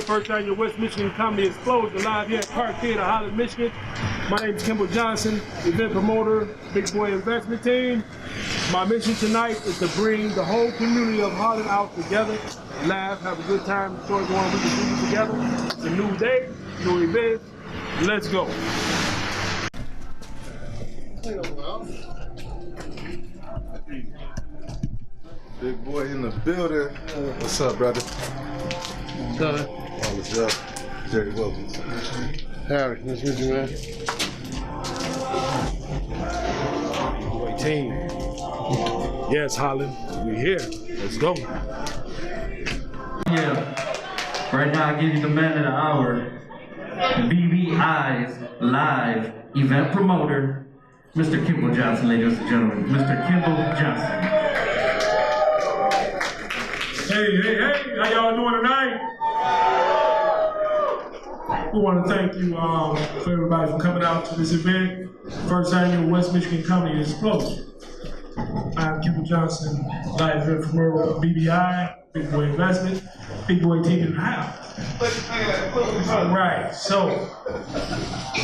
First annual West Michigan Comedy Explosion live here at Park Theater, Holland, Michigan. My name is KIMBLE Johnson, event promoter, Big Boy Investment Team. My mission tonight is to bring the whole community of Holland out together, laugh, have a good time, enjoy going we can do together. It's a new day, new event. Let's go. Big boy in the building. What's up, brother? What's up? What's up? Jerry Wilson. Harry, nice to meet you, man. Boy team. Yes, Holland, we're here. Let's go. Yeah. Right now, I give you the man of the hour, BBI's live event promoter, Mr. KIMBLE Johnson, ladies and gentlemen. Mr. KIMBLE Johnson. Hey, how y'all doing tonight? We want to thank you for everybody for coming out to this event, first annual West Michigan Comedy Explosion. I'm KIMBLE Johnson, live event promoter of BBI, Big Boy Investment, Big Boy Team in the house. All right, so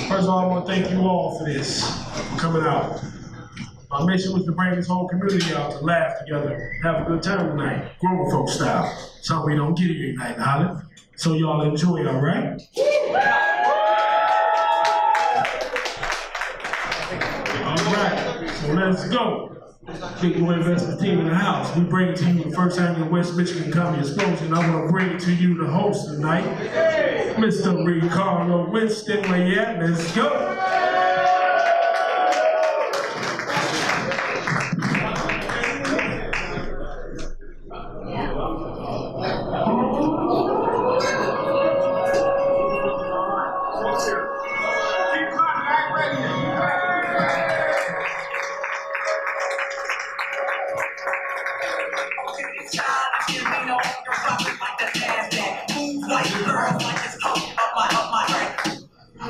first of all, I want to thank you all for this, for coming out. My mission was to bring this whole community out to laugh together, have a good time tonight, grown folk style. Something we don't get here tonight in Holland. So y'all enjoy, all right? All right, so let's go. Big Boy Investment Team in the house. We bring it to you the first annual West Michigan Comedy Explosion. I want to bring it to you the host tonight, Mr. RICARLO. Winston, where you at? Let's go.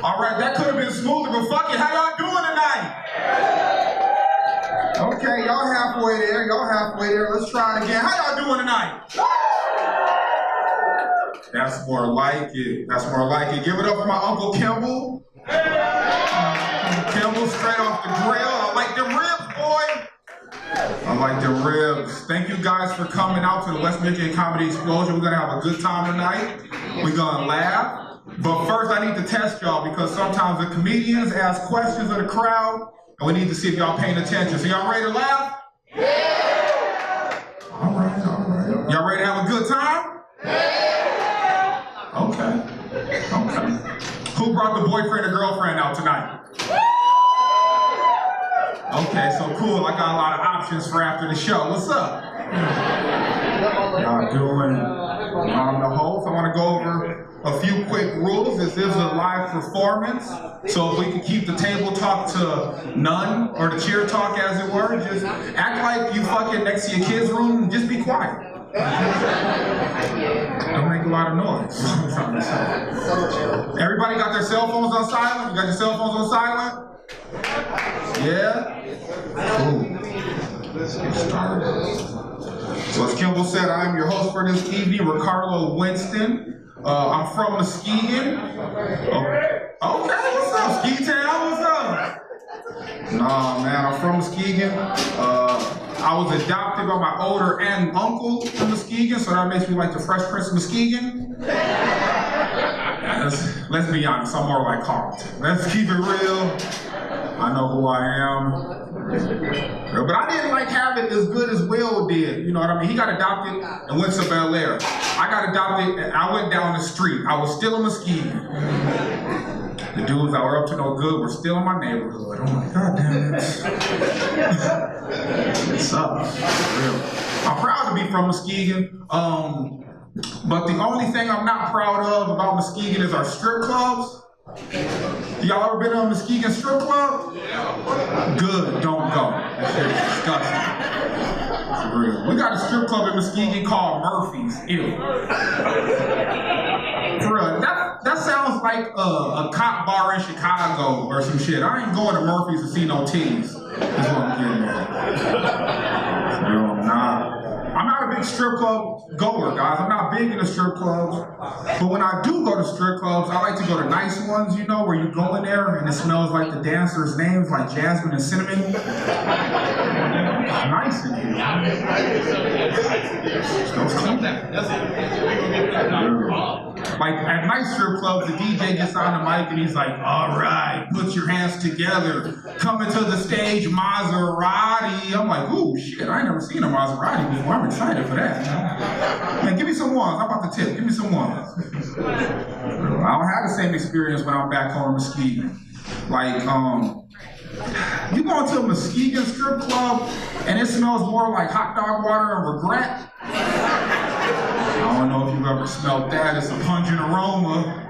All right, that could have been smoother, but fuck it, how y'all doing tonight? Okay, y'all halfway there, let's try it again. How y'all doing tonight? That's more like it, Give it up for my Uncle Kimble. Kimble, straight off the grill. I like them ribs, boy. I like them ribs. Thank you guys for coming out to the West Michigan Comedy Explosion. We're gonna have a good time tonight. We're gonna laugh. But first, I need to test y'all because sometimes the comedians ask questions of the crowd, and we need to see if y'all paying attention. So y'all ready to laugh? Yeah! All right. Y'all ready to have a good time? Yeah! Okay. Who brought the boyfriend or girlfriend out tonight? Okay, so cool. I got a lot of options for after the show. What's up? Y'all doing? I'm the host. I want to go over a few quick rules. This is a live performance, so if we can keep the table talk to none, or the chair talk as it were, just act like you fucking next to your kid's room and just be quiet. Don't make a lot of noise. Everybody got their cell phones on silent? You got your cell phones on silent? Yeah? Cool. Let's get started. So as Kimble said, I'm your host for this evening, RICARLO Winston. I'm from Muskegon. Okay, what's up, Ski Town? What's up? Nah, man, I'm from Muskegon. I was adopted by my older aunt and uncle in Muskegon, so that makes me like the Fresh Prince of Muskegon. Let's be honest, I'm more like Carlton. Let's keep it real. I know who I am. But I didn't like have it as good as Will did. You know what I mean? He got adopted and went to Bel Air. I got adopted and I went down the street. I was still in Muskegon. The dudes that were up to no good were still in my neighborhood. I'm like, God damn it. It sucks. Real. I'm proud to be from Muskegon. But the only thing I'm not proud of about Muskegon is our strip clubs. Y'all ever been to a Muskegon strip club? Yeah. Good, don't go. That shit is disgusting. For real. We got a strip club in Muskegon called Murphy's. Ew. For real, that sounds like a cop bar in Chicago or some shit. I ain't going to Murphy's to see no titties. That's what I'm getting at. Yo, nah. I'm not a big strip club goer, guys. I'm not big into strip clubs. But when I do go to strip clubs, I like to go to nice ones, you know, where you go in there and it smells like the dancers' names, like jasmine and cinnamon. Nice in here. Smells clean. Like at night strip clubs, the DJ gets on the mic and he's like, all right, put your hands together. Coming to the stage, Maserati. I'm like, ooh, shit, I ain't never seen a Maserati before. I'm excited for that. Man, give me some ones. How about the tip? Give me some ones. I don't have the same experience when I'm back home in Muskegon. Like, you go into a Muskegon strip club and it smells more like hot dog water and regret. I don't know if you've ever smelled that. It's a pungent aroma.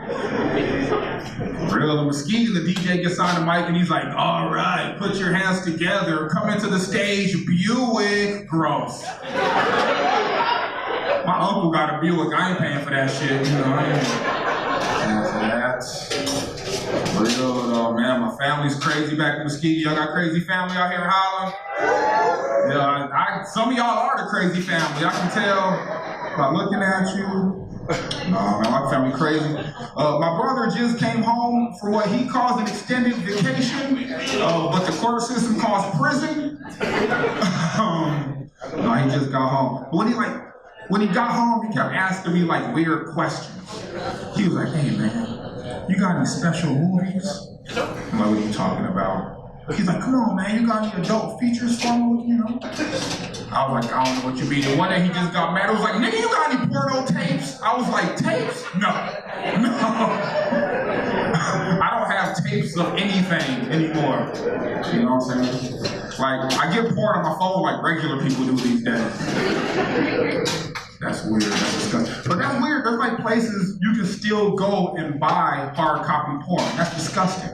Real in Muskegon, the DJ gets on the mic and he's like, all right, put your hands together. Come into the stage, Buick. Gross. My uncle got a Buick. I ain't paying for that shit. You know, I ain't paying for that. Real though, man. My family's crazy back in Muskegon. Y'all got crazy family out here in Holland? Yeah, some of y'all are the crazy family. I can tell by looking at you. No, man, my family crazy. My brother just came home for what he calls an extended vacation, but the court system calls prison. No, he just got home. But when he got home, he kept asking me like weird questions. He was like, hey man, you got any special movies? I'm like, what are you talking about? He's like, come on, man, you got any adult features for me, you know? I was like, I don't know what you mean. And one day he just got mad. I was like, nigga, you got any porno tapes? I was like, tapes? No. I don't have tapes of anything anymore. You know what I'm saying? Like, I get porn on my phone like regular people do these days. That's weird, that's disgusting. But that's weird, there's like places you can still go and buy hard copy porn. That's disgusting.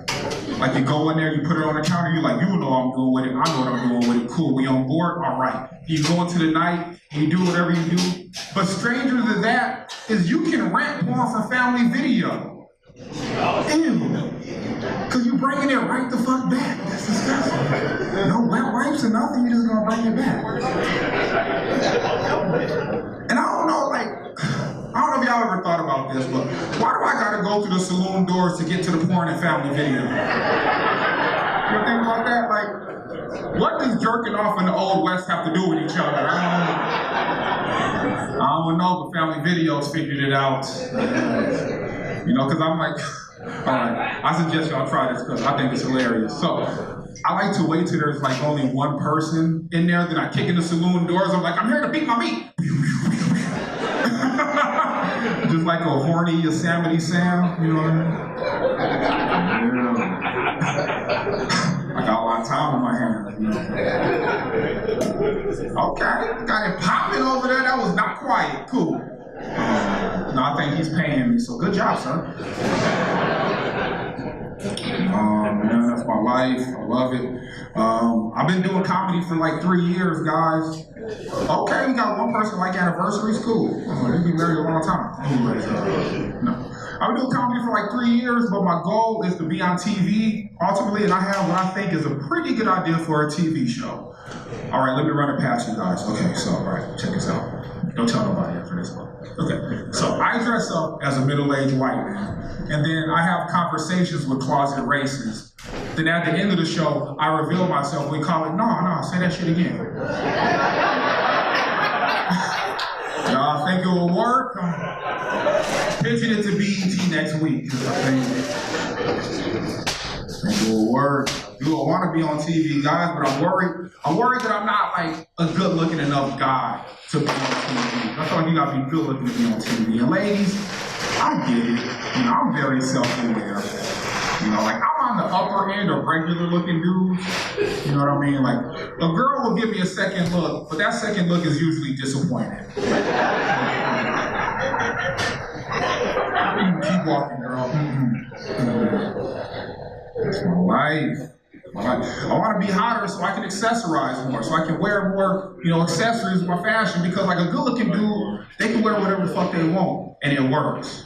Like you go in there, you put it on the counter, you're like, you know what I'm doing with it, I know what I'm doing with it, cool, we on board, all right. You go into the night, and you do whatever you do. But stranger than that is you can rent porn for family video. Ew. Cause you bringing it right the fuck back. That's disgusting. No wet wipes or nothing, you're just gonna bring it back. And I don't know, like, I don't know if y'all ever thought about this, but why do I gotta go through the saloon doors to get to the porn and family video? You ever think about that? Like, what does jerking off in the Old West have to do with each other? I don't know, but family videos figured it out. You know, because I'm like, all right, I suggest y'all try this because I think it's hilarious. So, I like to wait till there's like only one person in there, then I kick in the saloon doors, I'm like, I'm here to beat my meat. Just like a horny Yosemite Sam, you know what I mean? Yeah. I got a lot of time on my hands, you know. Okay, got it popping over there, that was not quiet, cool. No, I think he's paying me, so good job, son. Man, that's my life. I love it. I've been doing comedy for like 3 years, guys. Okay, we got one person like anniversaries, cool. We've been married a long time. Anyways, no. I've been doing comedy for like 3 years, but my goal is to be on TV ultimately, and I have what I think is a pretty good idea for a TV show. All right, let me run it past you guys. Okay, so, all right, check this out. Don't tell nobody after this one. Okay, so I dress up as a middle-aged white man, and then I have conversations with closet racists. Then at the end of the show, I reveal myself. We call it, no, say that shit again. Y'all think it will work? Pitching it to BET next week. I think it will work. You don't want to be on TV, guys, but I'm worried that I'm not like a good-looking enough guy to be on TV. I feel like you gotta be good-looking to be on TV. And ladies, I get it. You know, I'm very self-aware. You know, like I'm on the upper end of regular-looking dudes. You know what I mean? Like a girl will give me a second look, but that second look is usually disappointing. Keep walking, girl. That's my life. I want to be hotter so I can accessorize more, so I can wear more, you know, accessories in my fashion, because like a good-looking dude, they can wear whatever the fuck they want, and it works.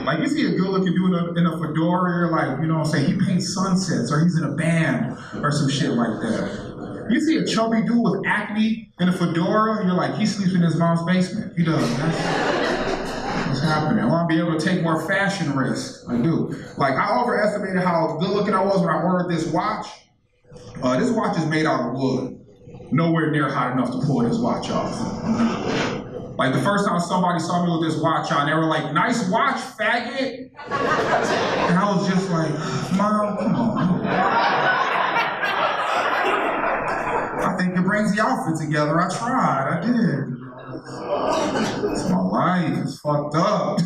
Like, you see a good-looking dude in a fedora, you're like, you know what I'm saying, he paints sunsets, or he's in a band, or some shit like that. You see a chubby dude with acne and a fedora, you're like, he sleeps in his mom's basement. He does. That's what's happening. I want to be able to take more fashion risks. I do. Like, I overestimated how good looking I was when I ordered this watch. This watch is made out of wood. Nowhere near hot enough to pull this watch off. Like the first time somebody saw me with this watch on, they were like, nice watch, faggot. And I was just like, Mom, come on. I think it brings the outfit together. I tried, I did. It's my life, it's fucked up.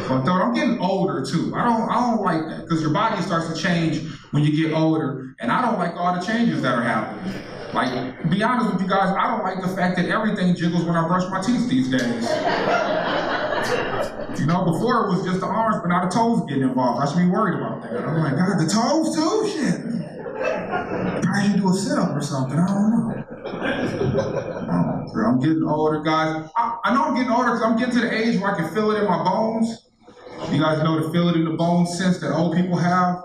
Fucked up. I'm getting older too. I don't like that, because your body starts to change when you get older, and I don't like all the changes that are happening. Like, be honest with you guys, I don't like the fact that everything jiggles when I brush my teeth these days. You know, before it was just the arms, but now the toes getting involved. I should be worried about that. I'm like, God, the toes too? Shit. Probably should do a sit-up or something, I don't know. I'm getting older, guys. I know I'm getting older because I'm getting to the age where I can feel it in my bones. You guys know the feel it in the bones sense that old people have?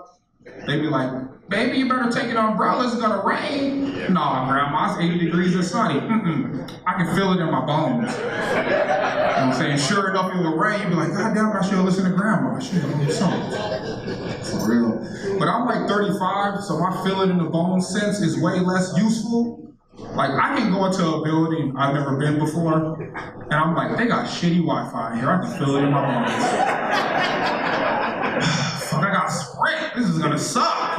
They be like, baby, you better take an umbrella, it's gonna rain. Nah, grandma, it's 80 degrees and sunny. I can feel it in my bones. You know what I'm saying? Sure enough, it will rain. You be like, God damn, I should listen to grandma. I should have songs. For real. But I'm like 35, so my feel it in the bones sense is way less useful. Like, I can go into a building I've never been before, and I'm like, they got shitty Wi-Fi in here. I can feel it in my bones. Fuck, I got Sprint. This is gonna suck.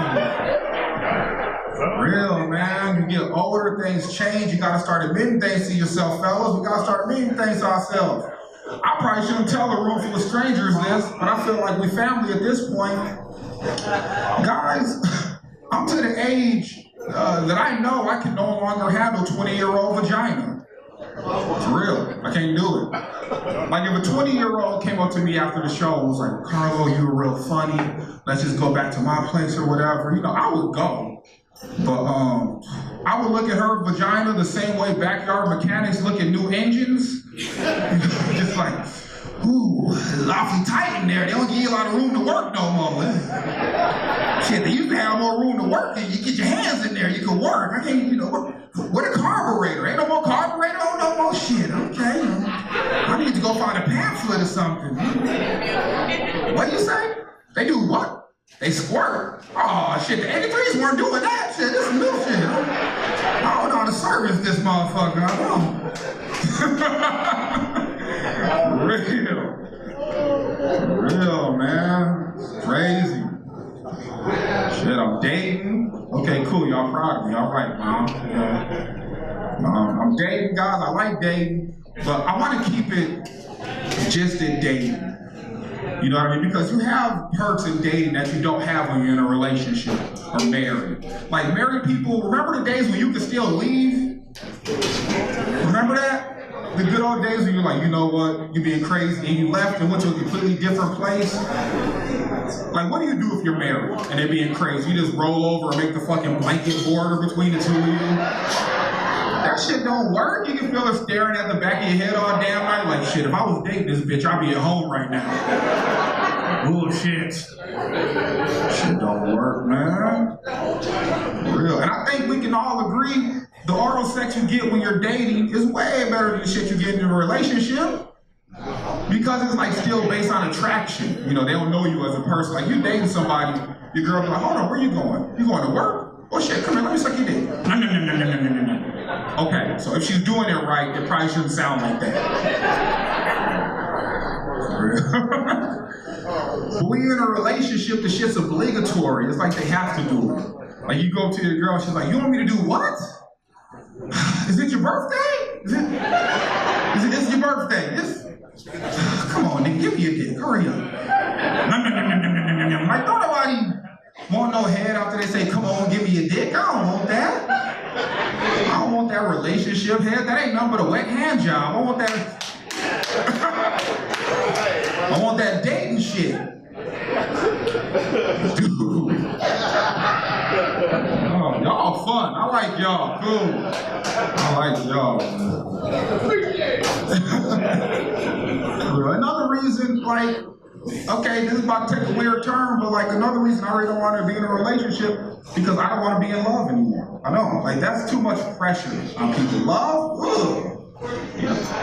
For real, man. You get older, things change. You gotta start admitting things to yourself, fellas. We gotta start admitting things to ourselves. I probably shouldn't tell a room full of strangers this, but I feel like we family at this point. Guys, I'm to the age that I know I can no longer handle 20-year-old vagina. For real, I can't do it. Like if a 20-year-old came up to me after the show and was like, Carlo, you were real funny, let's just go back to my place or whatever, you know, I would go. But I would look at her vagina the same way backyard mechanics look at new engines. Just like, ooh, it's awfully tight in there. They don't give you a lot of room to work no more. Shit, they used to have more room to work. You get your hands in there, you can work. I can't, you know, what a carburetor? Ain't no more carburetor? Oh, no more shit. Okay. I need to go find a pamphlet or something. What do you say? They do what? They squirt. Oh, shit, the 83s weren't doing that shit. This is new shit. I don't know how to service this motherfucker. I don't. Real, man. Crazy. Shit, I'm dating. Okay, cool, y'all proud of me. All right, Mom. I'm dating, guys. I like dating, but I want to keep it just in dating. You know what I mean? Because you have perks in dating that you don't have when you're in a relationship or married. Like married people, remember the days when you could still leave? Remember that? The good old days when you're like, you know what, you're being crazy, and you left and went to a completely different place. Like, what do you do if you're married and they're being crazy? You just roll over and make the fucking blanket border between the two of you? That shit don't work. You can feel her staring at the back of your head all damn night like, shit, if I was dating this bitch, I'd be at home right now. Bullshit. Shit don't work, man. For real. And I think we can all agree the oral sex you get when you're dating is way better than the shit you get in a relationship. Because it's like still based on attraction. You know, they don't know you as a person. Like you dating somebody, your girl be like, hold on, where you going? You going to work? Oh shit, come here, let me suck your dick. No. Okay, so if she's doing it right, it probably shouldn't sound like that. But when you're in a relationship, the shit's obligatory. It's like they have to do it. Like you go to your girl, she's like, you want me to do what? Is it your birthday? Is it your birthday? Come on, nigga, give me a dick. Hurry up. Like, don't nobody want no head after they say, come on, give me a dick. I don't want that. I don't want that relationship head. That ain't nothing but a wet hand job. I want that. I want that dating shit. Dude. Oh, y'all fun. I like y'all. Cool. I like y'all. Another reason, like, okay, this is about to take a weird turn, but like another reason I really don't want to be in a relationship because I don't want to be in love anymore. I don't. Like that's too much pressure on people. Love? Ugh.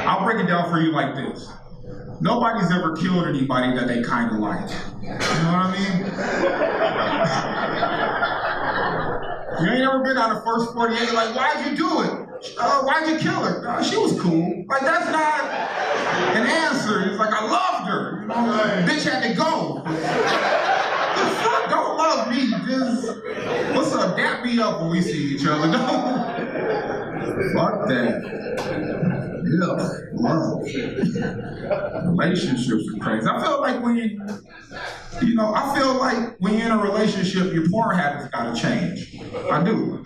I'll break it down for you like this. Nobody's ever killed anybody that they kind of like. You know what I mean? You ain't ever been on the first 48 like, why'd you do it? Why'd you kill her? She was cool. Like, that's not an answer. It's like, I loved her. You know, bitch had to go. The fuck? Don't love me. Just, what's up? Dap me up when we see each other. Don't. Fuck that. Yeah, love. Relationships are crazy. I feel like when I feel like when you're in a relationship, your porn habits gotta change. I do.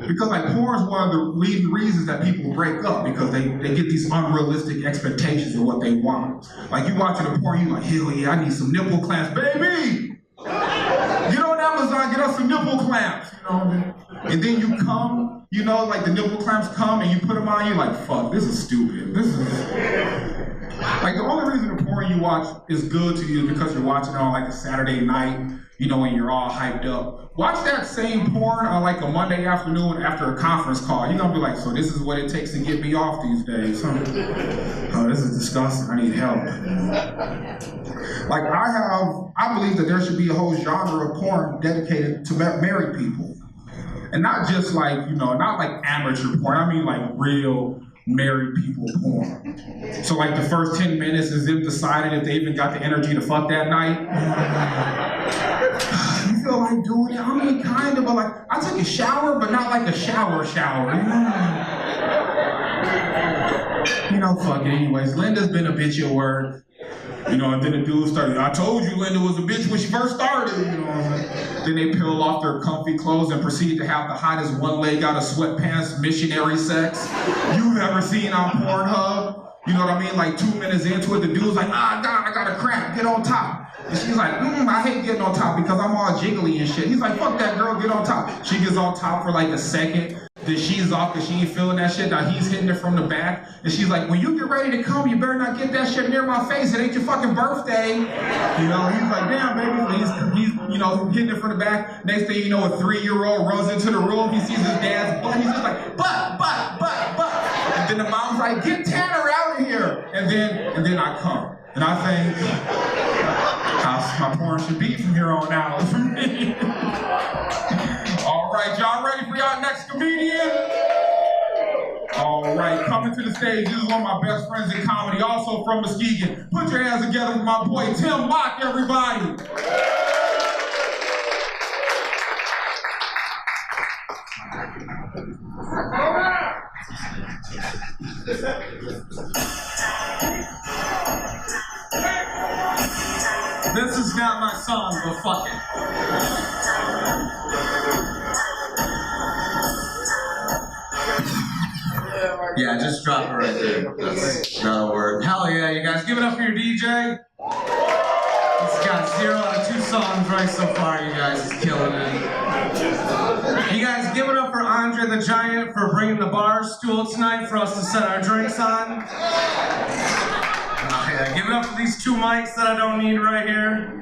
Because like porn is one of the leading reasons that people break up because they get these unrealistic expectations of what they want. Like you watching a porn, you like, hell yeah, I need some nipple clamps, baby! Get on Amazon, get us some nipple clamps, you know? And then you come, you know, like the nipple clamps come and you put them on, you're like, fuck, this is stupid. This is... Like the only reason the porn you watch is good to you is because you're watching it on like a Saturday night, you know, when you're all hyped up. Watch that same porn on like a Monday afternoon after a conference call. You're gonna be like, so this is what it takes to get me off these days. Oh, this is disgusting, I need help. Like I believe that there should be a whole genre of porn dedicated to married people. And not just like, you know, not like amateur porn, I mean like real married people porn. So like the first 10 minutes is them deciding if they even got the energy to fuck that night. You feel like doing it? I mean, kind of, but like, I took a shower, but not like a shower, you know, fuck it anyways. Linda's been a bitch at work. You know, and then the dude started, I told you Linda was a bitch when she first started, you know what I'm saying? Then they peel off their comfy clothes and proceed to have the hottest one leg out of sweatpants missionary sex you've ever seen on Pornhub. You know what I mean? Like 2 minutes into it, the dude's like, God, I got a cramp, get on top. And she's like, I hate getting on top because I'm all jiggly and shit. He's like, fuck that girl, get on top. She gets on top for like a second. Then she's off because she ain't feeling that shit. Now he's hitting her from the back. And she's like, when you get ready to come, you better not get that shit near my face. It ain't your fucking birthday. You know, he's like, damn, baby. He's you know, hitting her from the back. Next thing you know, a 3-year-old runs into the room. He sees his dad's butt. He's just like, butt. And then the mom's like, get Tanner out of here. And then I come. And I think, how my porn should be from here on out for me. All right, y'all ready for y'all next comedian? All right, coming to the stage, this is one of my best friends in comedy, also from Muskegon. Put your hands together for my boy, Tim Mock, everybody. This is not my song, but fuck it. Yeah, just drop it right there. That'll work. Hell yeah, you guys give it up for your DJ. He's got 0 out of 2 songs right so far, you guys. He's killing it. You guys give it up for Andre the Giant for bringing the bar stool tonight for us to set our drinks on. Yeah, give it up for these 2 mics that I don't need right here.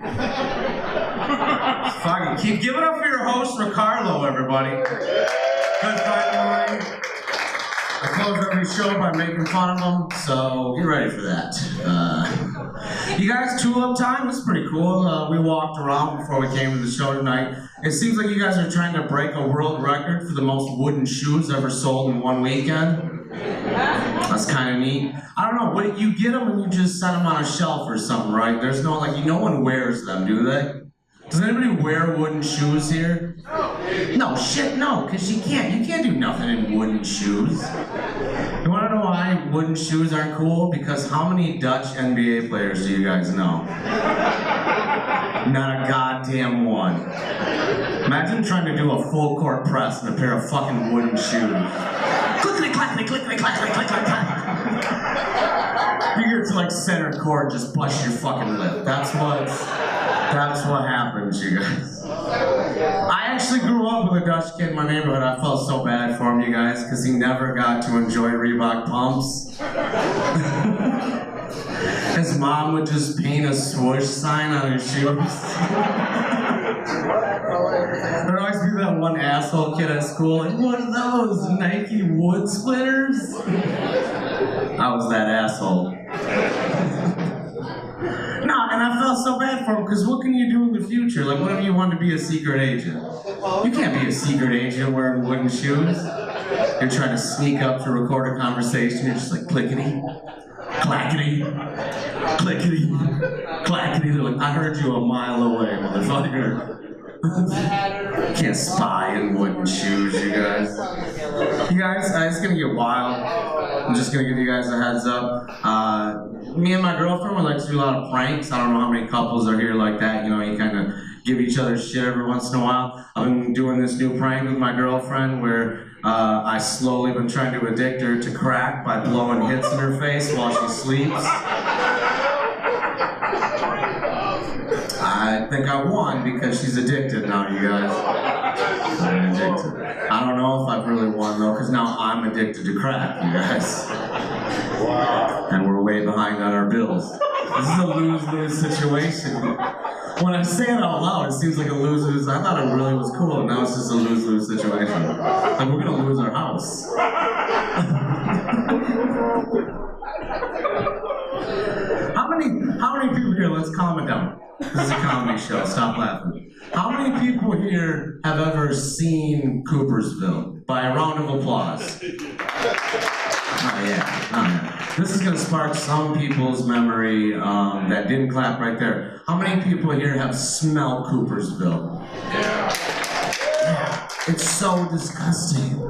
Fucking give it up for your host, RICARLO, everybody. Good finally. I close every show by making fun of them, so get ready for that. You guys, tulip time was pretty cool. We walked around before we came to the show tonight. It seems like you guys are trying to break a world record for the most wooden shoes ever sold in one weekend. That's kind of neat. I don't know, what you get them and you just set them on a shelf or something, right? There's no, like, no one wears them, do they? Does anybody wear wooden shoes here? No, shit, no, because you can't do nothing in wooden shoes. You wanna know why wooden shoes aren't cool? Because how many Dutch NBA players do you guys know? Not a goddamn one. Imagine trying to do a full court press in a pair of fucking wooden shoes. Clickety-clackety, clickety-clackety, clickety-clack. You get to like center court and just bust your fucking lip. That's what happens, you guys. I actually grew up with a Dutch kid in my neighborhood. I felt so bad for him, you guys, because he never got to enjoy Reebok pumps. His mom would just paint a swoosh sign on his shoes. There'd always be that one asshole kid at school, like, what are those, Nike wood splitters? I was that asshole. No, and I felt so bad for him, because what can you do in the future? Like, what if you want to be a secret agent? You can't be a secret agent wearing wooden shoes. You're trying to sneak up to record a conversation, you're just like, clickety, clackety, clickety, clackety. They're like, I heard you a mile away, motherfucker. Can't spy in wooden shoes, you guys. You guys, it's gonna get wild. I'm just gonna give you guys a heads up. Me and my girlfriend would like to do a lot of pranks. I don't know how many couples are here like that. You know, you kind of give each other shit every once in a while. I've been doing this new prank with my girlfriend where I slowly been trying to addict her to crack by blowing hits in her face while she sleeps. I think I won because she's addicted now, you guys. I'm addicted. I don't know if I've really won though, because now I'm addicted to crack, you guys. And we're way behind on our bills. This is a lose-lose situation. When I say it out loud, it seems like a lose-lose. I thought it really was cool, and now it's just a lose-lose situation. Like, we're gonna lose our house. How many people here, let's calm it down. This is a comedy show, stop laughing. How many people here have ever seen Coopersville? By a round of applause. Oh yeah. This is gonna spark some people's memory that didn't clap right there. How many people here have smelled Coopersville? Yeah. It's so disgusting.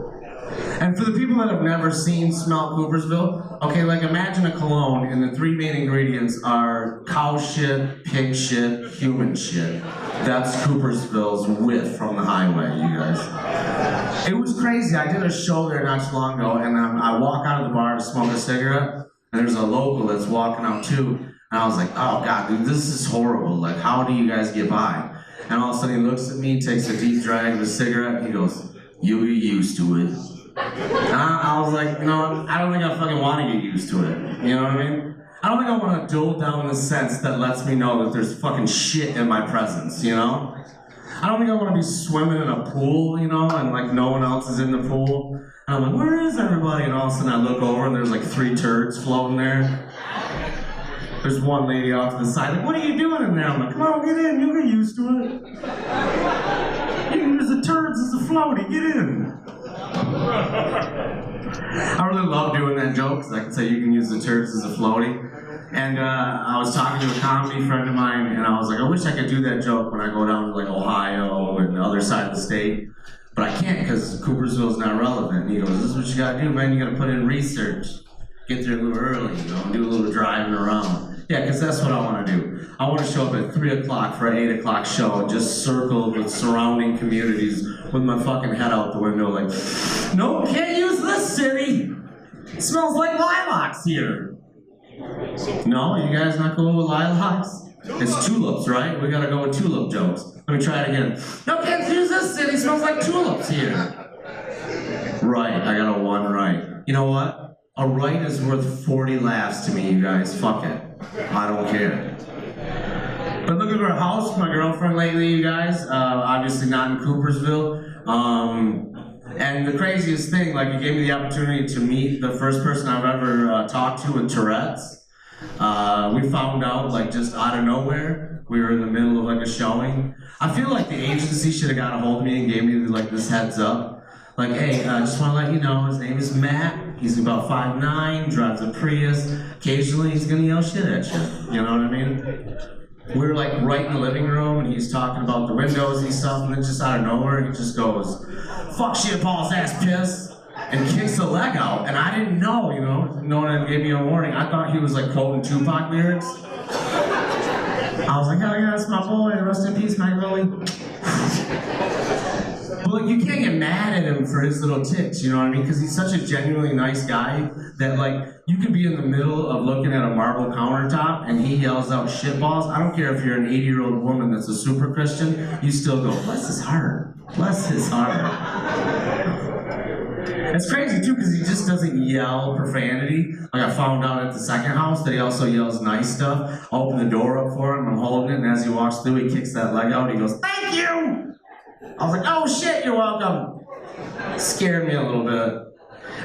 And for the people that have never smelled Coopersville, okay, like imagine a cologne and the three main ingredients are cow shit, pig shit, human shit. That's Coopersville's whiff from the highway, you guys. It was crazy. I did a show there not too long ago, and I walk out of the bar to smoke a cigarette, and there's a local that's walking out too, and I was like, oh God, dude, this is horrible. Like, how do you guys get by? And all of a sudden he looks at me, takes a deep drag of a cigarette, and he goes, you'll get used to it. And I was like, you know, I don't think I fucking want to get used to it. You know what I mean? I don't think I want to dull down the sense that lets me know that there's fucking shit in my presence, you know? I don't think I want to be swimming in a pool, you know, and like no one else is in the pool. And I'm like, where is everybody? And all of a sudden I look over and there's like 3 turds floating there. There's one lady off to the side, like, what are you doing in there? I'm like, come on, get in, you'll get used to it. You can use the turds as a floaty, get in. I really love doing that joke, because I can say you can use the turds as a floaty. And I was talking to a comedy friend of mine, and I was like, I wish I could do that joke when I go down to like Ohio and the other side of the state. But I can't, because Coopersville's not relevant. And he goes, this is what you gotta do, man, you gotta put in research. Get there a little early, you know, do a little driving around. Yeah, because that's what I want to do. I want to show up at 3 o'clock for an 8 o'clock show and just circle the surrounding communities with my fucking head out the window like, no, can't use this city. It smells like lilacs here. No, you guys not cool with lilacs? It's tulips, right? We gotta go with tulip jokes. Let me try it again. No, can't use this city. It smells like tulips here. Right, I got a 1 right. You know what? A right is worth 40 laughs to me, you guys. Fuck it. I don't care. But look at our house with my girlfriend lately, you guys. Obviously not in Coopersville. And the craziest thing, like, it gave me the opportunity to meet the first person I've ever talked to with Tourette's. We found out, like, just out of nowhere. We were in the middle of, like, a showing. I feel like the agency should have got a hold of me and gave me, like, this heads up. Like, hey, I just want to let you know, his name is Matt. He's about 5'9", drives a Prius. Occasionally, he's going to yell shit at you. You know what I mean? We were, like, right in the living room, and he's talking about the windows and stuff, and then just out of nowhere, he just goes, fuck shit, balls, ass, piss, and kicks the leg out. And I didn't know, you know? No one gave me a warning. I thought he was, like, quoting Tupac lyrics. I was like, oh, yeah, that's my boy. Rest in peace, Mike Lily. But like, you can't get mad at him for his little tics, you know what I mean? Because he's such a genuinely nice guy that, like, you could be in the middle of looking at a marble countertop and he yells out shitballs. I don't care if you're an 80-year-old woman that's a super Christian, you still go, bless his heart. Bless his heart. It's crazy too, because he just doesn't yell profanity. Like I found out at the second house that he also yells nice stuff. I open the door up for him, I'm holding it, and as he walks through, he kicks that leg out, he goes, "Thank you!" I was like, "Oh shit, you're welcome." It scared me a little bit.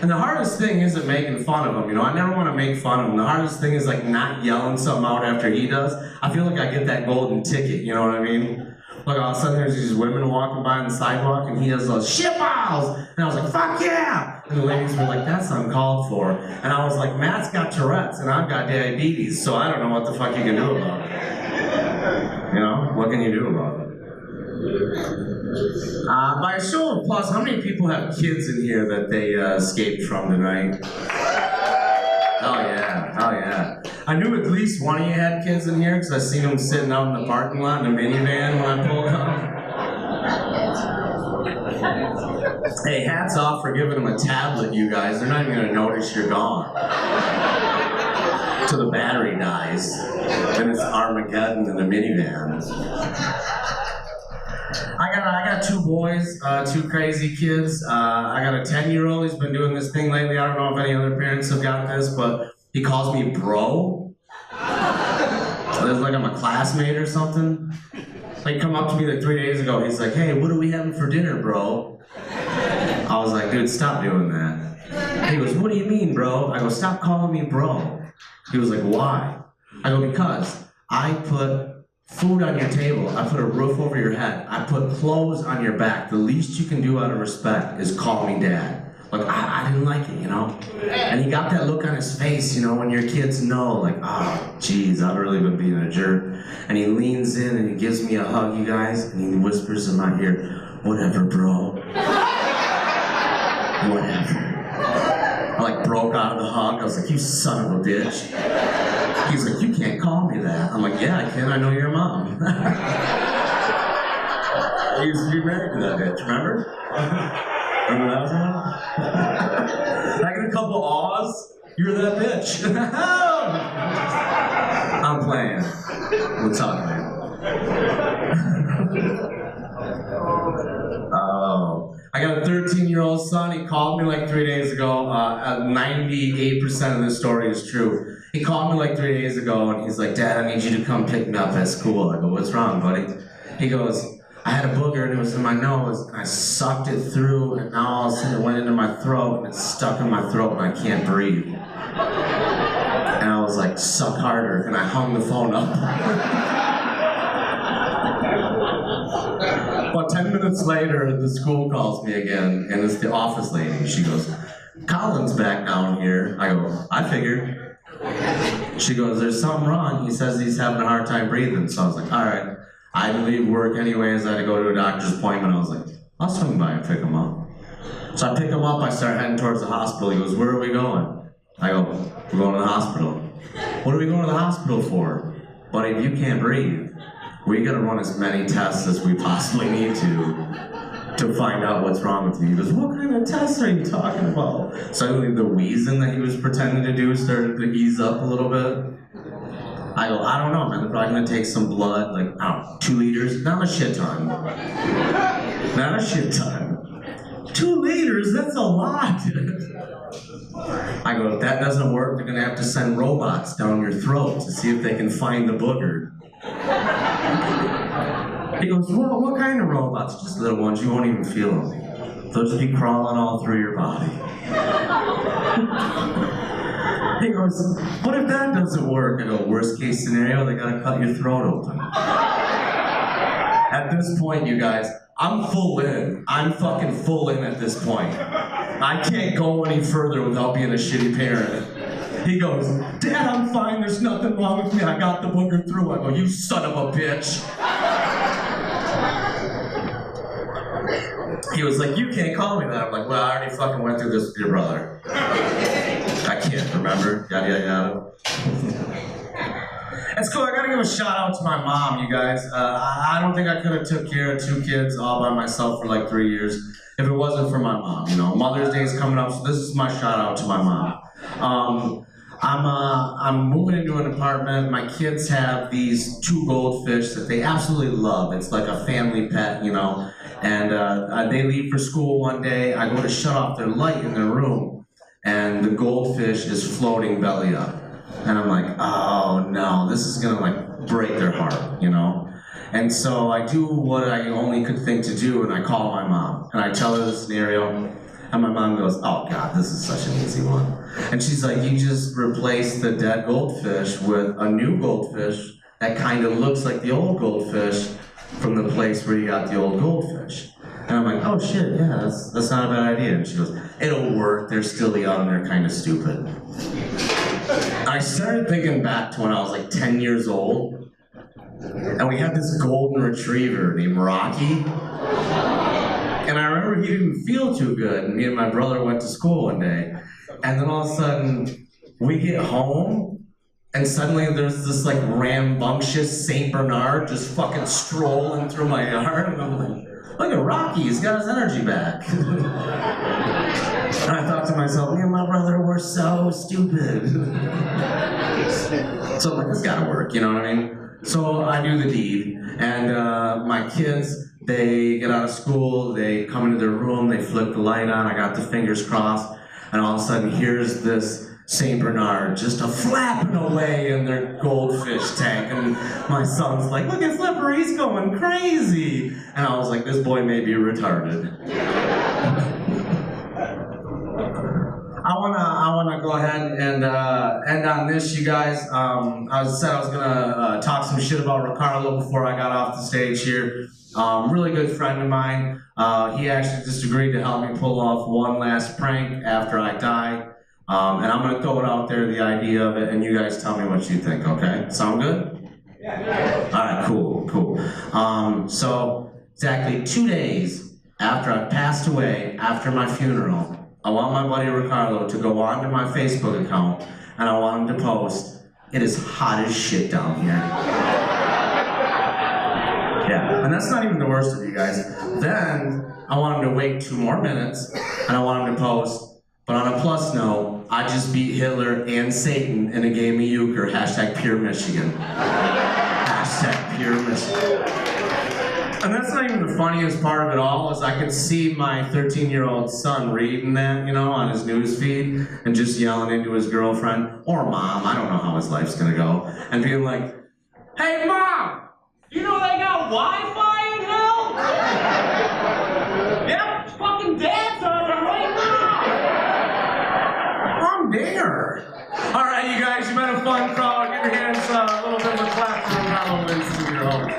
And the hardest thing isn't making fun of him, you know, I never want to make fun of him. The hardest thing is like not yelling something out after he does. I feel like I get that golden ticket, you know what I mean? Like all of a sudden there's these women walking by on the sidewalk and he does those shit balls! And I was like, "Fuck yeah!" And the ladies were like, "That's uncalled for." And I was like, Matt's got Tourette's and I've got diabetes, so I don't know what the fuck you can do about it. You know, what can you do about it? By a show of applause, how many people have kids in here that they escaped from tonight? Oh yeah, oh yeah. I knew at least one of you had kids in here because I seen them sitting out in the parking lot in a minivan when I pulled up. Hey, hats off for giving them a tablet, you guys. They're not even gonna notice you're gone. Till the battery dies. Then it's Armageddon in the minivan. I got two boys, two crazy kids. I got a 10-year-old. He's been doing this thing lately. I don't know if any other parents have got this, but he calls me bro. It's like I'm a classmate or something. Like, he come up to me like 3 days ago. He's like, "Hey, what are we having for dinner, bro?" I was like, "Dude, stop doing that." He goes, "What do you mean, bro?" I go, "Stop calling me bro." He was like, "Why?" I go, "Because I put food on your table, I put a roof over your head, I put clothes on your back. The least you can do out of respect is call me dad." Like, I didn't like it, you know? And he got that look on his face, you know, when your kids know, like, oh, geez, I've really been being a jerk. And he leans in and he gives me a hug, you guys, and he whispers in my ear, "Whatever, bro." Whatever. I like broke out of the hug. I was like, "You son of a bitch." He's like, "You can't call me that." I'm like, "Yeah, I can. I know your mom." He used to be married to that bitch, remember? Remember that one? I get a couple awes. "You're that bitch." I'm playing. We'll talk, man. Oh. I got a 13-year-old son. He called me like 3 days ago. 98% of this story is true. He called me like 3 days ago and he's like, "Dad, I need you to come pick me up at school." I go, "What's wrong, buddy?" He goes, "I had a booger and it was in my nose and I sucked it through and now all of a sudden it went into my throat and it's stuck in my throat and I can't breathe." And I was like, "Suck harder," and I hung the phone up. About 10 minutes later, the school calls me again, and it's the office lady. She goes, "Colin's back down here." I go, "I figured." She goes, "There's something wrong. He says he's having a hard time breathing." So I was like, "All right." I had to leave work anyways. I had to go to a doctor's appointment. I was like, "I'll swing by and pick him up." So I pick him up. I start heading towards the hospital. He goes, "Where are we going?" I go, "We're going to the hospital." "What are we going to the hospital for?" "Buddy, if you can't breathe, we gotta run as many tests as we possibly need to find out what's wrong with you." He goes, "What kind of tests are you talking about?" Suddenly the wheezing that he was pretending to do started to ease up a little bit. I go, "I don't know, man. They're probably gonna take some blood, like, I don't know, 2 liters, not a shit ton. Not a shit ton. 2 liters, that's a lot." I go, "If that doesn't work, they're gonna have to send robots down your throat to see if they can find the booger." He goes, "Well, what kind of robots?" "Just little ones, you won't even feel them. They'll just be crawling all through your body." He goes, "What if that doesn't work?" I go, "Worst case scenario, they gotta cut your throat open." At this point, you guys, I'm full in. I'm fucking full in at this point. I can't go any further without being a shitty parent. He goes, "Dad, I'm fine. There's nothing wrong with me. I got the booger through." I go, "You son of a bitch." He was like, "You can't call me that." I'm like, "Well, I already fucking went through this with your brother. I can't remember. Yada, yada, yada." It's cool. I gotta give a shout out to my mom, you guys. I don't think I could have took care of 2 kids all by myself for like 3 years if it wasn't for my mom. You know, Mother's Day is coming up, so this is my shout out to my mom. I'm moving into an apartment. My kids have these 2 goldfish that they absolutely love. It's like a family pet, you know. And they leave for school one day. I go to shut off their light in their room, and the goldfish is floating belly up. And I'm like, oh no, this is gonna like break their heart, you know? And so I do what I only could think to do, and I call my mom, and I tell her the scenario, and my mom goes, oh God, this is such an easy one. And she's like, you just replace the dead goldfish with a new goldfish that kind of looks like the old goldfish from the place where you got the old goldfish. And I'm like, oh shit, yeah, that's not a bad idea. And she goes, it'll work, they're still young, they're kind of stupid. I started thinking back to when I was like 10 years old, and we had this golden retriever named Rocky. And I remember he didn't feel too good, and me and my brother went to school one day, and then all of a sudden, we get home, and suddenly there's this like rambunctious Saint Bernard just fucking strolling through my yard, and I'm like, look at Rocky, he's got his energy back. And I thought to myself, me and my brother were so stupid. So I'm like, this gotta work, you know what I mean? So I do the deed, and my kids, they get out of school, they come into their room, they flip the light on, I got the fingers crossed, and all of a sudden here's this Saint Bernard just a flapping away in their goldfish tank, and my son's like, look at Flipper, he's going crazy. And I was like, this boy may be retarded. I wanna go ahead and end on this, you guys. I said I was gonna talk some shit about RICARLO before I got off the stage here. Really good friend of mine. He actually just agreed to help me pull off one last prank after I die. And I'm gonna throw it out there, the idea of it, and you guys tell me what you think, okay? Sound good? Yeah. All right, cool. So exactly 2 days after I passed away, after my funeral, I want my buddy RICARLO to go onto my Facebook account, and I want him to post, it is hot as shit down here. Yeah, and that's not even the worst of you guys. Then, I want him to wait 2 more minutes, and I want him to post, but on a plus note, I just beat Hitler and Satan in a game of euchre, hashtag pure Michigan. Hashtag pure Michigan. And that's not even the funniest part of it all, is I could see my 13-year-old son reading that, you know, on his news feed, and just yelling into his girlfriend, or mom, I don't know how his life's gonna go, and being like, hey mom, you know they got Wi-Fi in hell? Yep, fucking dad's on it right now. I'm there. All right, you guys, you've been a fun crowd. Give your hands a little bit of a clap for RICARLO Winston, your host.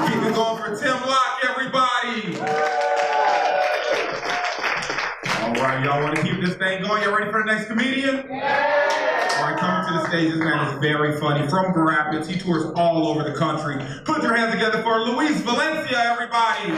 Keep it going for Tim Locke, everybody. All right, y'all want to keep this thing going? Y'all ready for the next comedian? All right, coming to the stage, this man is very funny. From Grand Rapids, he tours all over the country. Put your hands together for Luis Valencia, everybody.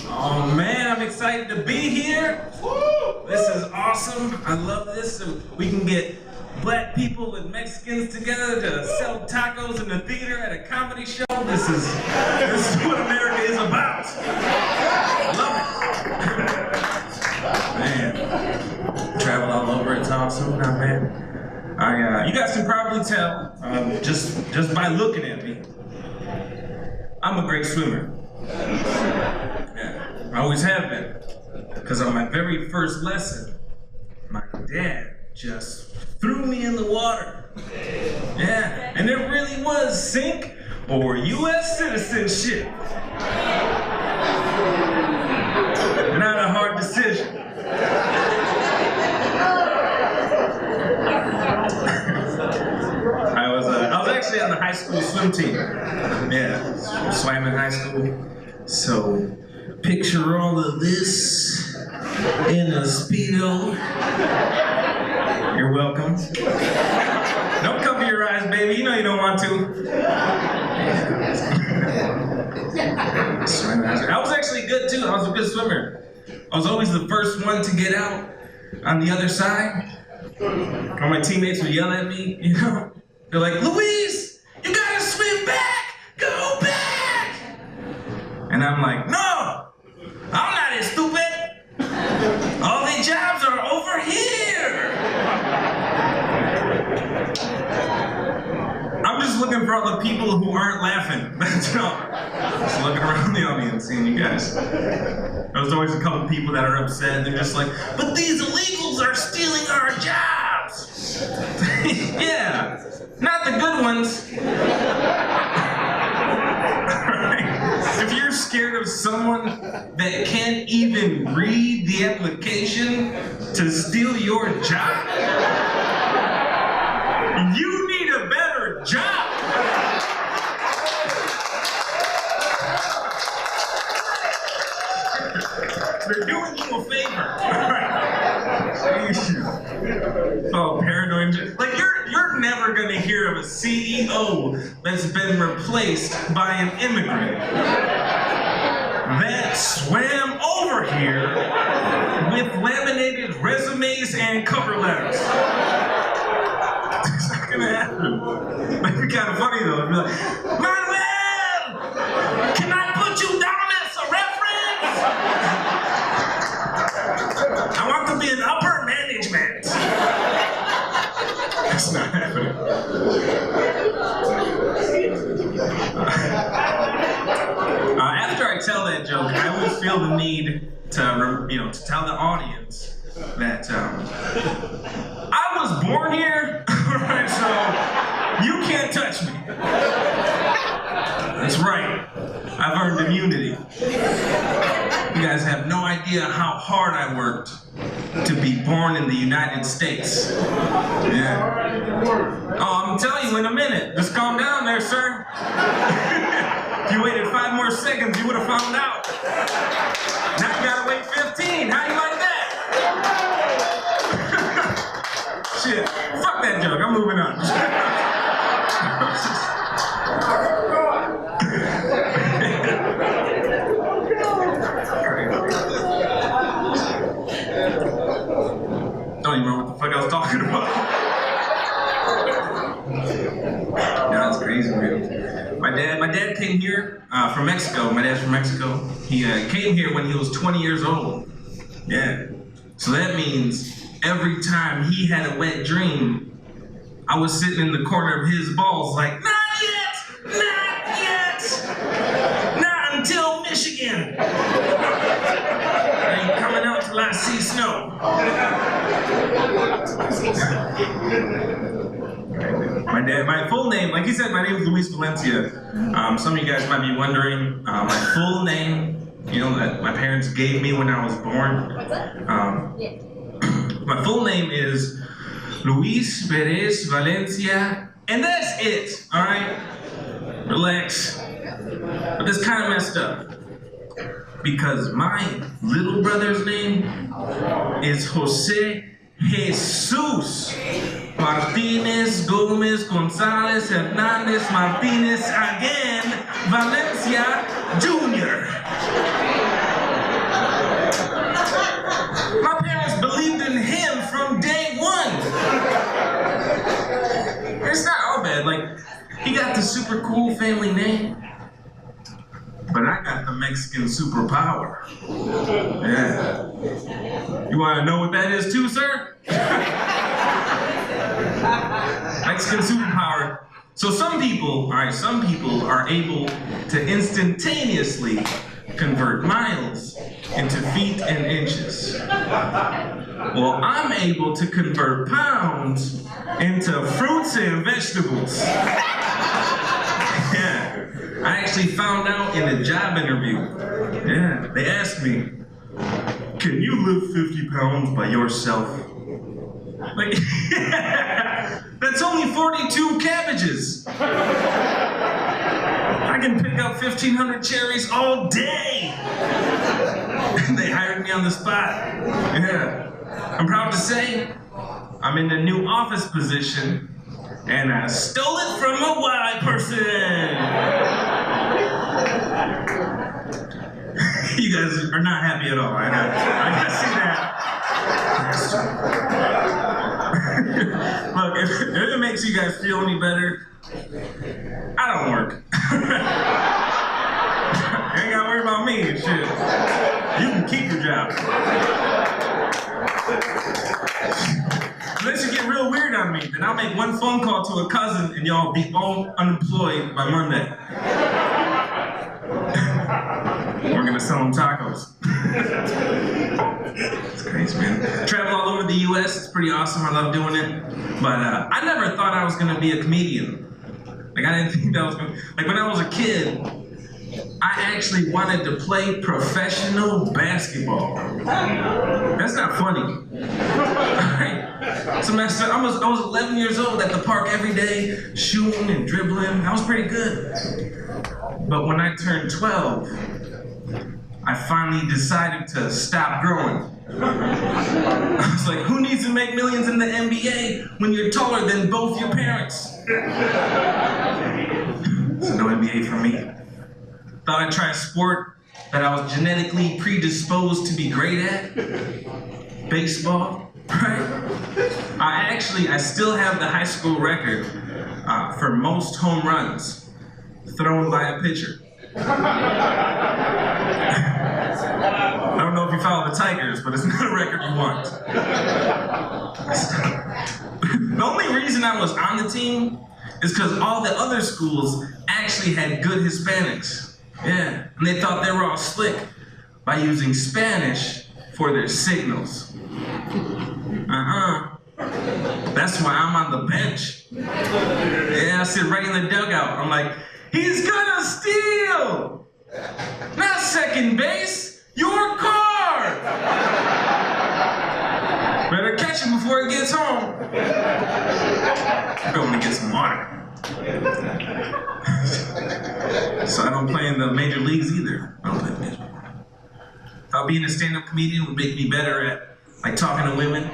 Oh man, I'm excited to be here. Woo! This is awesome. I love this. And we can get black people and Mexicans together to sell tacos in the theater at a comedy show. This is what America is about. Love it. Man, travel all over. It's awesome. Now, man, you guys can probably tell just by looking at me, I'm a great swimmer. Yeah, I always have been. Because on my very first lesson, my dad just threw me in the water. Yeah, and it really was sink or U.S. citizenship. Not a hard decision. I was actually on the high school swim team. Yeah, swam in high school. So picture all of this in a Speedo. You're welcome. Don't cover your eyes, baby. You know you don't want to. I was actually good too. I was a good swimmer. I was always the first one to get out on the other side. All my teammates would yell at me, you know. They're like, Luis, you gotta swim back. And I'm like, no, I'm not as stupid. All the jobs are over here. I'm just looking for all the people who aren't laughing. That's all. Just looking around the audience, seeing you guys. There's always a couple people that are upset. They're just like, but these illegals are stealing our jobs. Yeah, not the good ones. If you're scared of someone that can't even read the application to steal your job, you need a better job. They're doing you a favor. Oh, paranoid. Like you're never gonna hear of a CEO that's been replaced by an immigrant that swam over here with laminated resumes and cover letters. It's not gonna happen. That'd be kind of funny though. I'd be like, Manuel, can I put you down as a reference? I want to be in upper management. That's not happening. After I tell that joke, I always feel the need to tell the audience that I was born here, right? So you can't touch me. That's right. I've earned immunity. You guys have no idea how hard I worked to be born in the United States. Yeah. Oh, I'm telling you in a minute. Just calm down there, sir. If you waited 5 more seconds, you would have found out. Now you gotta wait 15. How you like that? Shit. Fuck that joke. I'm moving on. Don't even remember what the fuck I was talking about. Yeah, that's crazy, man. My dad came here from Mexico. My dad's from Mexico. He came here when he was 20 years old. Yeah. So that means every time he had a wet dream, I was sitting in the corner of his balls like, not yet! Not yet! Not until Michigan! I ain't coming out till I see snow. My full name, like he said, my name is Luis Valencia. Some of you guys might be wondering, my full name, that my parents gave me when I was born. My full name is Luis Perez Valencia, and that's it, all right? Relax. But that's kind of messed up, because my little brother's name is Jose Jesus Martinez Gomez Gonzalez Hernandez Martinez again Valencia Jr. My parents believed in him from day one. It's not all bad. Like, he got the super cool family name, but I got the Mexican superpower. Yeah. You want to know what that is too, sir? Mexican superpower. So some people are able to instantaneously convert miles into feet and inches. Well, I'm able to convert pounds into fruits and vegetables. Yeah. I actually found out in a job interview. Yeah, they asked me, can you lift 50 pounds by yourself? Like, that's only 42 cabbages. I can pick up 1,500 cherries all day. They hired me on the spot. Yeah. I'm proud to say, I'm in a new office position, and I stole it from a white person. You guys are not happy at all. I can see that. Look, if it makes you guys feel any better, I don't work. You ain't gotta worry about make one phone call to a cousin and y'all be all unemployed by Monday. We're gonna sell them tacos. It's crazy, man. Travel all over the US, it's pretty awesome, I love doing it. But I never thought I was gonna be a comedian. Like I didn't think that was gonna, like when I was a kid, I actually wanted to play professional basketball. That's not funny. So man, I was 11 years old at the park every day, shooting and dribbling. I was pretty good. But when I turned 12, I finally decided to stop growing. I was like, who needs to make millions in the NBA when you're taller than both your parents? So no NBA for me. Thought I'd try a sport that I was genetically predisposed to be great at. Baseball, right? I still have the high school record for most home runs thrown by a pitcher. I don't know if you follow the Tigers, but it's not a record you want. The only reason I was on the team is because all the other schools actually had good Hispanics. Yeah, and they thought they were all slick by using Spanish for their signals. That's why I'm on the bench. Yeah, I sit right in the dugout. I'm like, he's gonna steal! Not second base, your car! Better catch him before he gets home. I'm going to get some water. So I don't play in the major leagues either. I don't play in the major leagues. Thought being a stand-up comedian would make me better at like talking to women.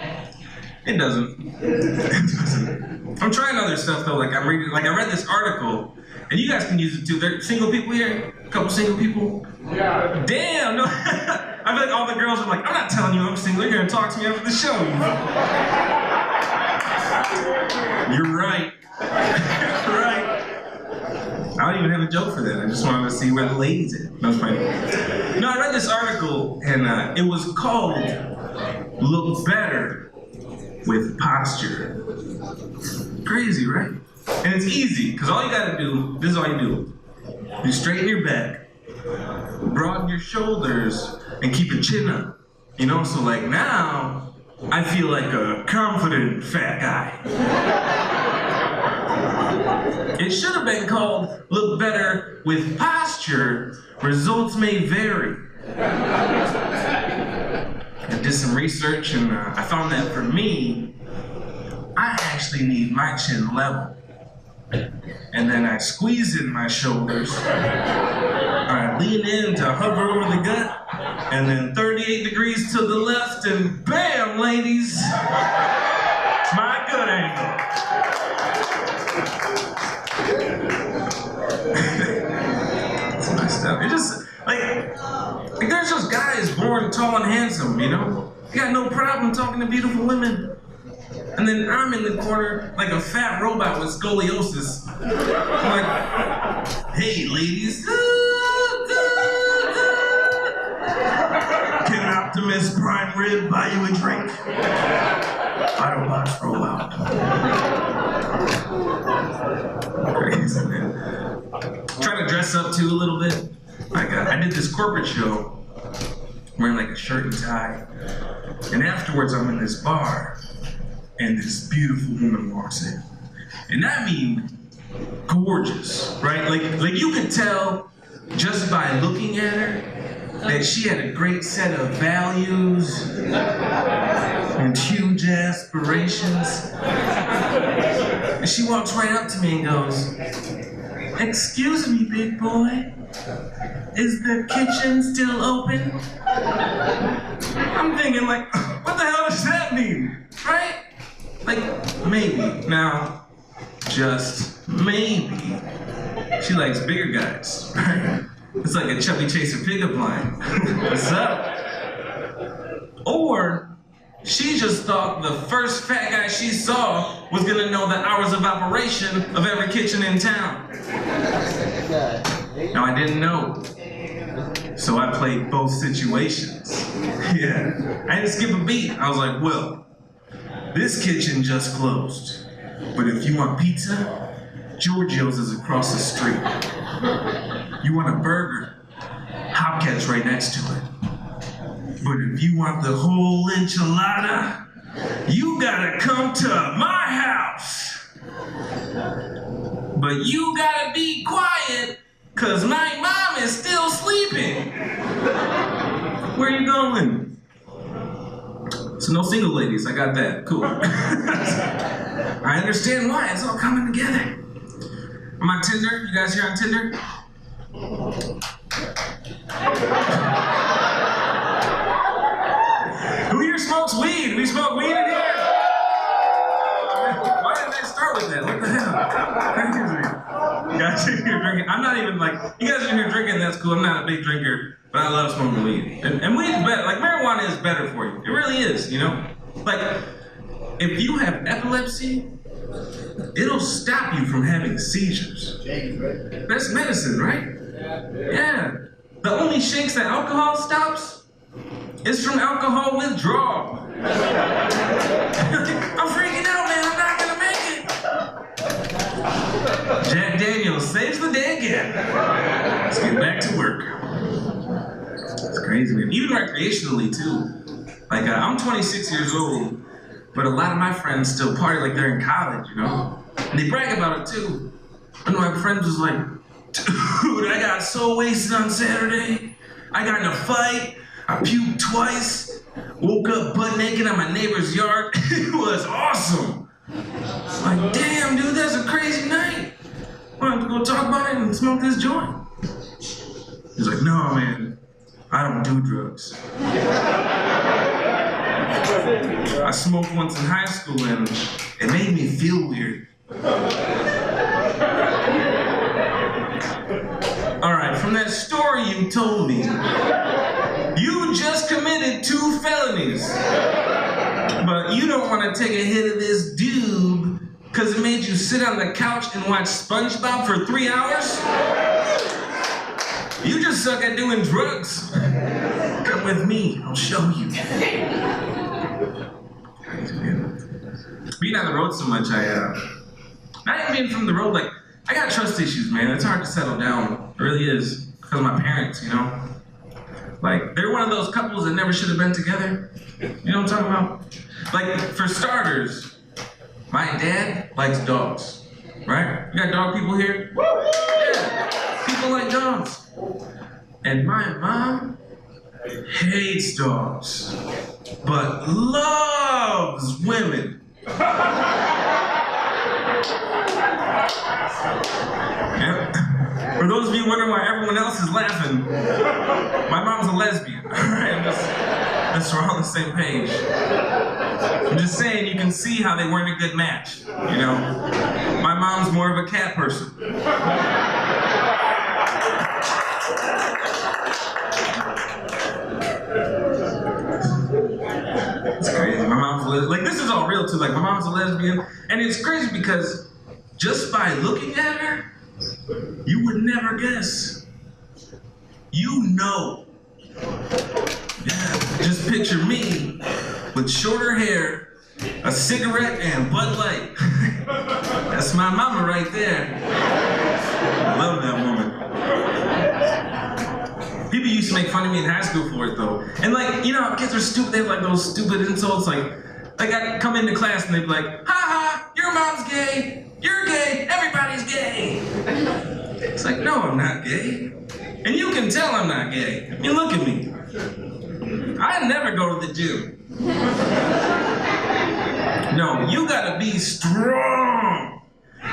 It doesn't. It doesn't. I'm trying other stuff though. Like I read this article, and you guys can use it too. There are single people here? A couple single people? Yeah. Damn, no. I feel like all the girls are like, I'm not telling you I'm single, you're gonna talk to me after the show. You're right. Right. I don't even have a joke for that. I just wanted to see where the ladies at. No, it's fine. No, I read this article, and it was called Look Better with Posture. Crazy, right? And it's easy, because all you gotta do, this is all you do. You straighten your back, broaden your shoulders, and keep your chin up. You know, so like now, I feel like a confident fat guy. It should have been called Look Better with Posture. Results may vary. I did some research and I found that for me, I actually need my chin level. And then I squeeze in my shoulders. I lean in to hover over the gut. And then 38 degrees to the left and bam, ladies. My good angle. That's my stuff. It just, like there's just guys born tall and handsome, you know? You got no problem talking to beautiful women. And then I'm in the corner like a fat robot with scoliosis. I'm like, hey ladies. Can Optimus Prime Rib buy you a drink? Autobots roll out. Crazy, man. Trying to dress up too a little bit. Like I did this corporate show wearing like a shirt and tie. And afterwards I'm in this bar and this beautiful woman walks in. And I mean gorgeous, right? Like you could tell just by looking at her that she had a great set of values and huge aspirations. And she walks right up to me and goes, "Excuse me, big boy, is the kitchen still open?" I'm thinking like, what the hell does that mean, right? Like, maybe. Now, just maybe, she likes bigger guys, right? It's like a Chubby Chaser pickup line. What's up? Or she just thought the first fat guy she saw was gonna know the hours of operation of every kitchen in town. Now I didn't know. So I played both situations. Yeah. I didn't skip a beat. I was like, well, this kitchen just closed. But if you want pizza, Giorgio's is across the street. You want a burger, Hopkins right next to it. But if you want the whole enchilada, you gotta come to my house. But you gotta be quiet, cause my mom is still sleeping. Where you going? So no single ladies, I got that, cool. I understand why, it's all coming together. I'm on Tinder, you guys here on Tinder? Who here smokes weed? We smoke weed in here? Why didn't I start with that? What the hell? You guys are here drinking. I'm not even like, you guys are here drinking, that's cool. I'm not a big drinker, but I love smoking weed. And weed's better, like marijuana is better for you. It really is, you know? Like, if you have epilepsy, it'll stop you from having seizures. That's medicine, right? Yeah. The only shakes that alcohol stops is from alcohol withdrawal. I'm freaking out, man. I'm not gonna make it. Jack Daniels saves the day again. Let's get back to work. It's crazy, man. Even recreationally, too. Like, I'm 26 years old, but a lot of my friends still party like they're in college, you know? And they brag about it, too. One of my friends was like, dude, I got so wasted on Saturday. I got in a fight. I puked twice. Woke up butt naked on my neighbor's yard. It was awesome. I'm like, damn, dude, that's a crazy night. Want to go talk about it and smoke this joint? He's like, no, man, I don't do drugs. I smoked once in high school and it made me feel weird. All right, from that story you told me, you just committed 2 felonies. But you don't want to take a hit of this doob because it made you sit on the couch and watch SpongeBob for 3 hours? You just suck at doing drugs. Come with me, I'll show you. Being on the road so much, not even being from the road, like, I got trust issues, man. It's hard to settle down. It really is. Because of my parents, you know? Like, they're one of those couples that never should have been together. You know what I'm talking about? Like, for starters, my dad likes dogs, right? You got dog people here? Yeah, people like dogs. And my mom hates dogs, but loves women. Yep. For those of you wondering why everyone else is laughing, my mom's a lesbian. Alright, that's we're all on the same page. I'm just saying you can see how they weren't a good match. You know? My mom's more of a cat person. It's crazy. My mom's a lesbian. Like, this is all real too. Like, my mom's a lesbian. And it's crazy because just by looking at her, you would never guess. You know. Yeah, just picture me with shorter hair, a cigarette, and Bud Light. That's my mama right there. I love that woman. People used to make fun of me in high school for it though. And like, you know how kids are stupid, they have like those stupid insults, like I'd come into class and they'd be like, ha ha, your mom's gay, you're gay, everybody's gay. It's like, no, I'm not gay. And you can tell I'm not gay. I mean, look at me. I never go to the gym. No, you gotta be strong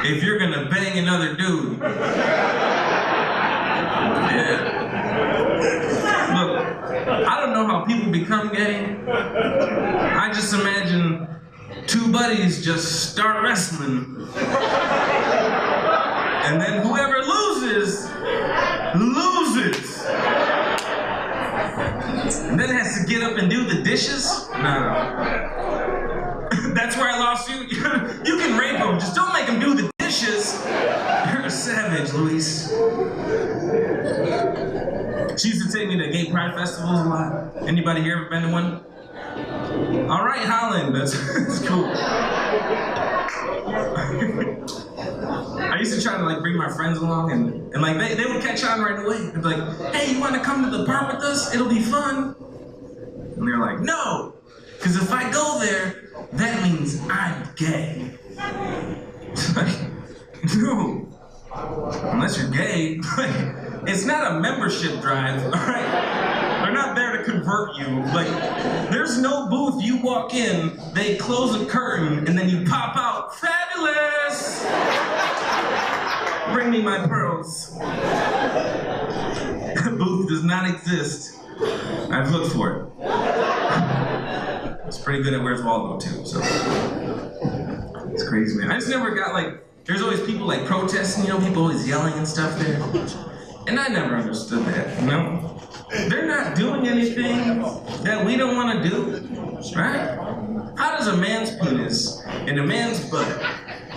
if you're gonna bang another dude. Yeah. Look, I don't know how people become gay. I just imagine 2 buddies just start wrestling. And then whoever loses, loses. And then has to get up and do the dishes? No. That's where I lost you. You can rape him, just don't make him do the dishes. You're a savage, Luis. She used to take me to gay pride festivals a lot. Anybody here ever been to one? All right, Holland, that's cool. I used to try to like bring my friends along and like they would catch on right away. They'd be like, hey, you want to come to the park with us? It'll be fun. And they're like, no, because if I go there, that means I'm gay. It's like, no, unless you're gay. Like, it's not a membership drive, all right? They're not there to convert you. Like, there's no booth. You walk in, they close a curtain, and then you pop out. Fabulous! Bring me my pearls. That booth does not exist. I've looked for it. It's pretty good at Where's Waldo too, so. It's crazy, man. I just never got like, there's always people like protesting, you know, people always yelling and stuff there. And I never understood that, you know? They're not doing anything that we don't want to do, right? How does a man's penis and a man's butt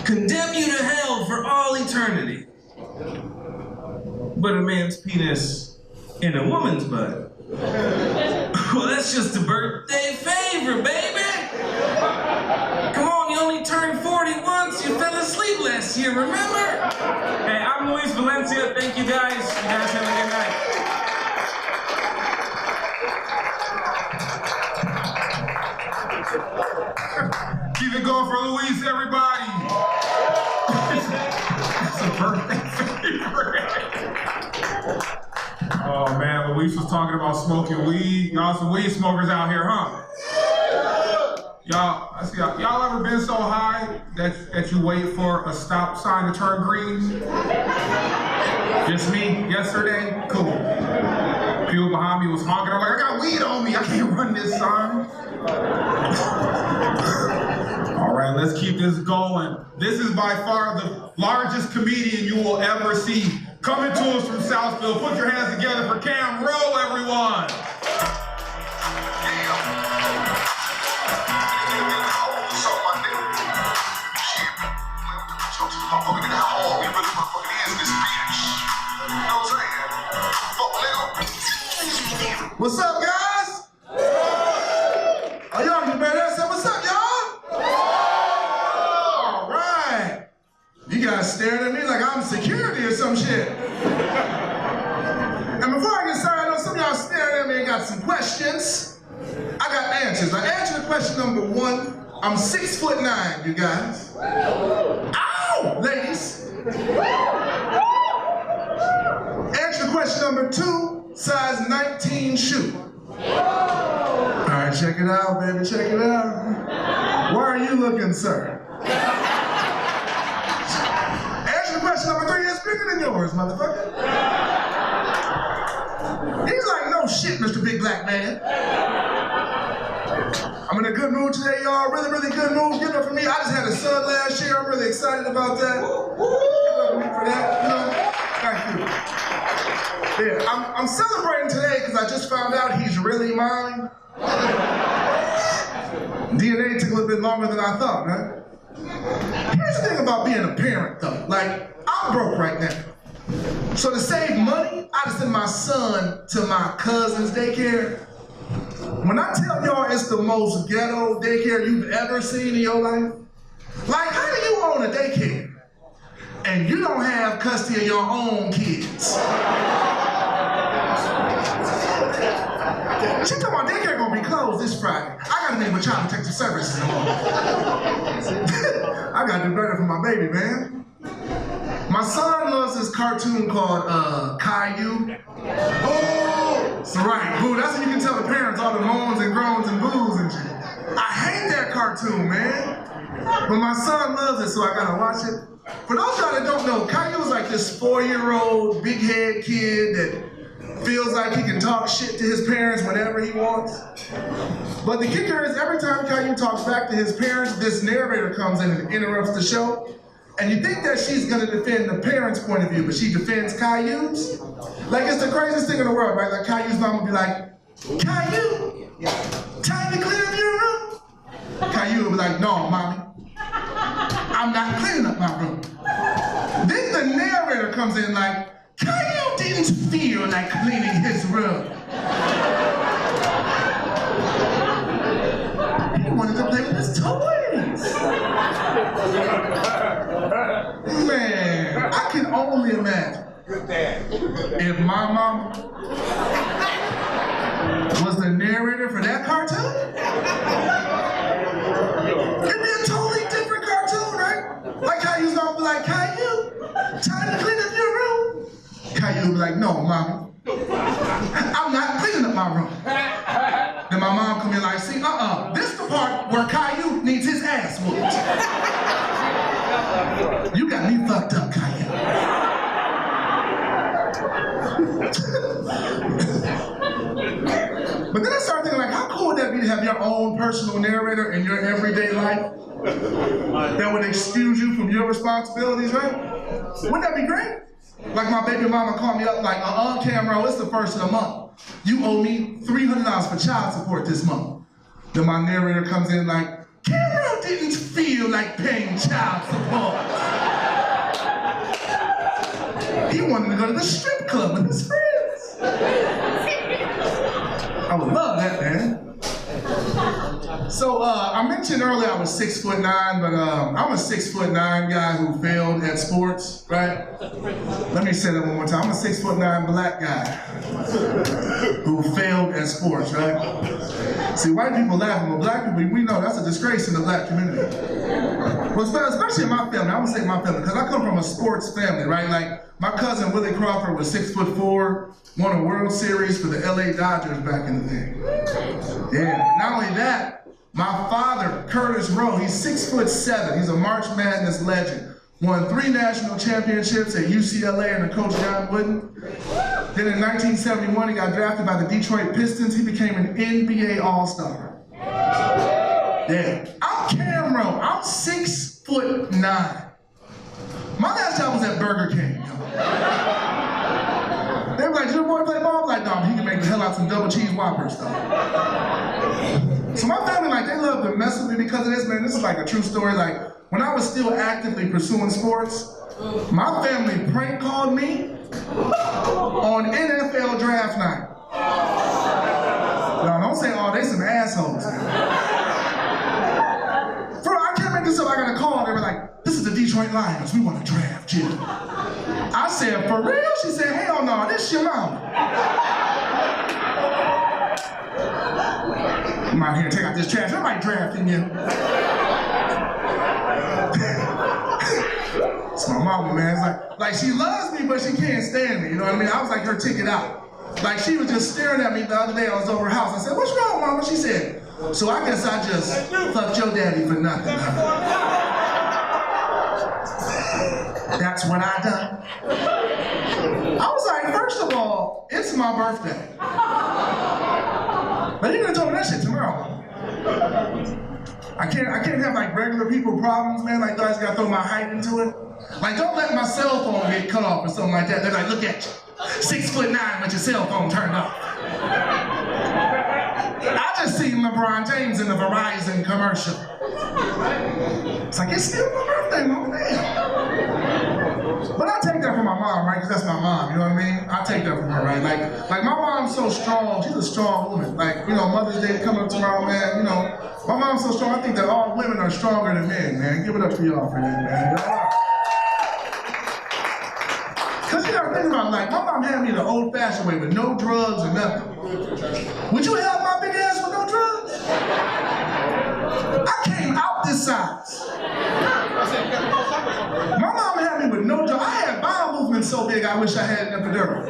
condemn you to hell for all eternity? But a man's penis and a woman's butt, well, that's just a birthday favor, baby! Come on, you only turned 40 once, you fell asleep last year, remember? Hey, I'm Luis Valencia, thank you guys. You guys have a good night. Keep it going for Luis, everybody. It's a birthday favorite. Oh man, Luis was talking about smoking weed. Y'all some weed smokers out here, huh? Y'all, I see y'all ever been so high that you wait for a stop sign to turn green? Just me yesterday? Cool. People behind me was honking. I'm like, I got weed on me. I can't run this sign. All right, let's keep this going. This is by far the largest comedian you will ever see. Coming to us from Southfield. Put your hands together for Rowe, everyone. What's up, guys? Oh, y'all, you better say what's up, y'all? All right. You guys staring at me like I'm security or some shit. And before I get started, I know some of y'all staring at me and got some questions. I got answers. I answered question number 1. I'm 6'9", you guys. Ow! Ladies. Answer question number 2. Size 19 shoe. All right, check it out, baby, check it out. Why are you looking, sir? Answer question number 3 is bigger than yours, motherfucker. He's like, no shit, Mr. Big Black Man. I'm in a good mood today, y'all. Really, really good mood. Give it up for me. I just had a son last year. I'm really excited about that. Give it up for me for that. You know? Thank you. Yeah, I'm celebrating today because I just found out he's really mine. DNA took a little bit longer than I thought, right? Here's the thing about being a parent, though. Like, I'm broke right now. So to save money, I just send my son to my cousin's daycare. When I tell y'all it's the most ghetto daycare you've ever seen in your life, like, how do you own a daycare and you don't have custody of your own kids? She talking about daycare gonna be closed this Friday. I gotta meet with Child Protective Services in the morning. I gotta do better for my baby, man. My son loves this cartoon called Caillou. Oh, that's right, boo. That's when you can tell the parents all the moans and groans and boos and shit. I hate that cartoon, man. But my son loves it, so I gotta watch it. For those of y'all that don't know, Caillou is like this 4-year-old big head kid that feels like he can talk shit to his parents whenever he wants. But the kicker is every time Caillou talks back to his parents, this narrator comes in and interrupts the show. And you think that she's gonna defend the parents' point of view, but she defends Caillou's? Like, it's the craziest thing in the world, right? Like, Caillou's mom would be like, Caillou, time to clean up your room. Caillou would be like, no, mommy, I'm not cleaning up my room. Then the narrator comes in like, Caillou didn't feel like cleaning his room. He wanted to play with his toys. If my mama was the narrator for that cartoon, it'd be a totally different cartoon, right? Like how you was gonna be like, Caillou, time to clean up your room. Caillou would be like, no, mommy, I'm not cleaning up my room. Then my mom come in like, see, this is the part where Caillou needs his ass whooped. You got me fucked up, Caillou. But then I started thinking, like, how cool would that be to have your own personal narrator in your everyday life that would excuse you from your responsibilities, right? Wouldn't that be great? Like my baby mama called me up like, Camero, it's the first of the month. You owe me $300 for child support this month. Then my narrator comes in like, Camero didn't feel like paying child support. He wanted to go to the strip club with his friends. I would love that, man. So I mentioned earlier I was 6'9", but I'm a 6'9" guy who failed at sports, right? Let me say that one more time. I'm a 6'9" black guy who failed at sports, right? See, white people laugh, but black people, we know that's a disgrace in the black community. Well, especially in my family. I'm gonna say my family, because I come from a sports family, right? Like, my cousin Willie Crawford was 6'4", won a World Series for the LA Dodgers back in the day. Yeah, not only that, my father, Curtis Rowe, he's 6'7". He's a March Madness legend. Won 3 national championships at UCLA under Coach John Wooden. Then in 1971, he got drafted by the Detroit Pistons. He became an NBA All-Star. Yeah, I'm Cam Rowe. I'm 6'9". My last job was at Burger King. They were like, did your boy play ball? I'm like, no, he can make the hell out of some double cheese Whoppers, though. So my family, like, they love to mess with me because of this, man. This is like a true story. Like, when I was still actively pursuing sports, my family prank called me on NFL draft night. No, don't say, oh, they some assholes. Bro, I can't make this up. I got a call. They were like, this is the Detroit Lions. We want to draft you. I said, for real? She said, hell no, this your mama. I'm out here, take out this trash. Everybody drafting you. It's my mama, man. It's like she loves me, but she can't stand me. You know what I mean? I was like her ticket out. Like she was just staring at me the other day. I was over her house. I said, what's wrong, mama? She said, so I guess I just fucked your daddy for nothing. That's what I done. I was like, first of all, it's my birthday. But you're gonna tell me that shit tomorrow. I can't have like regular people problems, man. Like, I just gotta throw my height into it. Like, don't let my cell phone get cut off or something like that. They're like, look at you, 6'9" with your cell phone turned off. I just seen LeBron James in the Verizon commercial. It's like, it's still my birthday, mama, damn. But I take that from my mom, right? Because that's my mom, you know what I mean? I take that from her, right? Like my mom's so strong. She's a strong woman. Like, you know, Mother's Day coming up tomorrow, man. You know, my mom's so strong. I think that all women are stronger than men, man. Give it up for y'all for that, man. Because you gotta think about it, like, my mom had me the old-fashioned way with no drugs or nothing. Would you help my big ass with no drugs? I came out this size. My mom had me with no drugs. I had bowel movement so big I wish I had an epidural.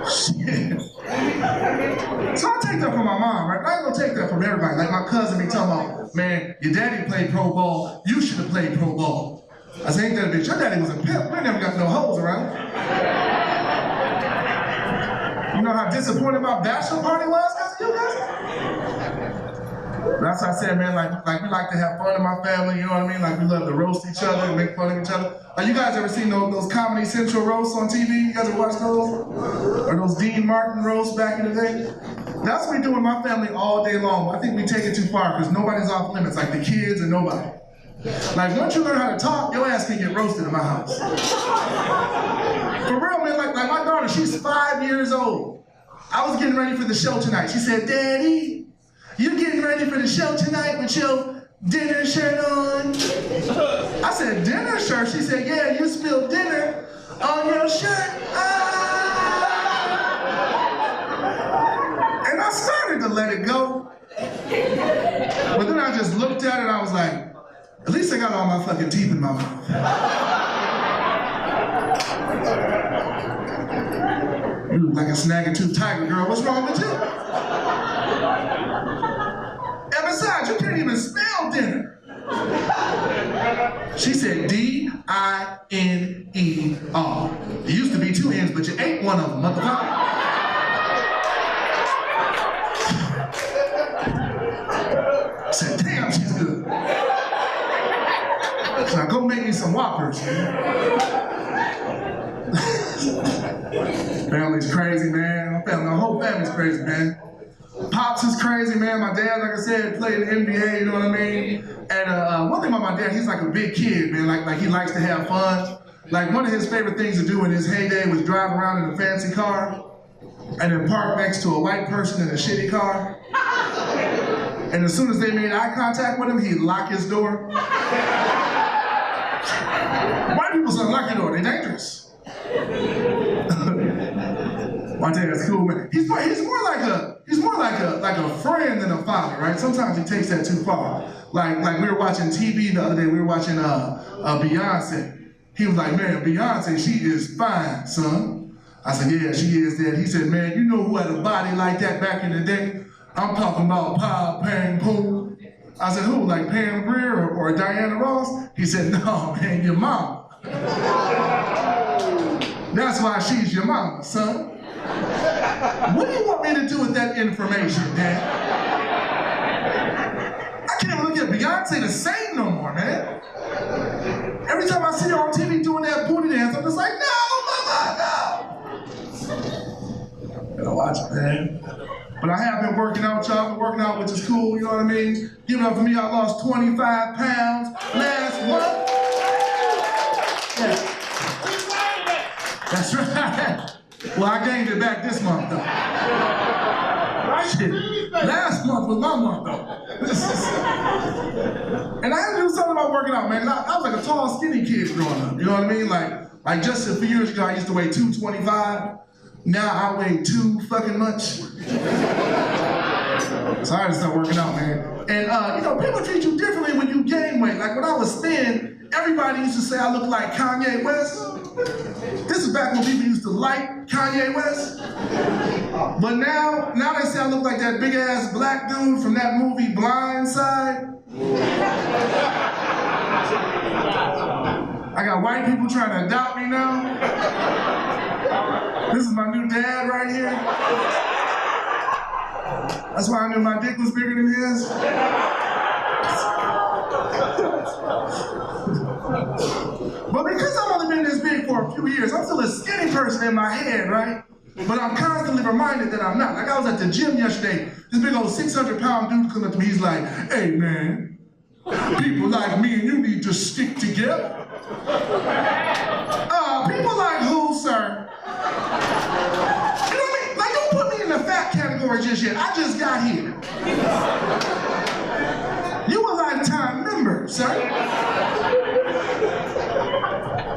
Shit. So I take that from my mom, right? I ain't gonna take that from everybody. Like my cousin be talking about, man, your daddy played pro ball, you should have played pro ball. I said, ain't that a bitch? Your daddy was a pimp. We never got no hoes around. You know how disappointed my bachelor party was because of you guys? That's what I said, man, like we like to have fun in my family, you know what I mean? Like we love to roast each other and make fun of each other. Like you guys ever seen those Comedy Central roasts on TV? You guys ever watch those? Or those Dean Martin roasts back in the day? That's what we do in my family all day long. I think we take it too far because nobody's off limits, like the kids and nobody. Like once you learn how to talk, your ass can get roasted in my house. For real, man, like my daughter, she's 5 years old. I was getting ready for the show tonight. She said, Daddy, you getting ready for the show tonight with your dinner shirt on. I said, dinner shirt? She said, yeah, you spilled dinner on your shirt. And I started to let it go. But then I just looked at it and I was like, at least I got all my fucking teeth in my mouth. You look like a snag-a-tooth tiger, girl. What's wrong with you? And besides, you can't even spell dinner. She said D-I-N-E-R. There used to be 2 N's, but you ate one of them, motherfucker. I said, damn, she's good. So now go make me some Whoppers. Family's crazy, man. The whole family's crazy, man. Pops is crazy, man. My dad, like I said, played in the NBA, you know what I mean? And one thing about my dad, he's like a big kid, man. Like he likes to have fun. Like one of his favorite things to do in his heyday was drive around in a fancy car and then park next to a white person in a shitty car. And as soon as they made eye contact with him, he'd lock his door. White people say lock your door, they're dangerous. My dad's cool, man. He's more like a friend than a father, right? Sometimes he takes that too far. Like we were watching TV the other day. We were watching Beyonce. He was like, man, Beyonce, she is fine, son. I said, yeah, she is, Dad. He said, man, you know who had a body like that back in the day? I'm talking about Pa Pang Poo. I said, who? Like Pam Grier or Diana Ross? He said, no, man, your mama. That's why she's your mama, son. What do you want me to do with that information, Dad? I can't look at Beyonce the same no more, man. Every time I see her on TV doing that booty dance, I'm just like, no, mama, no. Gotta watch it, man. But I have been working out, y'all. Been working out, which is cool, you know what I mean? Give it up for me, I lost 25 pounds last month. Yeah. That's right. Well, I gained it back this month, though. Shit. Last month was my month, though. And I had to do something about working out, man. I was like a tall, skinny kid growing up. You know what I mean? Like just a few years ago, I used to weigh 225. Now I weigh too fucking much. So I had to start working out, man. And you know, people treat you differently when you gain weight. Like when I was thin, everybody used to say I look like Kanye West. This is back when people used to like Kanye West. But now they say I look like that big ass black dude from that movie Blind Side. I got white people trying to adopt me now. This is my new dad right here. That's why I knew my dick was bigger than his. But because I've only been this big for a few years, I'm still a skinny person in my head, right? But I'm constantly reminded that I'm not. Like I was at the gym yesterday, this big old 600-pound dude comes up to me, he's like, hey man, people like me and you need to stick together. People like who, sir? You know what I mean? Like don't put me in the fat category just yet. I just got here. You a lifetime member, sir.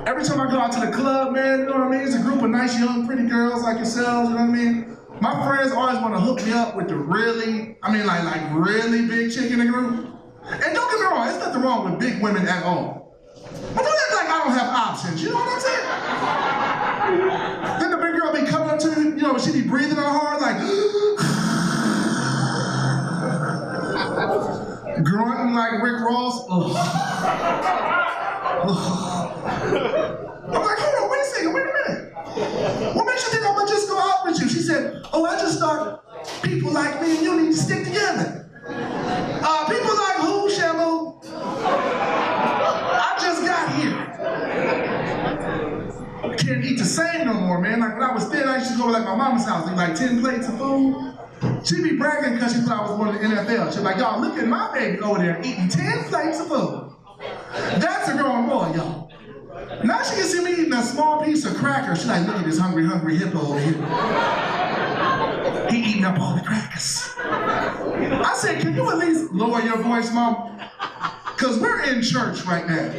Every time I go out to the club, man, you know what I mean? It's a group of nice, young, pretty girls like yourselves, you know what I mean? My friends always want to hook me up with the really, like really big chick in the group. And don't get me wrong, there's nothing wrong with big women at all. But don't act like I don't have options, you know what I'm saying? Then the big girl be coming up to me, you know, she be breathing on hard, like, grunting like Rick Ross. I'm like, hold on, wait a second, wait a minute. What makes you think I'm gonna just go out with you? She said, oh, I just thought people like me and you need to stick together. People like who, Shamu? I just got here. I can't eat the same no more, man. Like when I was thin, I used to go to like my mama's house, eat like 10 plates of food. She'd be bragging because she thought I was going to the NFL. She'd be like, y'all, look at my baby over there eating 10 plates of food. That's a grown boy, y'all. Now she can see me eating a small piece of cracker. She's like, look at this hungry hippo over here. He eating up all the crackers. I said, can you at least lower your voice, Mom? Because we're in church right now.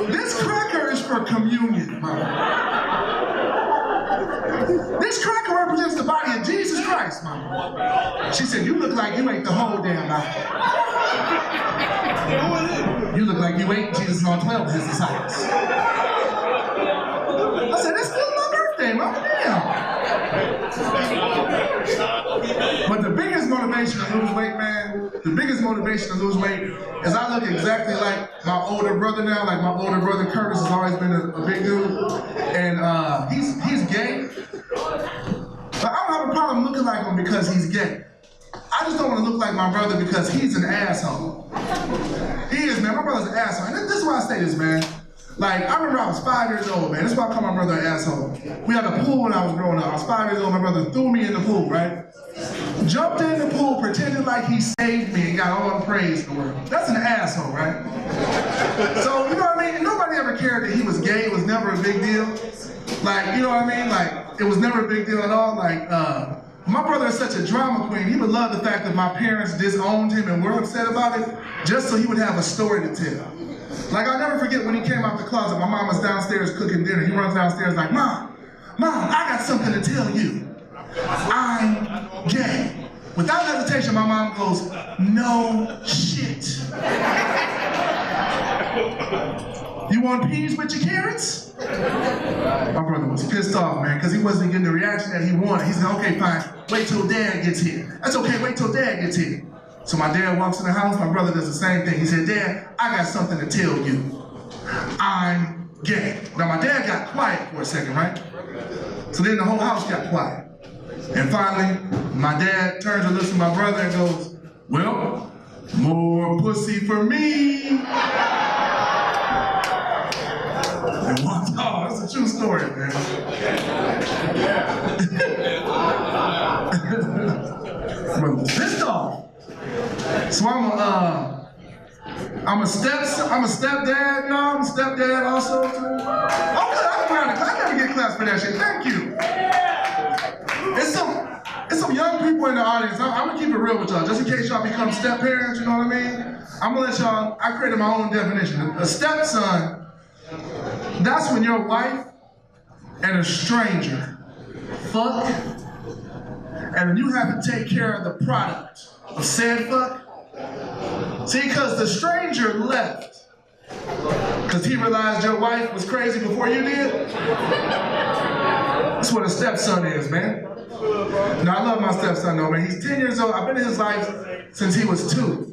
This cracker is for communion, Mama. This cracker represents the body of Jesus Christ, Mama. She said, you look like you ate the whole damn apple. You look like you ate Jesus and all 12 of his disciples. I said, that's still my birthday, Mama. Damn. But the biggest motivation to lose weight, man, the biggest motivation to lose weight is I look exactly like my older brother now. Like my older brother Curtis has always been a big dude. And he's gay. But I don't have a problem looking like him because he's gay. I just don't want to look like my brother because he's an asshole. He is, man. My brother's an asshole. And this is why I say this, man. Like, I remember I was 5 years old, man. This is why I call my brother an asshole. We had a pool when I was growing up. I was 5 years old. My brother threw me in the pool, right? Jumped in the pool, pretended like he saved me and got all the praise in the world. That's an asshole, right? So, you know what I mean? And nobody ever cared that he was gay. It was never a big deal. Like, you know what I mean? Like, it was never a big deal at all. Like, my brother is such a drama queen. He would love the fact that my parents disowned him and were upset about it just so he would have a story to tell. Like, I'll never forget when he came out the closet. My mom was downstairs cooking dinner. He runs downstairs like, Mom, I got something to tell you. I'm gay. Without hesitation, my mom goes, no shit. You want peas with your carrots? My brother was pissed off, man, because he wasn't getting the reaction that he wanted. He said, okay, fine, wait till Dad gets here. That's okay, wait till Dad gets here. So my dad walks in the house, my brother does the same thing. He said, Dad, I got something to tell you. I'm gay. Now my dad got quiet for a second, right? So then the whole house got quiet. And finally, my dad turns and looks at my brother and goes, well, more pussy for me. And walked off. That's a true story, man. Brother was pissed off. So I'm a stepdad, y'all. I'm a stepdad also too. Oh, I'm proud of I never get claps for that shit. Thank you. It's some young people in the audience. I'm gonna keep it real with y'all, just in case y'all become step parents. You know what I mean? I'm gonna let y'all. I created my own definition. A stepson. That's when your wife and a stranger fuck, and then you have to take care of the product of said fuck. See, because the stranger left because he realized your wife was crazy before you did. That's what a stepson is, man. Now, I love my stepson though, man. He's 10 years old. I've been in his life since he was 2.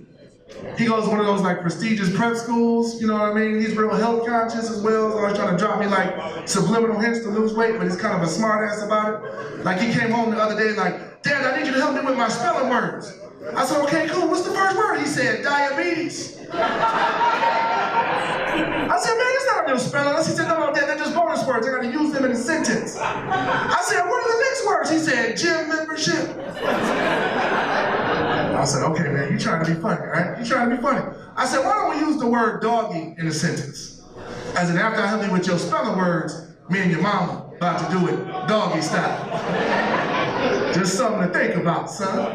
He goes to one of those like prestigious prep schools, you know what I mean? He's real health conscious as well. He's always trying to drop me like subliminal hints to lose weight, but he's kind of a smart ass about it. Like he came home the other day like, Dad, I need you to help me with my spelling words. I said, okay, cool, what's the first word? He said, diabetes. I said, man, it's not a real spelling. He said, no, Dad, they're just bonus words. I gotta use them in a sentence. I said, what are the next words? He said, gym membership. I said, okay, man, you trying to be funny, right? You trying to be funny. I said, why don't we use the word doggy in a sentence? As in, after I help you with your spelling words, me and your mama about to do it doggy style. Just something to think about, son.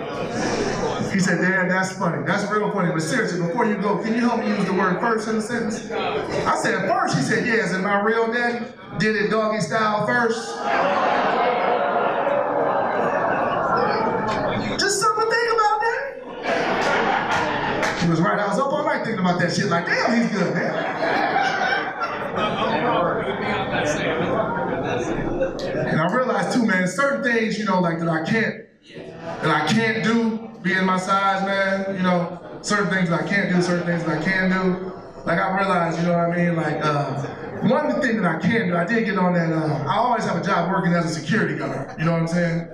He said, Dad, that's funny. That's real funny. But seriously, before you go, can you help me use the word first in a sentence? I said, first? He said, yes, and my real daddy did it doggy style first. Just something to think about, Daddy. He was right. I was up all night thinking about that shit like, damn, he's good, man. And I realized too, man, certain things, you know, like that I can't do being my size, man, you know, certain things that I can't do, certain things that I can do. Like I realized, you know what I mean? Like one of the things that I can do, I did get on that, I always have a job working as a security guard, you know what I'm saying?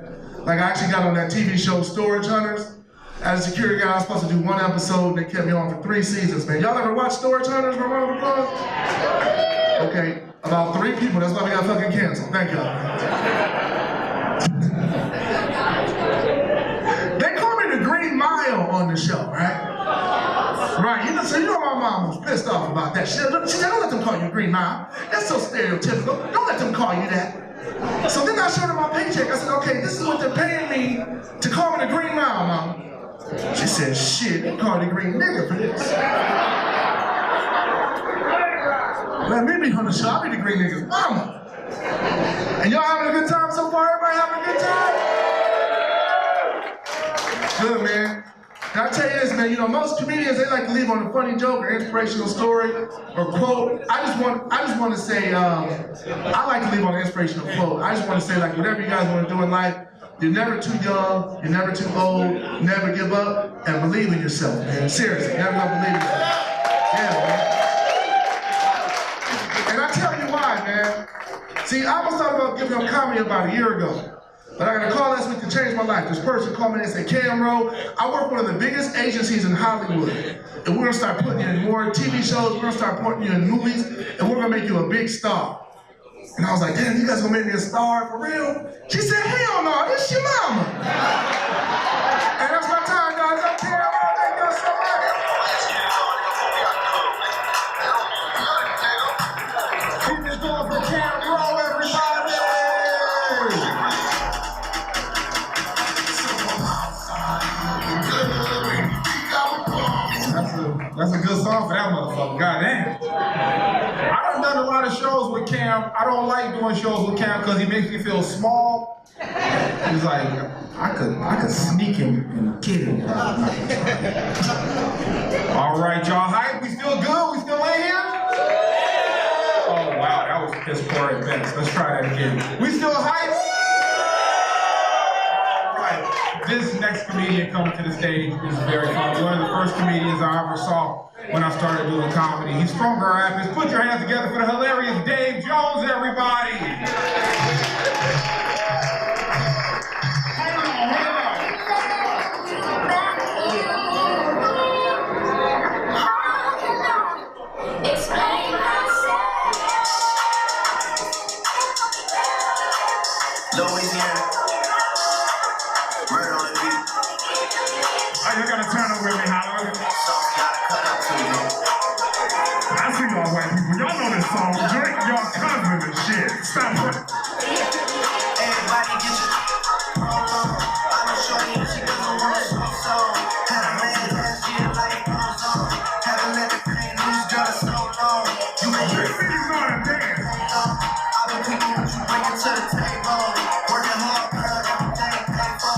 Like I actually got on that TV show, Storage Hunters. As a security guard, I was supposed to do 1 episode, and they kept me on for 3 seasons, man. Y'all ever watch Storage Hunters? Round of applause? Okay, about 3 people, that's why we got fucking canceled. Thank y'all. They call me the Green Mile on the show, right? Right, you know, so you know my mom was pissed off about that shit. She said, don't let them call you Green Mile. That's so stereotypical. Don't let them call you that. So then I showed her my paycheck. I said, okay, this is what they're paying me to call me the Green Mile, Mom. She said, shit, they called the green nigga for this. Let me be on the show, I'll be the green nigga's mama. And y'all having a good time so far? Everybody having a good time? Good, man. Can I tell you this, man? You know, most comedians, they like to leave on a funny joke or inspirational story or quote. I just want to say, I like to leave on an inspirational quote. I just want to say, like, whatever you guys want to do in life, you're never too young, you're never too old, never give up, and believe in yourself, man. Seriously, never believe in yourself. Yeah, man. And I tell you why, man. See, I was talking about giving up comedy about a year ago. But I got a call last week to change my life. This person called me and said, Rowe, I work for one of the biggest agencies in Hollywood. And we're gonna start putting you in more TV shows, we're gonna start putting you in movies, and we're gonna make you a big star. And I was like, damn, you guys gonna make me a star for real? She said, hell no, this your mama. And that's my time, guys. I'm Rowe, thank y'all so much. Keep this going for Rowe, everybody. That's a good song for that motherfucker, goddamn. I done a lot of shows with Cam. I don't like doing shows with Cam because he makes me feel small. He's like, I could sneak him and get him. All right, y'all hype? We still good? We still in here? Oh wow, that was piss poor at best. Let's try that again. We still hype? This next comedian coming to the stage is very funny. One of the first comedians I ever saw when I started doing comedy. He's from Grand Rapids. Put your hands together for the hilarious Dave Jones, everybody. You gotta turn over with me, Holland. I see y'all white people. Y'all know this song. Drink your cousin and shit. Stop it. Everybody get your I'm a shorty and she doesn't want to so. Had a man last year like haven't let the pain loose, girl, so long. You can hear it. I've been cooking what you bring it to the table. Working hard, girl, every day. Pay for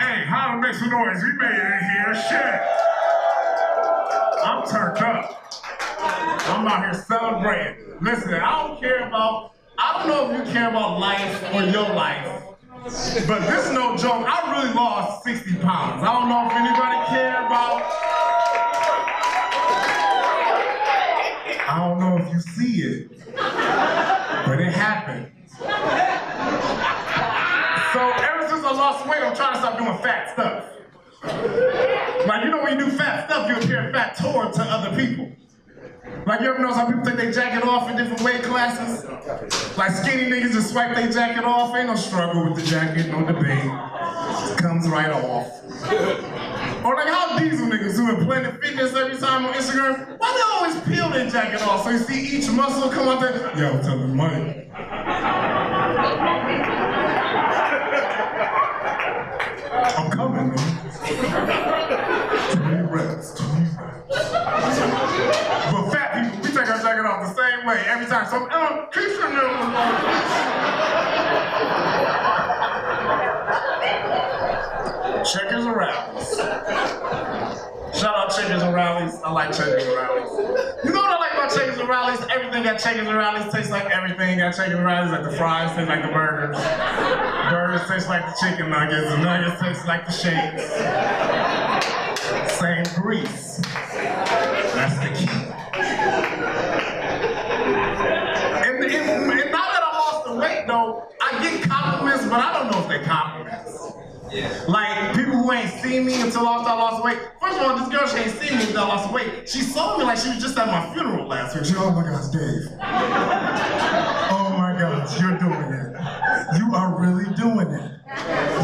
Hey, Holland, make some noise. We made it in here. Shit. I'm turned up. I'm out here celebrating. Listen, I don't know if you care about life or your life, but this is no joke. I really lost 60 pounds. I don't know if anybody care about. I don't know if you see it, but it happened. So ever since I lost weight, I'm trying to stop doing fat stuff. Like, you know when you do fat stuff, you appear fat toward to other people. Like, you ever notice how people take their jacket off in different weight classes? Like, skinny niggas just swipe their jacket off. Ain't no struggle with the jacket, no debate. It comes right off. Or like how diesel niggas who are Planet Fitness every time on Instagram, why they always peel their jacket off so you see each muscle come out there? Yo, tell them money. I'm coming, man. Too many reps. But fat people, we take our jacket off the same way every time. So, keep your nose Checkers and rallies. Shout out Checkers and rallies. I like Checkers and rallies. You know what I like about Checkers and rallies? Everything at Checkers and rallies tastes like everything at Checkers and rallies. Like the fries taste like the burgers. Burgers taste like the chicken nuggets. The nuggets taste like the shakes. Same grease. That's the key. And now that I lost the weight though, I get compliments, but I don't know if they're compliments. Like, people who ain't seen me until after I lost weight. First of all, this girl, she ain't seen me until I lost weight. She saw me like she was just at my funeral last week. She oh my gosh, Dave. Oh my gosh, you're doing it. You are really doing it.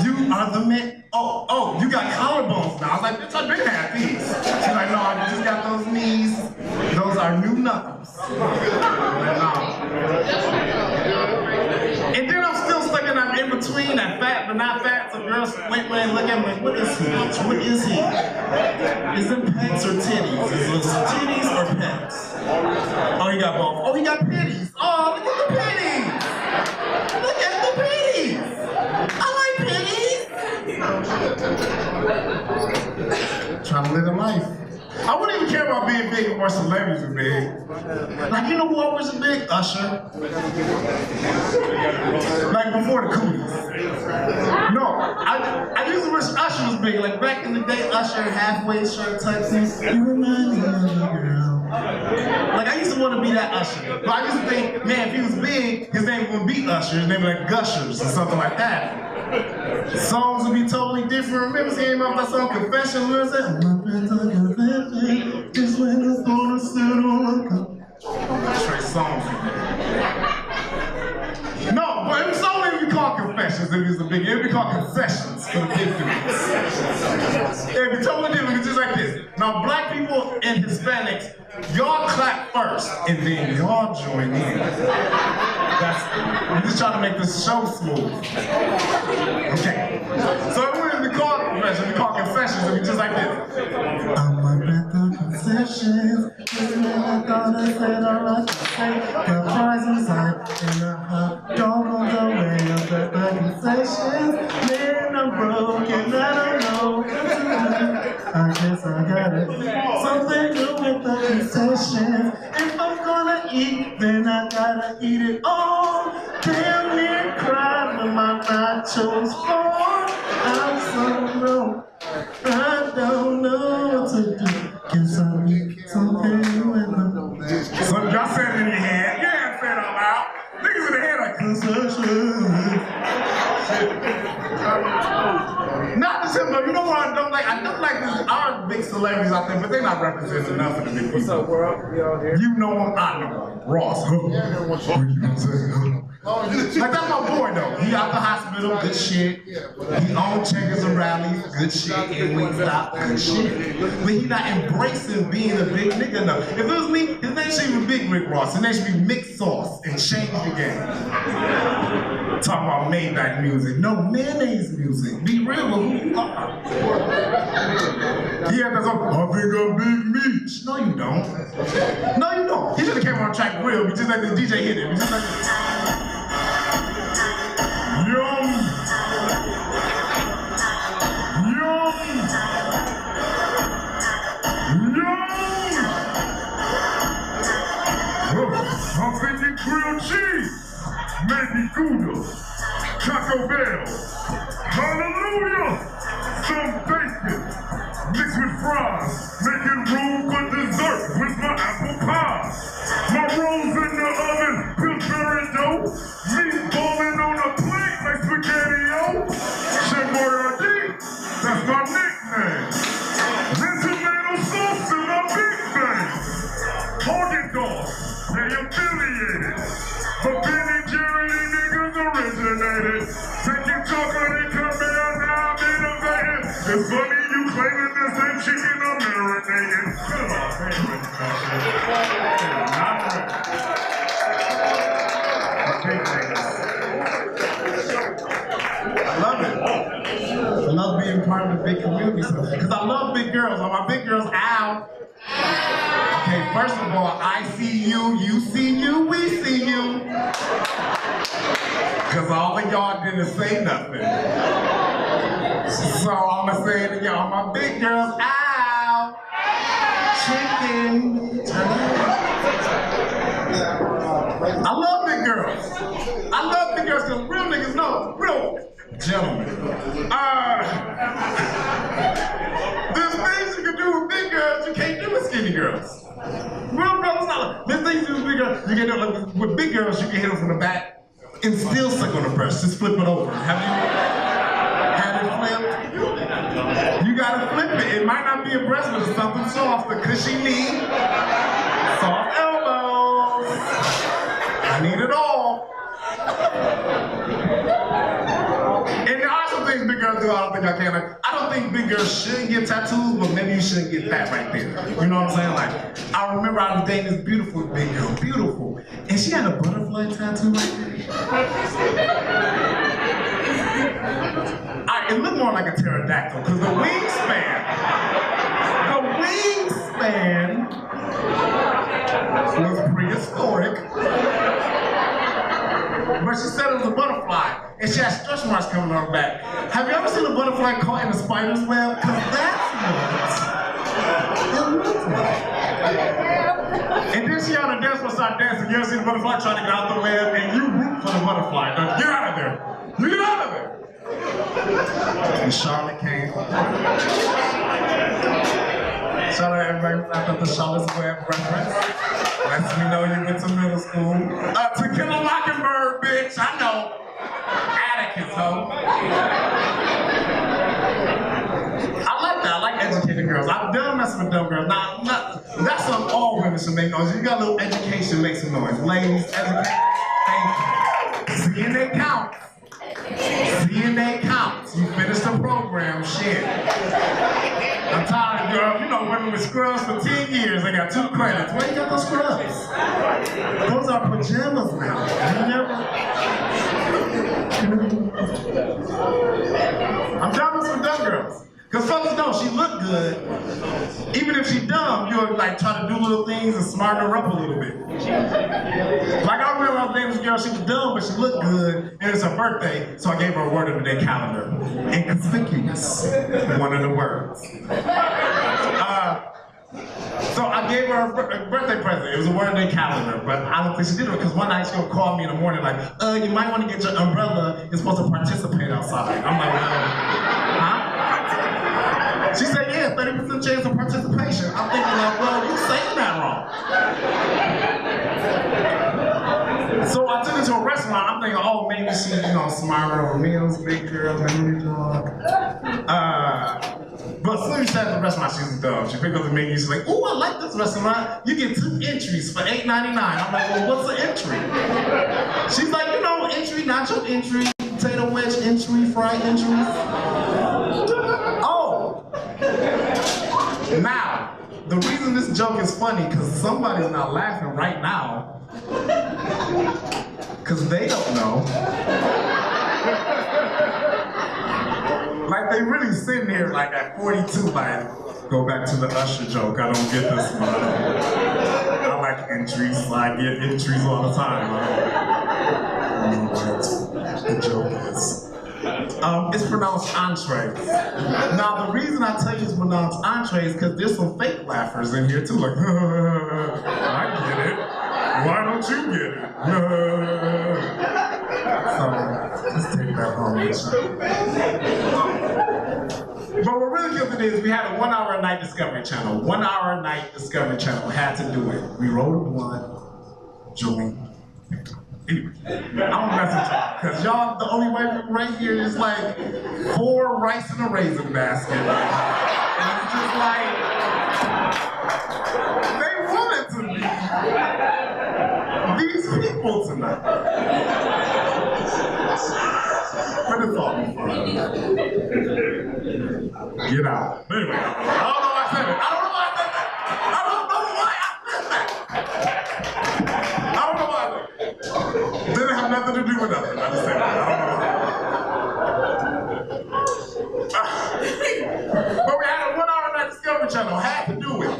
You are the man. Oh, you got collarbones now. I was like, bitch, I've been had these. She's like, no, you just got those knees. Those are new knuckles. Like, no. And then I'm still stuck in between that fat but not fat. So girls wait when they look at me like, what is he? What is he? Is it pecs or titties? Is it titties or pecs? Oh, he got both. Oh, he got pitties. Oh, look at the pitties. Look at the pitties. I like pitties. Trying to live a life. I wouldn't even care about being big or celebrities are big. Like, you know who always was big? Usher. Like before the cooties. No, I used to wish Usher was big. Like back in the day, Usher halfway shirt type thing. You remind me of a girl. Like I used to want to be that Usher. But I used to think, man, if he was big, his name wouldn't be Usher. His name would be like Gushers or something like that. Songs would be totally different. Remember he came out that song Confession? Where is it? Just when it's gonna sit on straight songs. No, but it was only if you call Confessions if it was a big. It would be called Confessions for the big dudes. It would be totally different. It's just like this. Now, black people and Hispanics, y'all clap first, and then y'all join in. I'm just trying to make this show smooth. Okay. So it wouldn't be called Confessions, it would be called Confessions, it would be just like this. I'm a better confessions, just when I thought I said all I could say, got fries inside, and a hot dog on the way of better confessions. Man, I'm broken, I don't know what to do. I guess I gotta do something good with the concessions. If I'm gonna eat, then I gotta eat it all. Damn near cried when my nachos fall. I'm so low, I don't know what to do. Guess I'll eat something with them. So y'all said it in your head. Yeah, say it out loud. Niggas in the head like concessions. Not the simple, you know what I don't like? I don't like these our big celebrities out there, but they're not representing enough of the big people. What's up, world? You know him, I know him. Ross. Like that's my boy though. He out the hospital, good shit. He on checkers and rallies, good shit. And Wingstop, good shit. But he not embracing being a big nigga enough. If it was me, his name should be Big Rick Ross. His name should be Mixed Sauce and change the game. Talking about Maybach music. No, mayonnaise music. Be real with who you are. Yeah, that's all. I think I'm Big Meech. No, you don't. No, you don't. He should have came on track real. We just let the DJ hit it. We just like Yum! Yum! Yum! I'm thinking grilled cheese, maybe Gouda, Taco Bell, hallelujah! Some bacon, mixed with fries, making room for dessert with my apple pie. My rolls in the oven, Pillsbury dough, meat balling on a plate like spaghetti-o. Chef Boyardee, that's my nickname. Then tomato sauce in my big bang. Haagen Dazs, they affiliated. But Ben and Jerry, these niggas originated. Taking chocolate and caramel, now I'm innovating. It's funny you claiming this ain't chicken, I'm marinating. Come on, favorite. I love it. I love being part of the big community. Because I love big girls. All my big girls out. Okay, first of all, I see you, you see you, we see you. Because all of y'all didn't say nothing. So I'm going to say it to y'all. My big girls out. Chicken. I love big girls. I love big girls because real niggas know, real gentlemen. There's things you can do with big girls you can't do with skinny girls. Real brothers, there's things you do with big girls. You can do with big girls, you can hit them from the back and still suck on the breast. Just flip it over. Have you had it flipped? You gotta flip it. It might not be a breast, but it's something soft. A cushy knee, soft elbows. I need it all. And there are some things big girls do I don't think I can. Like, I don't think big girls shouldn't get tattoos, but maybe you shouldn't get that right there. You know what I'm saying? Like, I remember I was dating this beautiful big girl, beautiful. And she had a butterfly tattoo right there. It looked more like a pterodactyl because the wingspan was prehistoric. But she said it was a butterfly, and she had stretch marks coming on her back. Have you ever seen a butterfly caught in a spider's web? Because that's what it looked like. And then she on the dance floor started dancing. You ever seen a butterfly trying to get out the web, and you root for the butterfly. Now, get out of there. You get out of there. And Charlotte came. Shout out to everybody who laughed at the Charlotte's Web reference. Lets me know you went to middle school. To Kill a Mockingbird, bitch. I know. Atticus, ho. I like that. I like educated girls. I'm done messing with dumb girls. Now, that's something all women should make noise. You got a little education, make some noise. Ladies, educate. Thank you. CNA counts. CNA counts. You finished the program, shit. I'm tired, girl. You know, women with scrubs for 10 years, they got 2 credits. Where you got those scrubs? Those are pajamas now. I'm jealous with dumb girls. Because fellas know she look good. Even if she dumb, you'll like try to do little things and smarten her up a little bit. Like I remember I was dating this girl, she was dumb, but she looked good, and it's her birthday, so I gave her a word of the day calendar. Inconspicuous, one of the words. So I gave her a birthday present. It was a word of the day calendar, but I don't think she did it because one night she's gonna call me in the morning like, you might want to get your umbrella. You're supposed to participate outside. I'm like, huh? She said, yeah, 30% chance of participation. I'm thinking like, well, you saying that wrong. So I took her to a restaurant. I'm thinking, oh, maybe she, smarter over meals, big girl, maybe dog. But as soon as she at the restaurant, she was dumb. She picked up the menu, she's like, ooh, I like this restaurant. You get 2 entries for $8.99. I'm like, well, what's an entry? She's like, entry, nacho entry, potato wedge entry, fried entries. Oh! Now, the reason this joke is funny, because somebody's not laughing right now, because they don't know. Like, they really sitting here, like, at 42, like, go back to the Usher joke, I don't get this one. I like entries, so I get entries all the time. I don't know what the joke is. It's pronounced entree. Now, the reason I tell you it's pronounced entree is because there's some fake laughers in here, too, like, I get it. Why don't you get it? So, let's take that home with you. But what really guilty is we had a 1 hour a night Discovery Channel. 1 hour a night Discovery Channel had to do it. We rolled a blunt, joint. Anyway, I'm gonna mess with y'all, because y'all, the only way right here is like 4 rice in a raisin basket. And it's just like, they wanted to be these people tonight. But it's all fun. Get out. But anyway, I don't know why I said it. I don't know why I said that. I don't know why I said that. I don't know why I said it. Didn't have nothing to do with nothing. I just said that. I don't know. But we had a 1 hour night Discovery Channel. Had to do it.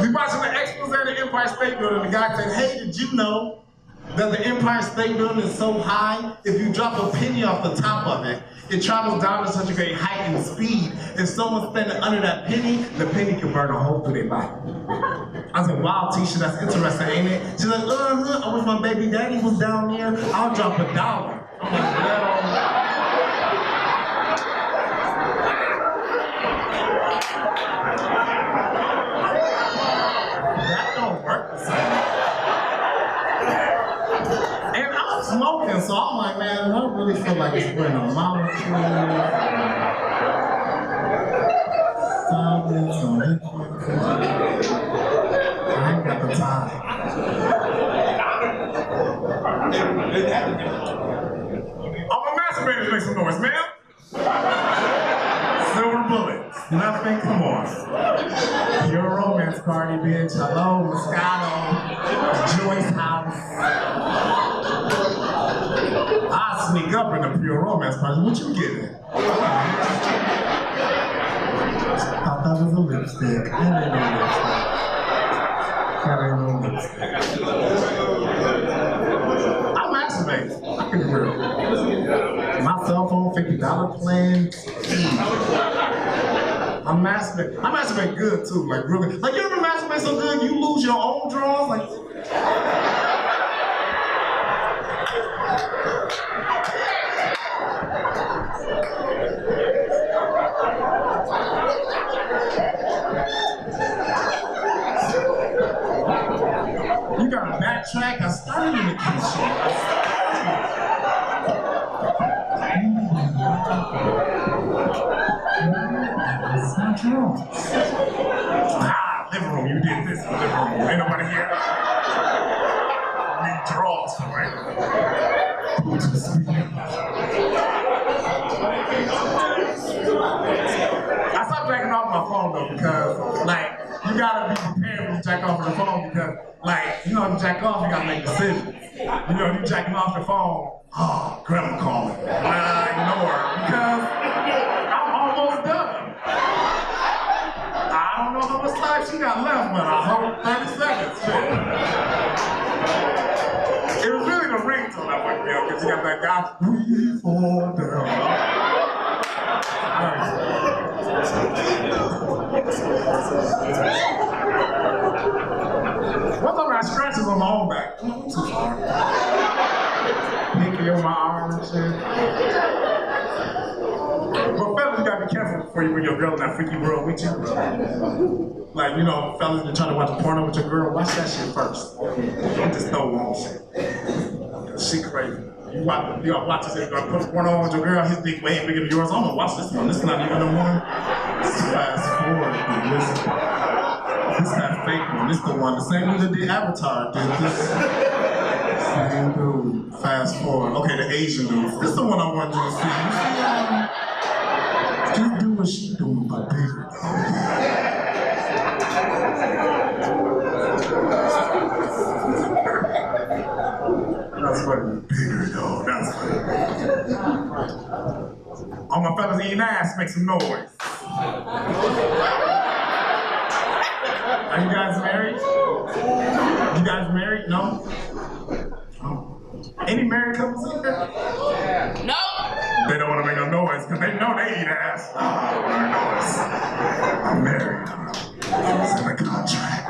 We watching the expose of the Empire State Building. The guy said, hey, did you know that the Empire State Building is so high, if you drop a penny off the top of it, it travels down to such a great height and speed. If someone's standing under that penny, the penny can burn a hole through their body. I said, wow, Tisha, that's interesting, ain't it? She's like, I wish my baby daddy was down there. I'll drop $1. I'm like, well. That don't work the same. And I'm smoking, so I'm like, man, I don't really feel like it's putting a molecule. I ain't got the time. All my masturbators make some noise, man. Silver bullets. Nothing, come on. Pure romance party, bitch. Hello, Moscato. Joyce House. I sneak up in the pure you a romance person. What you getting? Thought that was a lipstick. That ain't no lipstick. That ain't no lipstick. I masturbate. I can be real. My cell phone, $50 plan. I masturbate good too, like really. Like you ever masturbate so good you lose your own drawers? Like. You gotta backtrack. I started in the kitchen. Living room, you did this in the living room. Ain't nobody here. I need drawers for it. I stopped jacking off my phone though because, like, you gotta be prepared when you jack off the phone because, like, you know, if you jack off, you gotta make decisions. You know, if you jacking off the phone, oh, grandma calling. Ignore her because I'm almost done. I don't know how much time she got left, but I hope 30 seconds. It was really the ringtone that woke me up because you got that guy, we fall down. One time I scratches on my own back. I'm too far. Pinky on my arm and shit. But fellas, you gotta be careful before you bring your girl in that freaky world with you. Like, you know, fellas, you're trying to watch porno with your girl, watch that shit first. Don't just throw on shit. She crazy. You gotta watch this, you gotta put porno on with your girl, his dick way bigger than yours. I'm gonna watch this one. This is not even the one. Fast forward, this that fake one. This the one. The same dude that did Avatar did this. Same dude. Fast forward. Okay, the Asian dude. This is the one I wanted you to see. Just do what she doing, but bigger. That's funny. Bigger though. That's funny. All my fellas eating ass, make some noise. Are you guys married? You guys married? No? Oh. Any married couples in there? No. They don't want to make no noise because they know they eat ass. Oh, noise. I'm married. It's in the contract.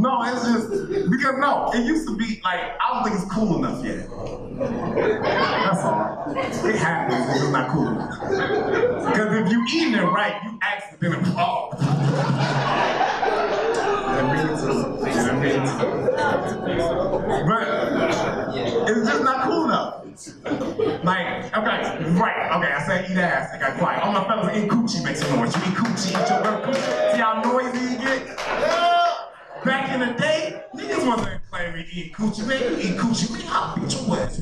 No, it's just because it used to be like I don't think it's cool enough yet. That's all. It happens, it's just not cool enough. Because if you eating it right, you accidentally fall. But it's just not cool enough. Like, okay, right, okay, I said eat ass, I got quiet. All my fellas eat coochie, make some noise. You eat coochie, eat your girl coochie. See how noisy you get? Back in the day, niggas wasn't claiming eating coochie. Man, you eat coochie, man, I'll beat your ass.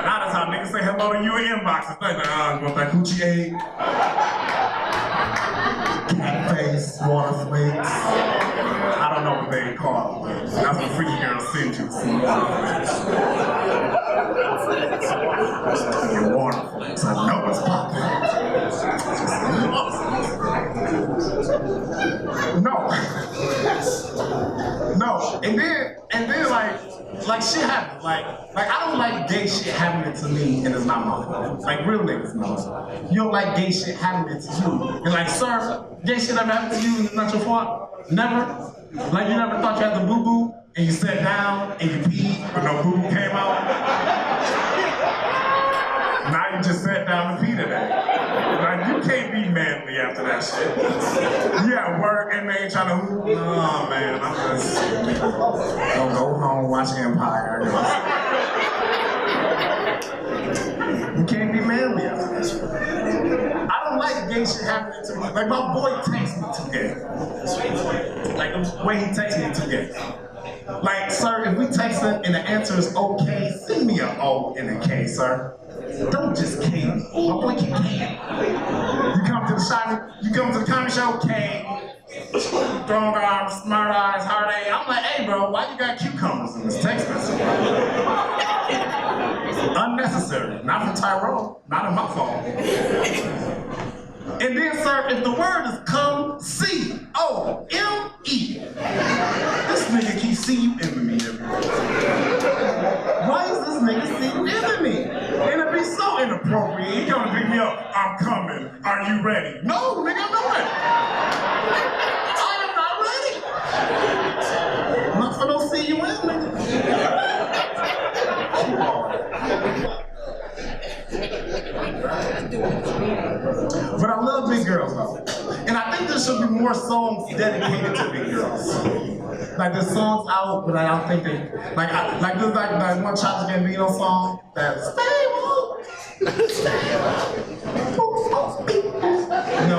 Now that's how niggas say hello to you in inboxes. Like, you want that coochie egg? Cat face, water flakes. I don't know what they call it. That's what freaky girls send you. Your water flakes. I know what's popping. No. And then like shit happens. Like I don't like gay shit happening to me and it's not my fault. Like real niggas know. You don't like gay shit happening to you. And like, sir, gay shit ever happened to you and it's not your fault? Never? Like you never thought you had the boo-boo and you sat down and you peed but no boo-boo came out? Now you just sat down and peed today. Like you can't be manly after that shit. You at work and they ain't trying to hoop. Oh man, I'm just gonna go home, watch Empire. You can't be manly after that shit. I don't like gay shit happening to me. Like my boy texts me too gay. Like the way he texts me too gay. Like, sir, if we texting and the answer is okay, send me an O and a K, sir. Don't just King. My boy King. You come to the comedy show, King. Strong arms, smart eyes, hard A. I'm like, hey bro, why you got cucumbers in this text message? Unnecessary. Not from Tyrone. Not my fault. And then, sir, if the word is come, C-O-M-E, this nigga keeps C-U-M-ing me everywhere. Why is this nigga C-U-M-ing me? And it be so inappropriate. He come to pick me up. I'm coming. Are you ready? No, nigga, I'm not ready. I am not ready. Not for no C-U-M, nigga. But I love big girls though. And I think there should be more songs dedicated to big girls. Like there's songs out, but I don't think they like there's like one Childish Gambino song that's stay woke. No.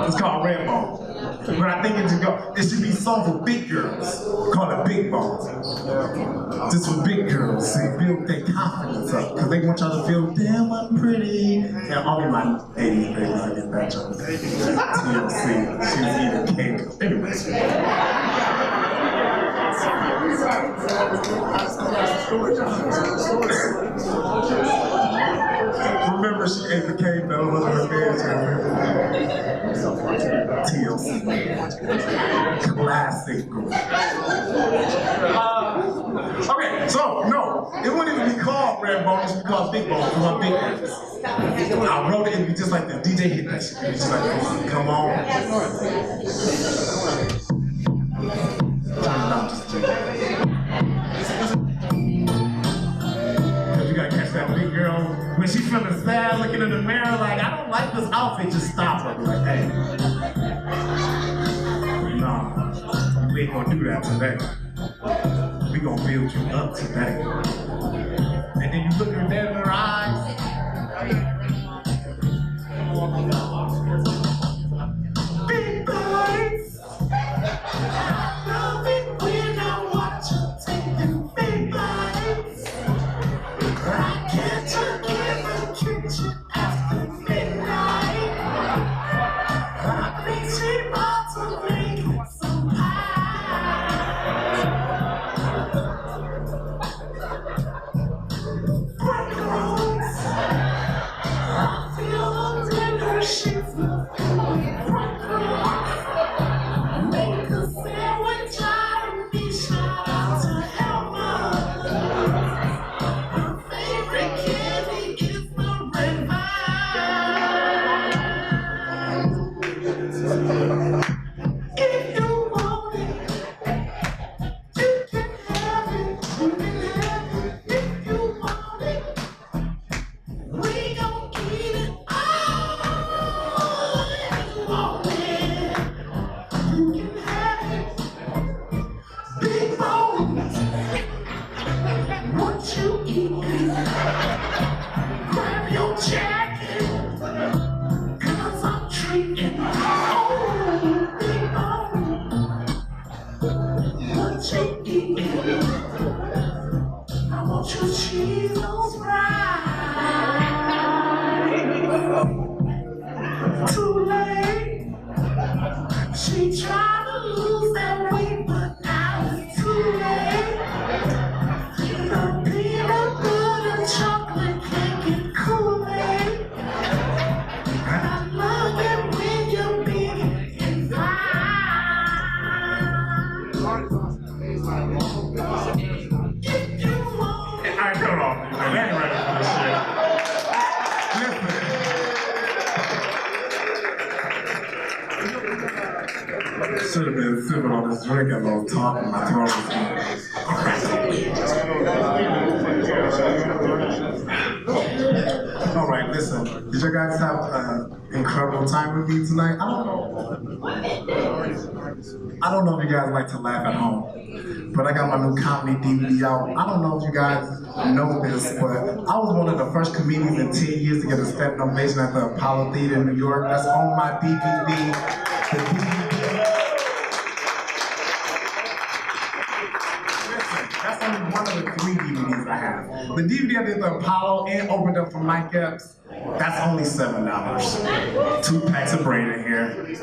It's called Redbone. But I think it should be songs for big girls. Call it Big Bones. Just for big girls, so you build their confidence up. Because they want y'all to feel, damn, I'm pretty. And only my 80s babies I get that joke. TLC, she's eating cake. Anyway. Remember she ate the cake that was in her bed. TLC. Classic group. Okay, so no, it wouldn't even be called Redbone, it's called Big Bone, because I'm big artist. I wrote it, it'd be just like the DJ hit that shit. It'd be just like, come on. Because you gotta catch that big girl when she's feeling sad, looking in the mirror like, I don't like this outfit, just stop her. Be like, hey. Nah, we ain't gonna do that today. We gonna build you up today. And then you look her dead in her eyes. Big boys. I love it when I watch you taking big bites. I catch her in the kitchen after midnight. I think she bought to make some pie. Breadcrumbs. I feel them in her sheets. Breadcrumbs. Make a sandwich out of me. Shout out to Elma. Her favorite candy is the red vine. If you want it, you can have it. You can have it. If you want it, we gon' eat it all. If you want it, you can have it. Big bones, what you eating? Grab your jacket, 'cause I'm treating. Oh, big bones, what you eating? I want your cheese on fries. Too late. She tried to lose that weight, but now it's too late. The peanut butter chocolate cake and Kool-Aid. And I love it when you're big and fine. If you want it. Alright, cut it off. They ain't ready for this shit. Should have been sipping on this drink and I was talking. My throat was all right, listen. Did you guys have an incredible time with me tonight? I don't know if you guys like to laugh at home, but I got my new comedy DVD out. I don't know if you guys know this, but I was one of the first comedians in 10 years to get a standing ovation at the Apollo Theater in New York. That's on my DVD. The DVD. That's only one of the 3 DVDs copies I have. The DVD I did the Apollo and opened up for Mike Epps, that's only $7. 2 packs of brain in here. 2 books.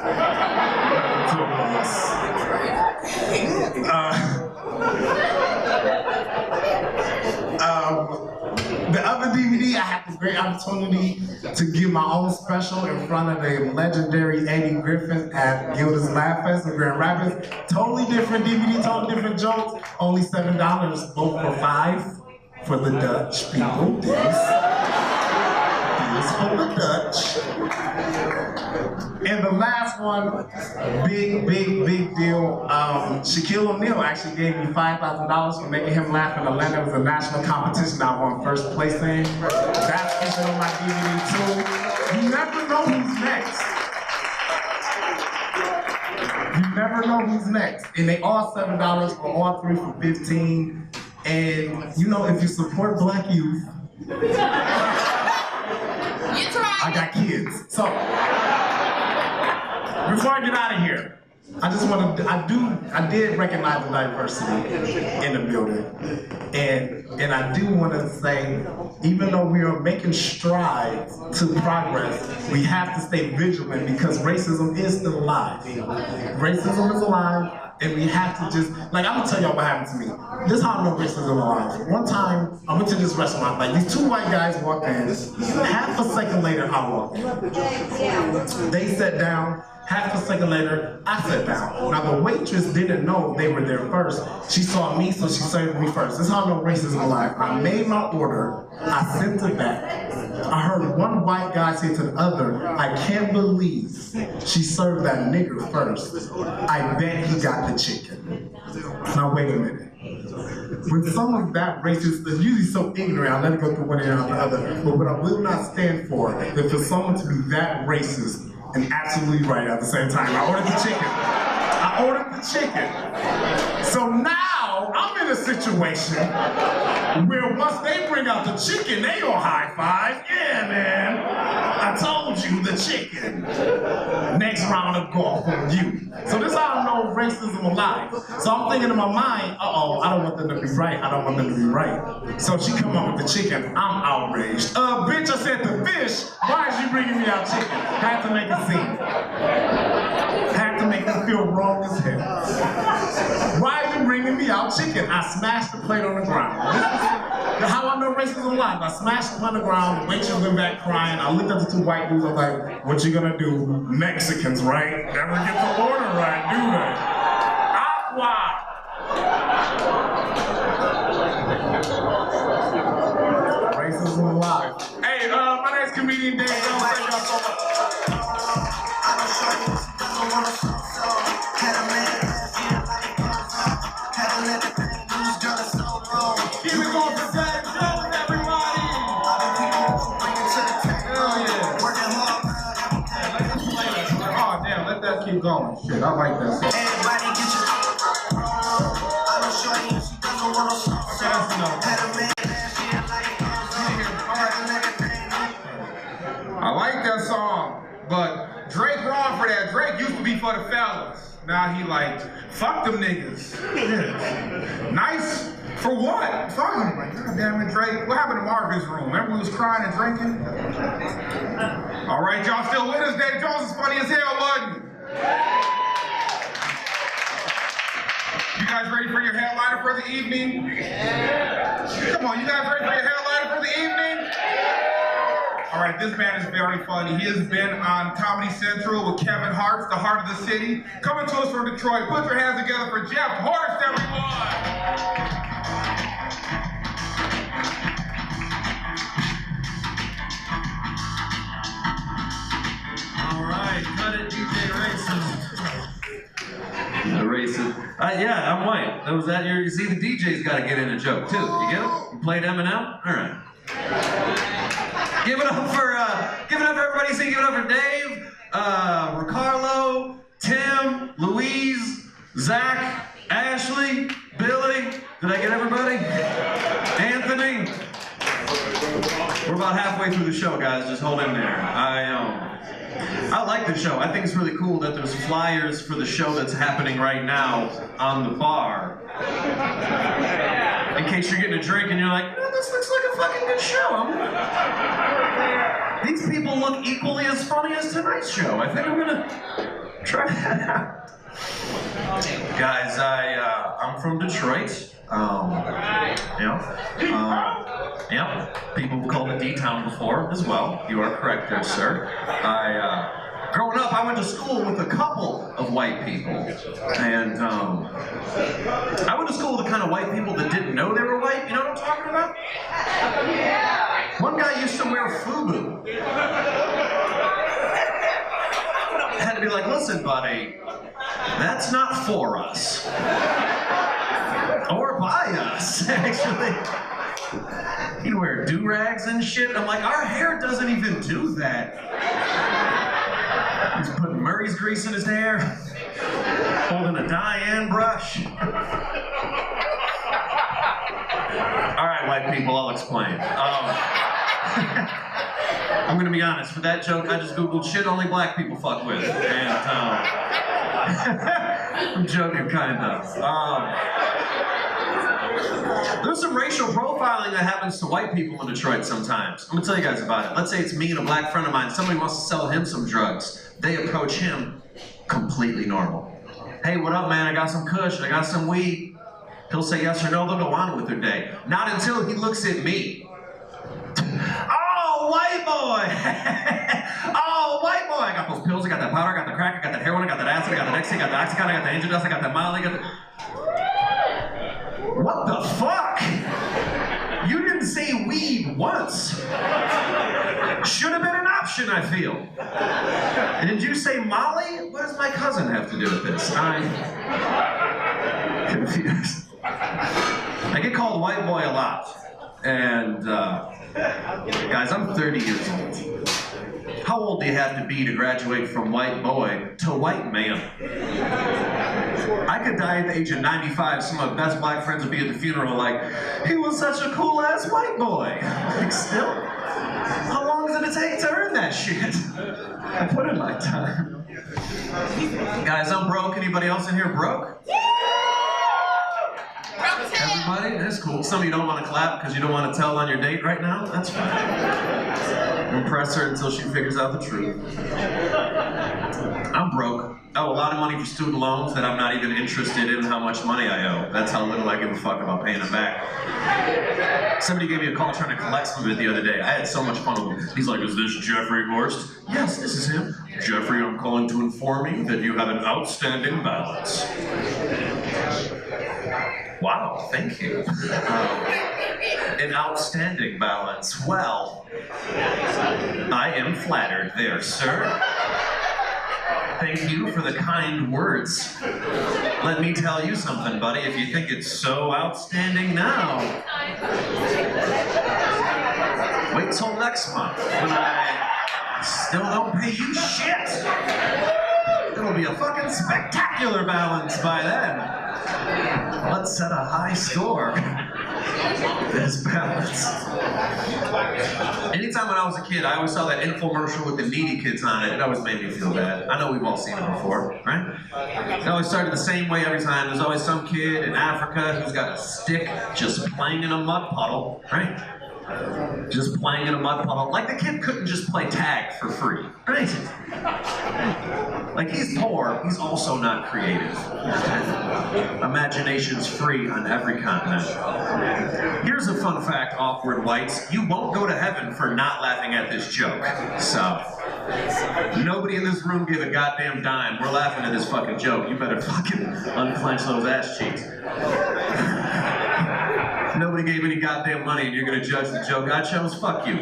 The other DVD, I had the great opportunity to give my own special in front of the legendary Eddie Griffin at Gilda's Laugh Fest in Grand Rapids. Totally different DVD, totally different jokes. Only $7, both for $5 for the Dutch people. This for the Dutch. And the last one, big deal. Shaquille O'Neal actually gave me $5,000 for making him laugh in Atlanta. It was a national competition I won first place in. That's featured on my DVD too. You never know who's next. You never know who's next. And they all $7 for all 3 for $15. And you know, if you support Black youth, I got kids. So, before I get out of here, I just want to, I did recognize the diversity in the building. And I do want to say, even though we are making strides to progress, we have to stay vigilant because racism is still alive. Racism is alive, and we have to just, like, I'm gonna tell y'all what happened to me. This is how I know racism is alive. One time, I went to this restaurant, like, these 2 white guys walked in. Half a second later, I walked in. They sat down. Half a second later, I sat down. Now the waitress didn't know they were there first. She saw me, so she served me first. This is how I know racism is alive. I made my order, I sent it back. I heard one white guy say to the other, I can't believe she served that nigger first. I bet he got the chicken. Now wait a minute. When someone's that racist, they're usually so ignorant, I let it go through one ear and out the other. But what I will not stand for is for someone to be that racist and absolutely right at the same time. I ordered the chicken. So now I'm in a situation where once they bring out the chicken, they gonna high five. Yeah, man. I told you the chicken. Next round of golf on you. So this is how I know racism alive. So I'm thinking in my mind, uh-oh, I don't want them to be right. I don't want them to be right. So she come up with the chicken. I'm outraged. Bitch, I said the fish. Why is she bringing me out chicken? Had to make a scene. Had to make me feel wrong as hell. Why are you bringing me out chicken? I smashed the plate on the ground. This is how I know racism alive. I smashed it on the ground, the waitress went back crying. I looked at the 2 white dudes, I was like, what you gonna do? Mexicans, right? Never get the order right, do they? Agua! Racism alive. Hey, my name's comedian Dave Jones. Thank y'all so much. Keep it going for Dave Jones, everybody! Hell yeah! Oh damn, let that keep going. Shit, I like that song. Everybody get your I'm a shorty and she doesn't want to stop. Had a man last year like I like that song, but Drake wrong for that. Drake used to be for the fellas. Now he like, fuck them niggas. Nice for what? Fuck him. Like, God damn it, Drake. What happened to Marvin's room? Remember we was crying and drinking? All right, y'all still with us? Dave Jones is funny as hell, wasn't he? You guys ready for your headliner for the evening? Come on, you guys ready for your headliner for the evening? All right, this man is very funny. He has been on Comedy Central with Kevin Hart's The Heart of the City. Coming to us from Detroit. Put your hands together for Jeff Horste, everyone. All right, cut it, DJ Racist. The racist. Yeah, I'm white. Was that your? You see, the DJ's got to get in a joke too. You get it? You played Eminem. All right. Give it up for everybody. Say, give it up for Dave, RICARLO, Tim, Louise, Zach, Ashley, Billy. Did I get everybody? Anthony. We're about halfway through the show, guys. Just hold in there. I like the show. I think it's really cool that there's flyers for the show that's happening right now on the bar. In case case you're getting a drink and you're like, this looks like a fucking good show. These people look equally as funny as tonight's show. I think I'm gonna try that out. Guys, I'm from Detroit. People have called it D-Town before as well. You are correct there, sir. Growing up, I went to school with a couple of white people. And I went to school with the kind of white people that didn't know they were white. You know what I'm talking about? One guy used to wear FUBU. I had to be like, listen, buddy, that's not for us. Or by us, actually. He'd wear do-rags and shit. I'm like, our hair doesn't even do that. He's putting Murray's grease in his hair, holding a Diane brush. All right, white people, I'll explain. I'm gonna be honest, for that joke, I just Googled shit only black people fuck with. And, I'm joking, kind of. There's some racial profiling that happens to white people in Detroit sometimes. I'm gonna tell you guys about it. Let's say it's me and a black friend of mine. Somebody wants to sell him some drugs. They approach him completely normal. Hey, what up, man? I got some kush. I got some weed. He'll say yes or no. They'll go on with their day. Not until he looks at me. Oh, white boy! Oh, white boy! I got those pills. I got that powder. I got the crack. I got that heroin. I got that acid. I got that ecstasy. I got the oxycontin. I got the angel dust. I got that molly. I got the... What the fuck? You didn't say weed once. Should have been an option, I feel. And did you say Molly? What does my cousin have to do with this? I'm confused. I get called white boy a lot. And, guys, I'm 30 years old. How old do you have to be to graduate from white boy to white man? I could die at the age of 95. Some of my best black friends would be at the funeral like, he was such a cool-ass white boy. Like, still? How long does it take to earn that shit? I put in my time. Guys, I'm broke. Anybody else in here broke? Everybody? That's cool. Some of you don't want to clap because you don't want to tell on your date right now? That's fine. Impress her until she figures out the truth. I'm broke. I owe a lot of money for student loans that I'm not even interested in how much money I owe. That's how little I give a fuck about paying them back. Somebody gave me a call trying to collect some of it the other day. I had so much fun with him. He's like, is this Jeffrey Horste? Yes, this is him. Jeffrey, I'm calling to inform you that you have an outstanding balance. Wow, thank you. An outstanding balance. Well, I am flattered there, sir. Thank you for the kind words. Let me tell you something, buddy. If you think it's so outstanding now, wait till next month when I still don't pay you shit. It'll be a fucking spectacular balance by then. Let's set a high score. This balance. Anytime when I was a kid, I always saw that infomercial with the needy kids on it. It always made me feel bad. I know we've all seen it before, right? It always started the same way every time. There's always some kid in Africa who's got a stick just playing in a mud puddle, right? Just playing in a mud puddle. Like the kid couldn't just play tag for free, right? Like he's poor, he's also not creative. Imagination's free on every continent. Here's a fun fact, awkward whites. You won't go to heaven for not laughing at this joke. So, nobody in this room gave a goddamn dime. We're laughing at this fucking joke. You better fucking unclench those ass cheeks. Nobody gave any goddamn money and you're gonna judge the joke I chose? Fuck you.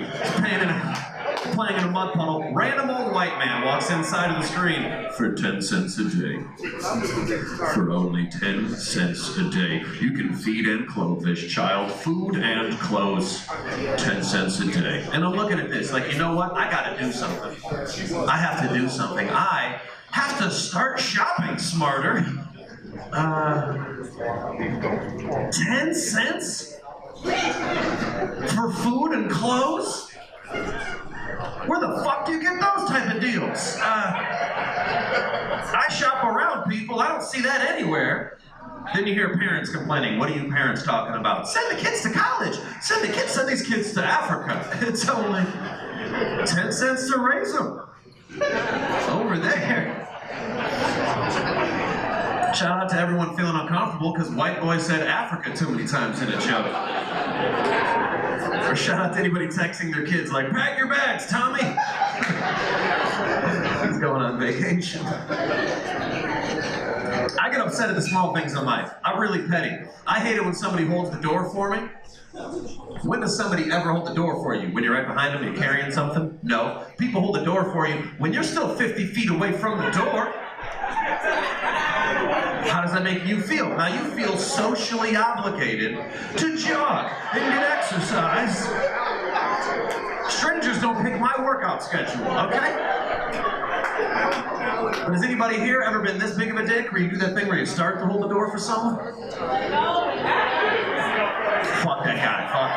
Playing in a mud puddle. Random old white man walks inside of the screen for 10 cents a day. For only 10 cents a day, you can feed and clothe this child. Food and clothes. 10 cents a day. And I'm looking at this like, you know what? I gotta do something. I have to do something. I have to start shopping smarter. 10 cents? For food and clothes? Where the fuck do you get those type of deals? I shop around, people. I don't see that anywhere. Then you hear parents complaining. What are you parents talking about? Send the kids to college. Send these kids to Africa. It's only 10 cents to raise them. Over there. Shout out to everyone feeling uncomfortable because white boy said Africa too many times in a joke. Or shout out to anybody texting their kids like, pack your bags, Tommy. He's going on vacation. I get upset at the small things in life. I'm really petty. I hate it when somebody holds the door for me. When does somebody ever hold the door for you? When you're right behind them and you're carrying something? No. People hold the door for you when you're still 50 feet away from the door. How does that make you feel? Now you feel socially obligated to jog and get exercise. Strangers don't pick my workout schedule, okay? But has anybody here ever been this big of a dick where you do that thing where you start to hold the door for someone? Fuck that guy, fuck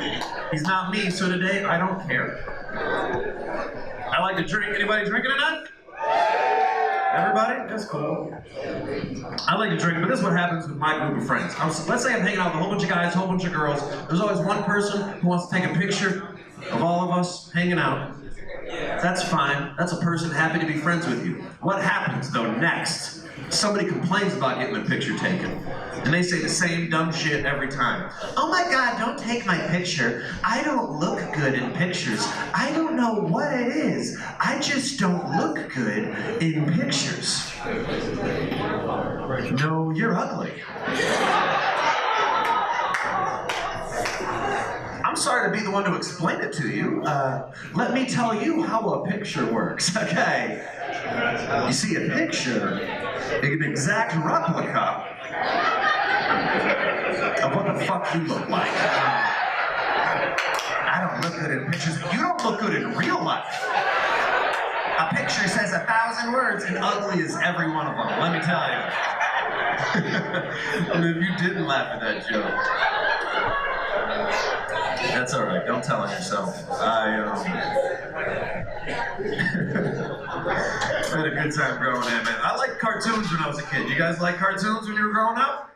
him. He's not me, so today I don't care. I like to drink. Anybody drinking tonight? Everybody? That's cool. I like to drink, but this is what happens with my group of friends. Let's say I'm hanging out with a whole bunch of guys, a whole bunch of girls. There's always one person who wants to take a picture of all of us hanging out. That's fine. That's a person happy to be friends with you. What happens, though, next? Somebody complains about getting a picture taken. And they say the same dumb shit every time. Oh my God, don't take my picture. I don't look good in pictures. I don't know what it is. I just don't look good in pictures. No, you're ugly. I'm sorry to be the one to explain it to you. Let me tell you how a picture works, okay? You see, a picture is an exact replica of what the fuck you look like. I don't look good in pictures. You don't look good in real life. A picture says 1,000 words and ugly is every one of them, let me tell you. And if you didn't laugh at that joke, that's all right. Don't tell on yourself. I had a good time growing up, man. I liked cartoons when I was a kid. You guys like cartoons when you were growing up?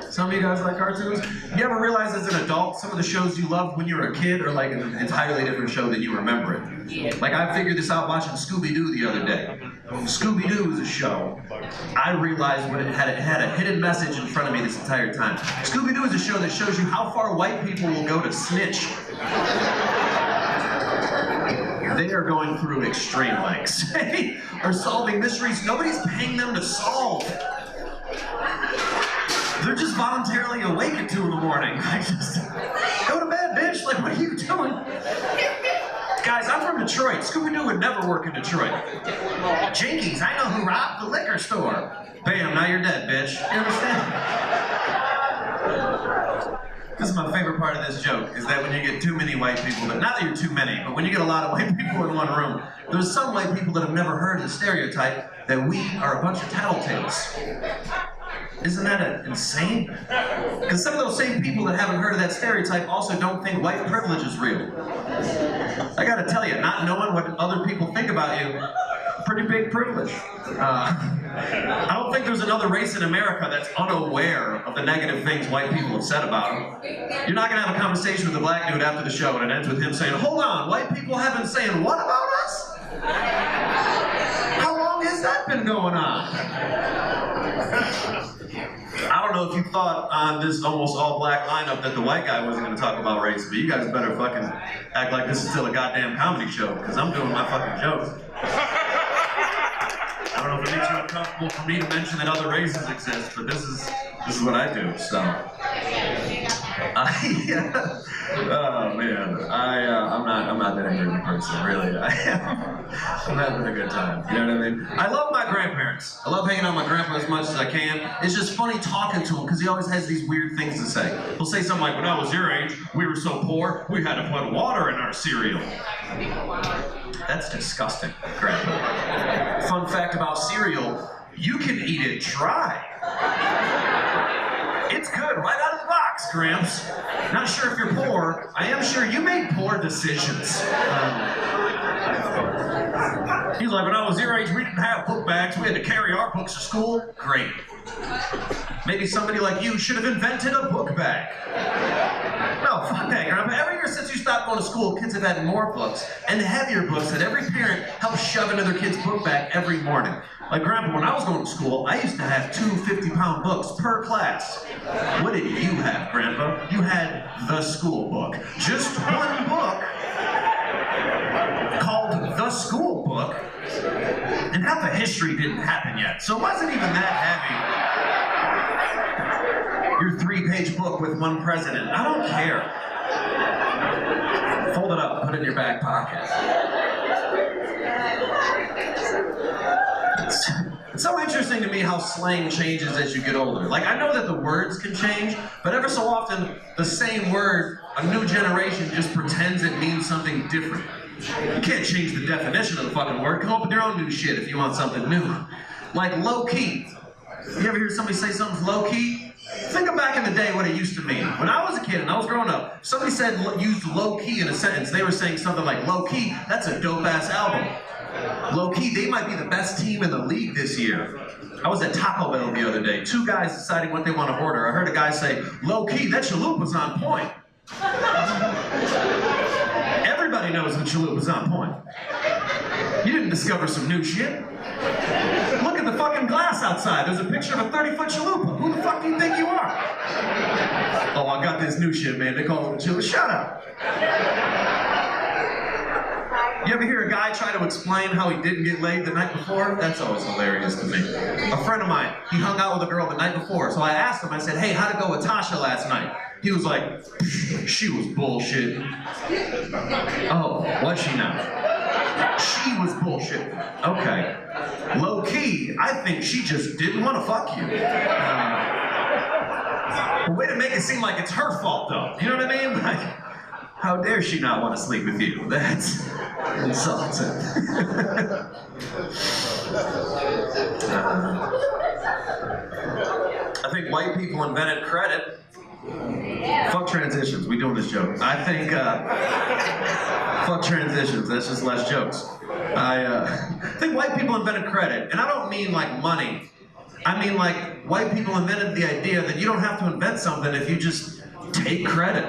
Some of you guys like cartoons? You ever realize as an adult, some of the shows you loved when you were a kid are like an entirely different show than you remember it? Like I figured this out watching Scooby-Doo the other day. Scooby-Doo is a show. I realized when it had a hidden message in front of me this entire time. Scooby-Doo is a show that shows you how far white people will go to snitch. They are going through extreme lengths. They are solving mysteries nobody's paying them to solve. They're just voluntarily awake at 2 in the morning. Go to bed, bitch. Like, what are you doing? Guys, I'm from Detroit. Scooby-Doo would never work in Detroit. Jinkies, I know who robbed the liquor store. Bam, now you're dead, bitch. You understand? This is my favorite part of this joke, is that when you get too many white people, not that you're too many, but when you get a lot of white people in one room, there's some white people that have never heard the stereotype that we are a bunch of tattletales. Isn't that insane? Because some of those same people that haven't heard of that stereotype also don't think white privilege is real. I gotta tell you, not knowing what other people think about you, pretty big privilege. I don't think there's another race in America that's unaware of the negative things white people have said about them. You're not gonna have a conversation with a black dude after the show and it ends with him saying, hold on, white people have been saying what about us? How long has that been going on? I don't know if you thought on this almost all black lineup that the white guy wasn't going to talk about race, but you guys better fucking act like this is still a goddamn comedy show, because I'm doing my fucking jokes. I don't know if it makes you uncomfortable for me to mention that other races exist, but this is what I do, so. Oh man, I'm not that angry of a person, really. I am. I'm having a good time. You know what I mean? I love my grandparents. I love hanging out with my grandpa as much as I can. It's just funny talking to him because he always has these weird things to say. He'll say something like, when I was your age, we were so poor, we had to put water in our cereal. That's disgusting, Grandpa. Fun fact about cereal, you can eat it dry. It's good, right out of the box, Gramps. Not sure if you're poor. I am sure you made poor decisions. He's like, when I was your age, we didn't have book bags. We had to carry our books to school. Great. Maybe somebody like you should have invented a book bag. No, fuck that, Grandpa. Every year since you stopped going to school, kids have had more books and heavier books that every parent helps shove into their kid's book bag every morning. Like, Grandpa, when I was going to school, I used to have 2 50-pound books per class. What did you have, Grandpa? You had the school book. Just one book called the school book, and half the history didn't happen yet, so it wasn't even that heavy. Your 3-page book with one president. I don't care. Fold it up, put it in your back pocket. It's so interesting to me how slang changes as you get older. Like, I know that the words can change, but ever so often, the same word, a new generation just pretends it means something different. You can't change the definition of the fucking word. Come up with your own new shit if you want something new. Like low-key. You ever hear somebody say something's low-key? Think of back in the day what it used to mean. When I was a kid and I was growing up, if somebody said used low-key in a sentence, they were saying something like, low-key, that's a dope-ass album. Low-key, they might be the best team in the league this year. I was at Taco Bell the other day. 2 guys deciding what they want to order. I heard a guy say, low-key, that chalupa's on point. Everybody knows the chalupa's on point. You didn't discover some new shit. Look at the fucking glass outside. There's a picture of a 30-foot chalupa. Who the fuck do you think you are? Oh, I got this new shit, man. They call it a chalupa. Shut up. You ever hear a guy try to explain how he didn't get laid the night before? That's always hilarious to me. A friend of mine, he hung out with a girl the night before, so I asked him, I said, hey, how'd it go with Tasha last night? He was like, she was bullshit. Oh, was she now? She was bullshit. Okay. Low key, I think she just didn't want to fuck you. But way to make it seem like it's her fault, though. You know what I mean? Like, how dare she not want to sleep with you? That's insulting. I think white people invented credit. Fuck transitions, we doing this joke. I think, fuck transitions, that's just less jokes. I think white people invented credit, and I don't mean like money. I mean like white people invented the idea that you don't have to invent something if you just take credit.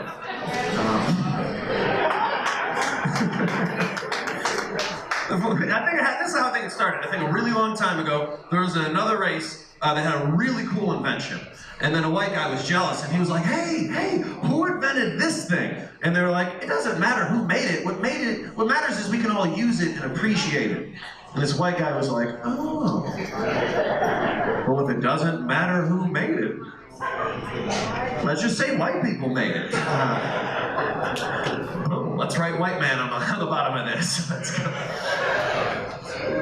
This is how I think it started. I think a really long time ago, there was another race that had a really cool invention. And then a white guy was jealous, and he was like, hey, who invented this thing? And they were like, it doesn't matter who made it. What matters is we can all use it and appreciate it. And this white guy was like, oh. Well, if it doesn't matter who made it, let's just say white people made it. Let's write white man on the bottom of this. Let's go.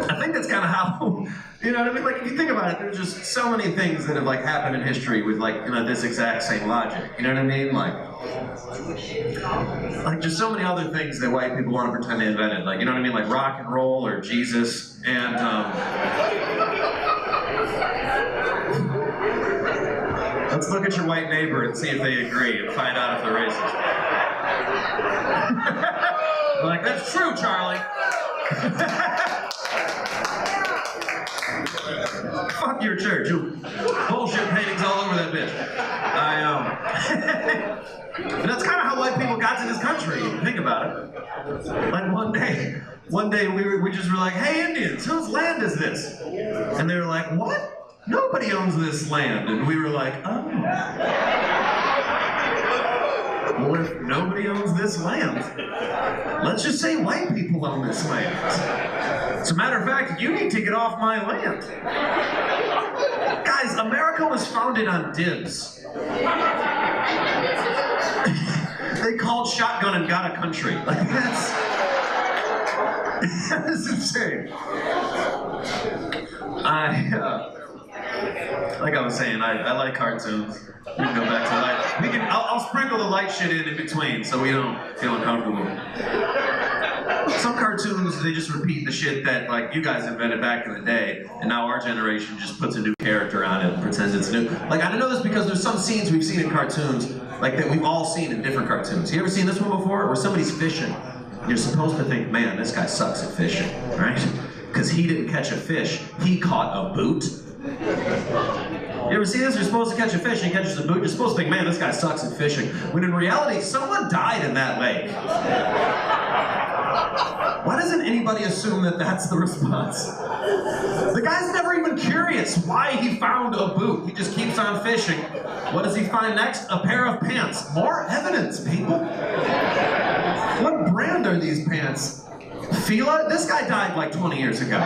I think that's kind of how, you know what I mean? Like, if you think about it, there's just so many things that have like happened in history with like, you know, this exact same logic. You know what I mean? Like just so many other things that white people want to pretend they invented. Like, you know what I mean? Like rock and roll or Jesus. And let's look at your white neighbor and see if they agree and find out if they're racist. Like, that's true, Charlie. Fuck your church. Bullshit paintings all over that bitch. And that's kind of how white people got to this country. Think about it. Like one day we just were like, hey Indians, whose land is this? And they were like, what? Nobody owns this land. And we were like, oh. Well, if nobody owns this land, let's just say white people own this land. As a matter of fact, you need to get off my land. Guys, America was founded on dibs. They called shotgun and got a country. Like, that's insane. Like I was saying, I like cartoons. We can go back to light. I'll sprinkle the light shit in between so we don't feel uncomfortable. Some cartoons, they just repeat the shit that like you guys invented back in the day, and now our generation just puts a new character on it and pretends it's new. Like, I know this because there's some scenes we've seen in cartoons, like that we've all seen in different cartoons. You ever seen this one before? Where somebody's fishing. You're supposed to think, man, this guy sucks at fishing, right? because he didn't catch a fish, he caught a boot. You ever see this? You're supposed to catch a fish, and he catches a boot. You're supposed to think, man, this guy sucks at fishing. When in reality, someone died in that lake. Why doesn't anybody assume that that's the response? The guy's never even curious why he found a boot. He just keeps on fishing. What does he find next? A pair of pants. More evidence, people. What brand are these pants? Fila? This guy died like 20 years ago.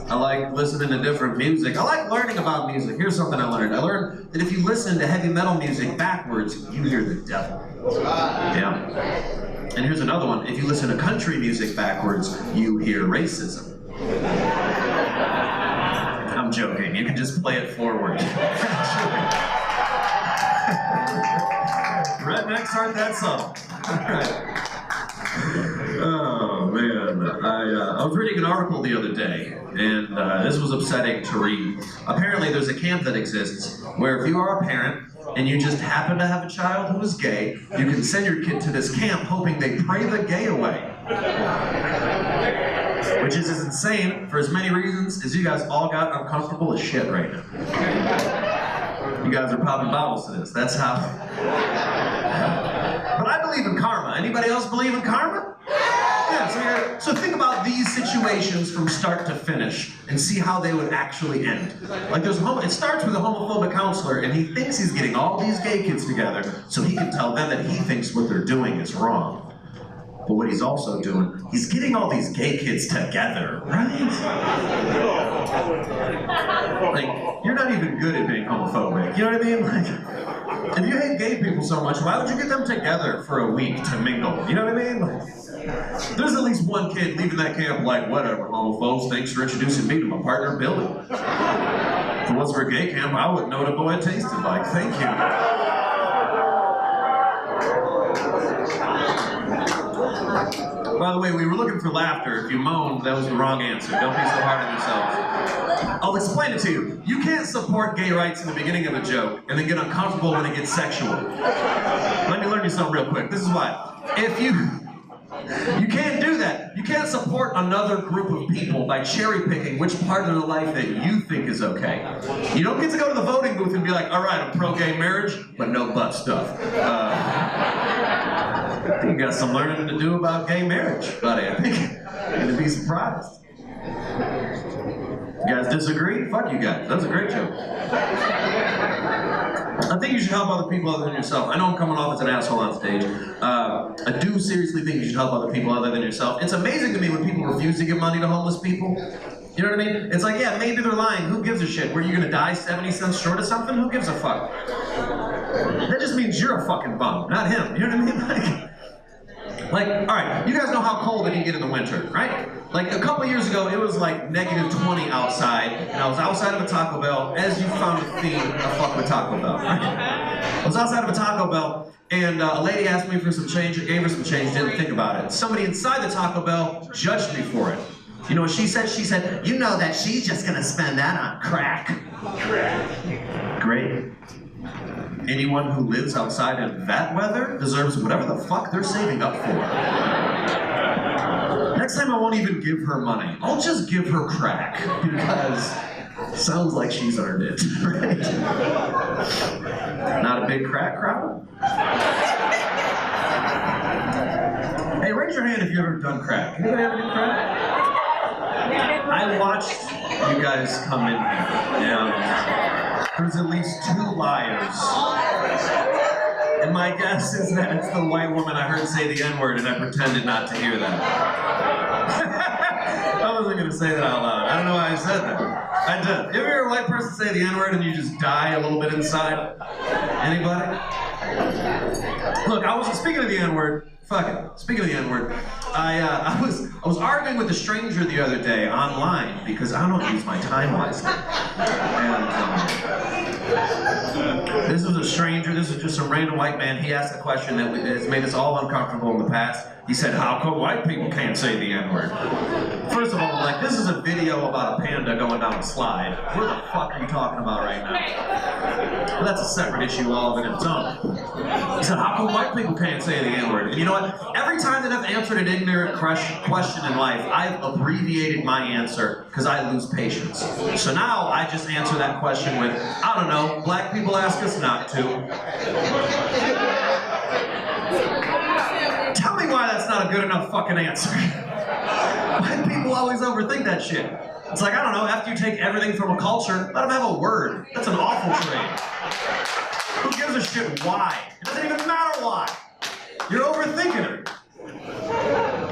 I like listening to different music. I like learning about music. Here's something I learned. I learned that if you listen to heavy metal music backwards, you hear the devil. Yeah. And here's another one. If you listen to country music backwards, you hear racism. I'm joking. You can just play it forward. Rednecks aren't that subtle. Oh man, I was reading an article the other day, and this was upsetting to read. Apparently there's a camp that exists where if you are a parent and you just happen to have a child who is gay, you can send your kid to this camp hoping they pray the gay away. Which is as insane for as many reasons as you guys all got uncomfortable as shit right now. You guys are popping bottles to this. That's how. But I believe in karma. Anybody else believe in karma? Yeah, so think about these situations from start to finish and see how they would actually end. Like it starts with a homophobic counselor and he thinks he's getting all these gay kids together so he can tell them that he thinks what they're doing is wrong. But what he's also doing, he's getting all these gay kids together, right? Like, you're not even good at being homophobic, you know what I mean? Like, if you hate gay people so much, why would you get them together for a week to mingle? You know what I mean? Like, there's at least one kid leaving that camp like, whatever, homophobes, thanks for introducing me to my partner, Billy. If it wasn't for a gay camp, I wouldn't know what a boy tasted like. Thank you. By the way, we were looking for laughter. If you moaned, that was the wrong answer. Don't be so hard on yourselves. I'll explain it to you. You can't support gay rights in the beginning of a joke and then get uncomfortable when it gets sexual. Let me learn you something real quick. This is why. If you can't do that. You can't support another group of people by cherry picking which part of the life that you think is okay. You don't get to go to the voting booth and be like, all right, I'm pro-gay marriage, but no butt stuff. I think you got some learning to do about gay marriage, buddy. I think you're gonna be surprised. You guys disagree? Fuck you guys. That's a great joke. I think you should help other people other than yourself. I know I'm coming off as an asshole on stage. I do seriously think you should help other people other than yourself. It's amazing to me when people refuse to give money to homeless people. You know what I mean? It's like, yeah, maybe they're lying. Who gives a shit? Were you gonna die 70 cents short of something? Who gives a fuck? That just means you're a fucking bum, not him. You know what I mean? Like, all right, you guys know how cold it can get in the winter, right? Like a couple years ago, it was like -20 outside, and I was outside of a Taco Bell, as you found a theme, I fuck with Taco Bell, right? I was outside of a Taco Bell, and a lady asked me for some change, I gave her some change, didn't think about it. Somebody inside the Taco Bell judged me for it. You know what she said? She said, you know that she's just gonna spend that on crack. Great. Anyone who lives outside in that weather deserves whatever the fuck they're saving up for. Next time I won't even give her money. I'll just give her crack, because it sounds like she's earned it, right? Not a big crack crowd? Hey, raise your hand if you've ever done crack. Anybody ever do crack? I watched you guys come in here. Yeah. There's at least 2 liars. And my guess is that it's the white woman I heard say the N-word and I pretended not to hear that. I wasn't gonna say that out loud. I don't know why I said that. I did. You ever hear a white person say the N-word and you just die a little bit inside? Anybody? Look, I wasn't speaking of the N-word. Fuck it. Speaking of the N-word, I was arguing with a stranger the other day online because I don't use my time wisely. And this was a stranger. This was just some random white man. He asked a question that has made us all uncomfortable in the past. He said, "How come white people can't say the N-word?" First of all, like, this is a video about a panda going down a slide. Where the fuck are you talking about right now? Well, that's a separate issue all of it in its own. He said, how come white people can't say the N-word? And you know what? Every time that I've answered an ignorant question in life, I've abbreviated my answer because I lose patience. So now I just answer that question with, I don't know, black people ask us not to. Tell me why that's not a good enough fucking answer. White people always overthink that shit. It's like, I don't know, after you take everything from a culture, let them have a word. That's an awful trait. Who gives a shit why? It doesn't even matter why. You're overthinking it.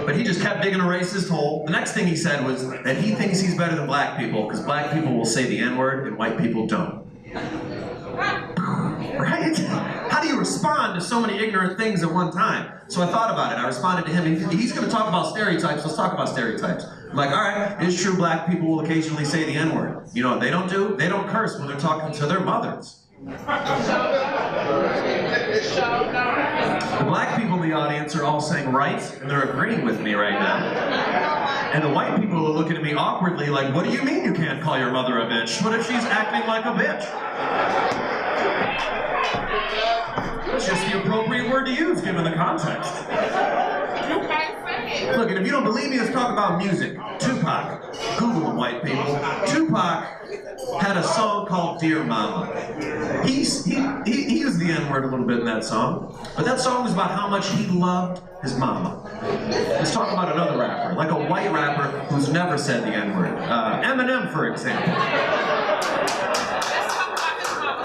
But he just kept digging a racist hole. The next thing he said was that he thinks he's better than black people because black people will say the N-word and white people don't. Right? How do you respond to so many ignorant things at one time? So I thought about it. I responded to him. He's going to talk about stereotypes. Let's talk about stereotypes. I'm like, all right, it's true black people will occasionally say the N-word. You know what they don't do? They don't curse when they're talking to their mothers. The black people in the audience are all saying right, and they're agreeing with me right now. And the white people are looking at me awkwardly like, what do you mean you can't call your mother a bitch? What if she's acting like a bitch? It's just the appropriate word to use given the context. Look, and if you don't believe me, let's talk about music. Tupac. Google them, white people. Tupac had a song called Dear Mama. He used the N-word a little bit in that song, but that song was about how much he loved his mama. Let's talk about another rapper, like a white rapper who's never said the N-word. Eminem, for example.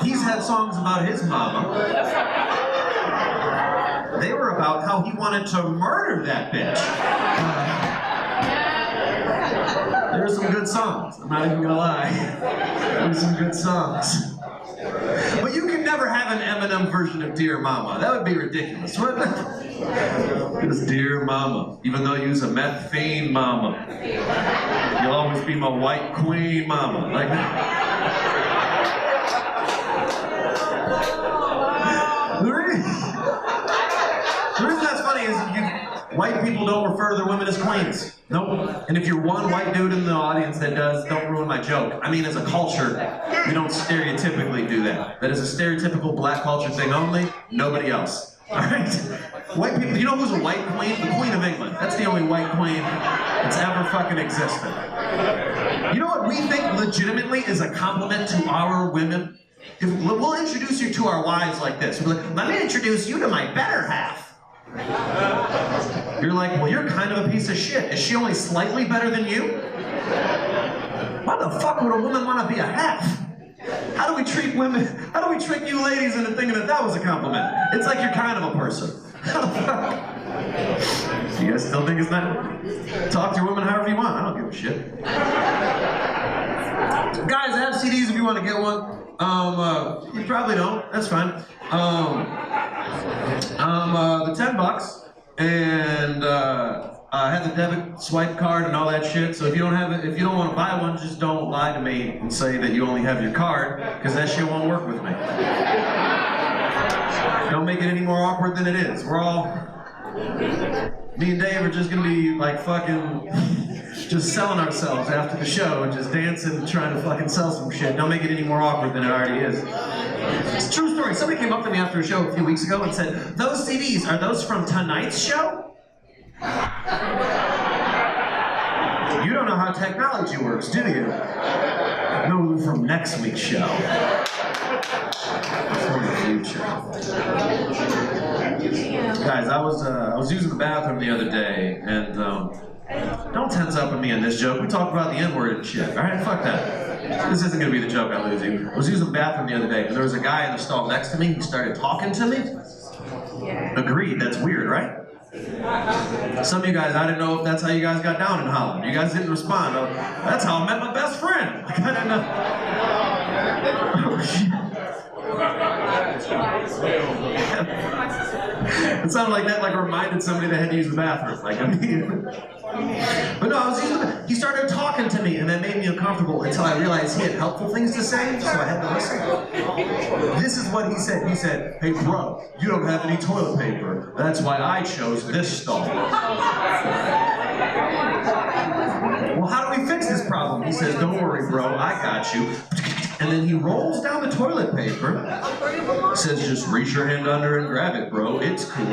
He's had songs about his mama. They were about how he wanted to murder that bitch. There were some good songs, I'm not even gonna lie. There were some good songs. But you can never have an Eminem version of Dear Mama. That would be ridiculous, wouldn't it? It's Dear Mama, even though you's a meth fiend mama. You'll always be my white queen mama. Like that. The reason that's funny is white people don't refer to their women as queens. Nope. And if you're one white dude in the audience that does, don't ruin my joke. I mean, as a culture, we don't stereotypically do that. That is a stereotypical black culture thing only, nobody else. Alright? White people, you know who's a white queen? The Queen of England. That's the only white queen that's ever fucking existed. You know what we think legitimately is a compliment to our women? We'll introduce you to our wives like this. We'll be like, let me introduce you to my better half. You're like, well, you're kind of a piece of shit. Is she only slightly better than you? Why the fuck would a woman want to be a half? How do we treat women? How do we trick you ladies into thinking that that was a compliment? It's like you're kind of a person. You guys still think it's not? Talk to your woman however you want. I don't give a shit. Guys, I have CDs if you want to get one. You probably don't. That's fine. The $10, and I had the debit swipe card and all that shit. So if you don't have it, if you don't want to buy one, just don't lie to me and say that you only have your card, because that shit won't work with me. Don't make it any more awkward than it is. We're all, me and Dave are just gonna be like fucking. Just selling ourselves after the show and just dancing and trying to fucking sell some shit. Don't make it any more awkward than it already is. It's a true story. Somebody came up to me after a show a few weeks ago and said, those CDs, are those from tonight's show? You don't know how technology works, do you? No, from next week's show. From the future. Guys, I was using the bathroom the other day, and don't tense up with me on this joke. We talked about the N-word and shit. Alright, fuck that. This isn't gonna be the joke I lose you. I was using the bathroom the other day, and there was a guy in the stall next to me who started talking to me. Agreed, that's weird, right? Some of you guys, I didn't know if that's how you guys got down in Holland. You guys didn't respond. That's how I met my best friend. Like, I didn't know. Oh, shit. It sounded like that, like reminded somebody that had to use the bathroom. Like, I mean, but no, I was using he started talking to me, and that made me uncomfortable until I realized he had helpful things to say, so I had to listen. This is what he said. He said, hey bro, you don't have any toilet paper. That's why I chose this stall. Well, how do we fix this problem? He says, don't worry bro, I got you. And then he rolls down the toilet paper, says, just reach your hand under and grab it, bro. It's cool.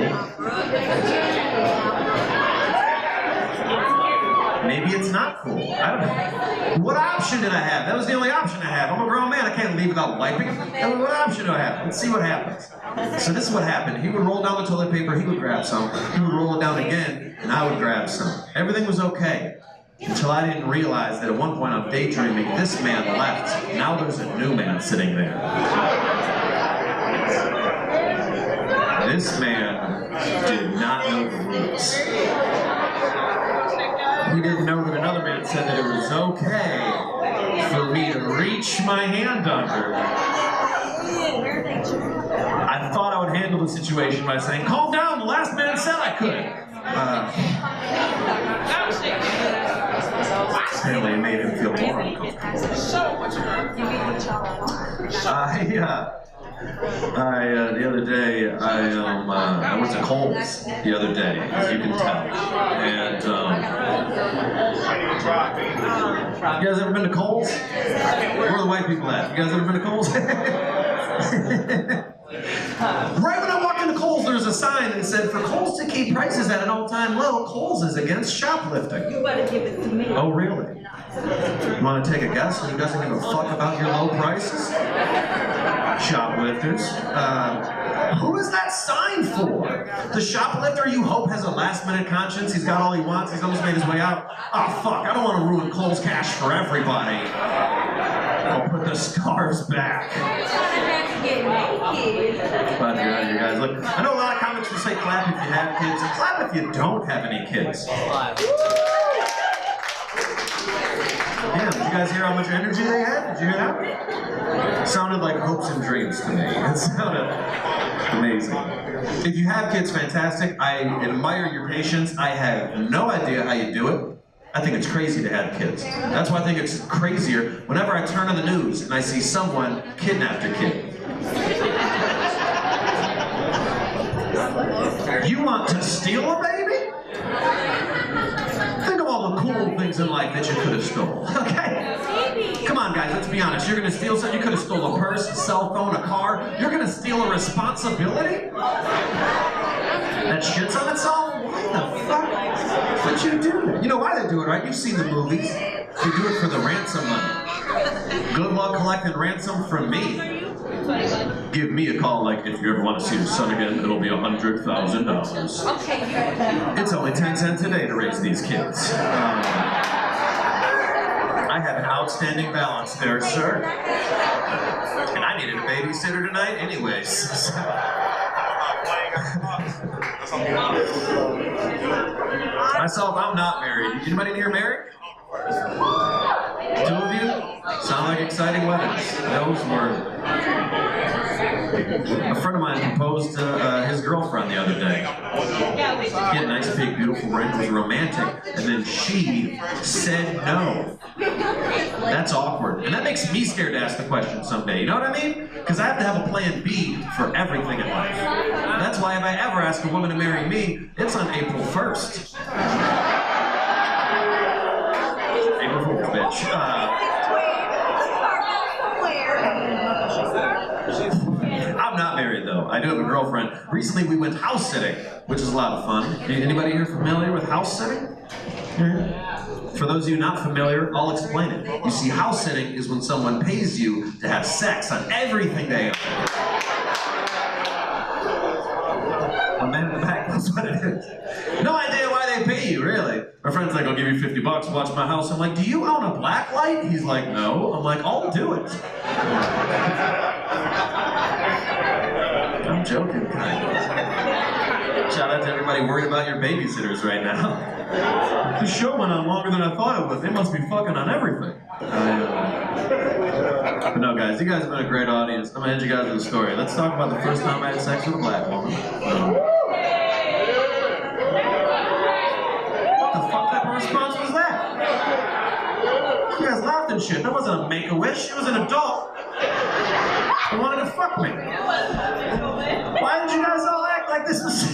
Maybe it's not cool. I don't know. What option did I have? That was the only option I have. I'm a grown man. I can't leave without wiping. What option do I have? Let's see what happens. So this is what happened. He would roll down the toilet paper. He would grab some. He would roll it down again, and I would grab some. Everything was okay. Until I didn't realize that at one point I'm daydreaming, this man left. Now there's a new man sitting there. This man did not know the rules. He didn't know that another man said that it was okay for me to reach my hand under. I thought I would handle the situation by saying, calm down, the last man said I could. Apparently it made him feel more uncomfortable. The other day, I went to Kohl's the other day, as you can tell. And, you guys ever been to Kohl's? Where are the white people at? You guys ever been to Kohl's? Right when I walked into Kohl's, there was a sign that said, for Kohl's to keep prices at an all-time low, Kohl's is against shoplifting. You better give it to me. Oh, really? You want to take a guess who doesn't give a fuck about your low prices? Shoplifters. Who is that sign for? The shoplifter you hope has a last-minute conscience. He's got all he wants. He's almost made his way out. Oh, fuck. I don't want to ruin Kohl's cash for everybody. I'll put the scarves back. But you guys, look, I know a lot of comics will say clap if you have kids, and clap if you don't have any kids. Yeah, did you guys hear how much energy they had? Did you hear that? It sounded like hopes and dreams to me. It sounded amazing. If you have kids, fantastic. I admire your patience. I have no idea how you do it. I think it's crazy to have kids. That's why I think it's crazier whenever I turn on the news and I see someone kidnapped a kid. You want to steal a baby? Think of all the cool things in life that you could have stolen, okay? Come on, guys, let's be honest. You're gonna steal something. You could have stolen a purse, a cell phone, a car. You're gonna steal a responsibility? That shits on itself? Why the fuck would you do that? You know why they do it, right? You've seen the movies. They do it for the ransom money. Good luck collecting ransom from me. Give me a call, like, if you ever want to see your son again, it'll be $100,000. It's only 10 cents a day to raise these kids. I have an outstanding balance there, sir. And I needed a babysitter tonight anyways. Myself, I'm not married. Anybody in here married? 2 of you? Sound like exciting weddings. Those were... A friend of mine proposed to his girlfriend the other day. He had a nice, big, beautiful ring. It was romantic. And then she said no. That's awkward. And that makes me scared to ask the question someday. You know what I mean? Because I have to have a plan B for everything in life. That's why if I ever ask a woman to marry me, it's on April 1st. April Fool's, bitch. I'm not married though. I do have a girlfriend. Recently we went house sitting, which is a lot of fun. Anybody here familiar with house sitting? For those of you not familiar, I'll explain it. You see, house sitting is when someone pays you to have sex on everything they own. A man in the back, that's what it is. No idea why they pay you, really. My friend's like, I'll give you $50, watch my house. I'm like, do you own a black light? He's like, no. I'm like, I'll do it. I'm joking, kind of. Shout out to everybody worried about your babysitters right now. The show went on longer than I thought it was. They must be fucking on everything. But no, guys, you guys have been a great audience. I'm gonna end you guys with a story. Let's talk about the first time I had sex with a black woman. What the fuck type of response was that? You guys laughed and shit. That wasn't a make-a-wish. She was an adult. She wanted to fuck me. Why did you guys all act like this was...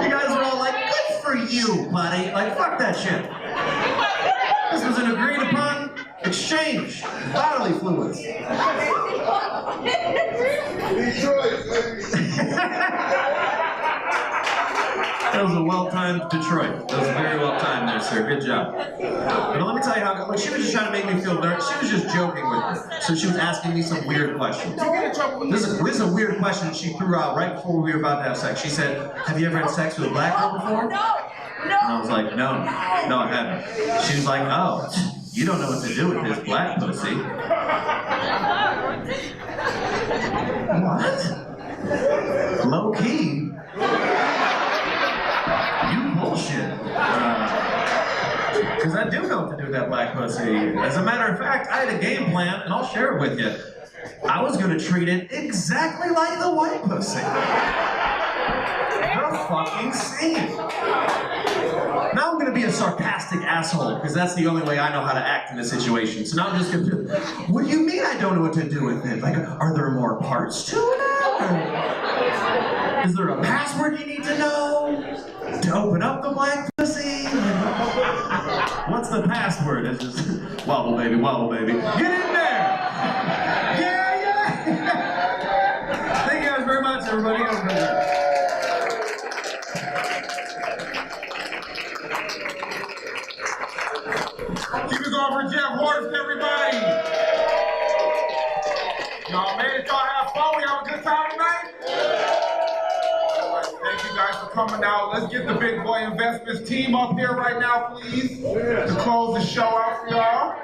You guys were all like, good for you, buddy. Like, fuck that shit. This was an agreed upon exchange bodily fluids. That was a well-timed Detroit. That was very well-timed there, sir. Good job. But let me tell you how, like, she was just trying to make me feel nervous. She was just joking with me. So she was asking me some weird questions. This is a weird question she threw out right before we were about to have sex. She said, have you ever had sex with a black girl before? No. And I was like, no, I haven't. She was like, oh, you don't know what to do with this black pussy. What? Low key? You bullshit. Because I do know what to do with that black pussy. As a matter of fact, I had a game plan, and I'll share it with you. I was going to treat it exactly like the white pussy. You're fucking sane. Now I'm going to be a sarcastic asshole, because that's the only way I know how to act in a situation. So now I'm just going to what do you mean I don't know what to do with it? Like, are there more parts to it? Is there a password you need to know to open up the black pussy? What's the password? It's just wobble baby, wobble baby. Get in there! Yeah! Thank you guys very much, everybody. Keep it going for Jeff Horste, everybody. Y'all made it, y'all have fun. We have a good time tonight. Thank you guys for coming out. Let's get the Big Boy Investments team up here right now, please, to close the show out for y'all.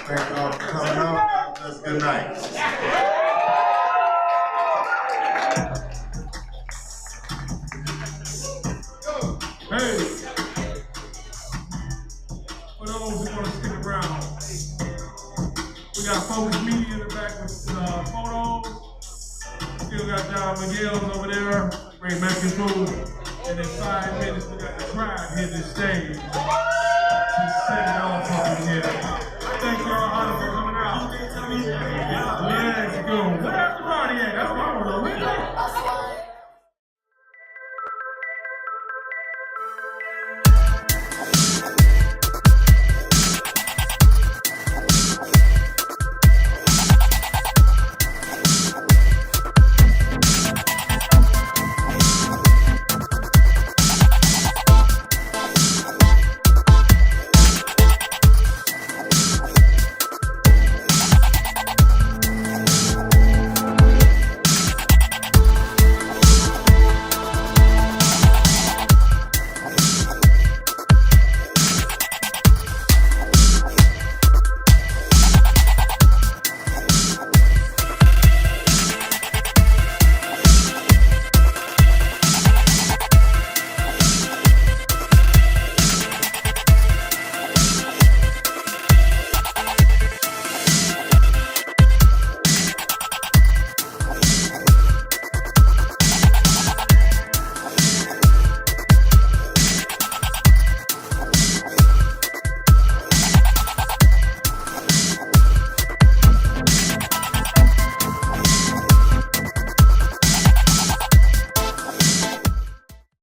Thank y'all for coming out. Good night. Hey, for those who want to stick around, we got Focus Media in the back with photos. Still got John Miguel's over there, great Mexican food. And in 5 minutes, we got the tribe hitting the stage to set it off up in here. Thank y'all, Holland, for coming out. Let's go.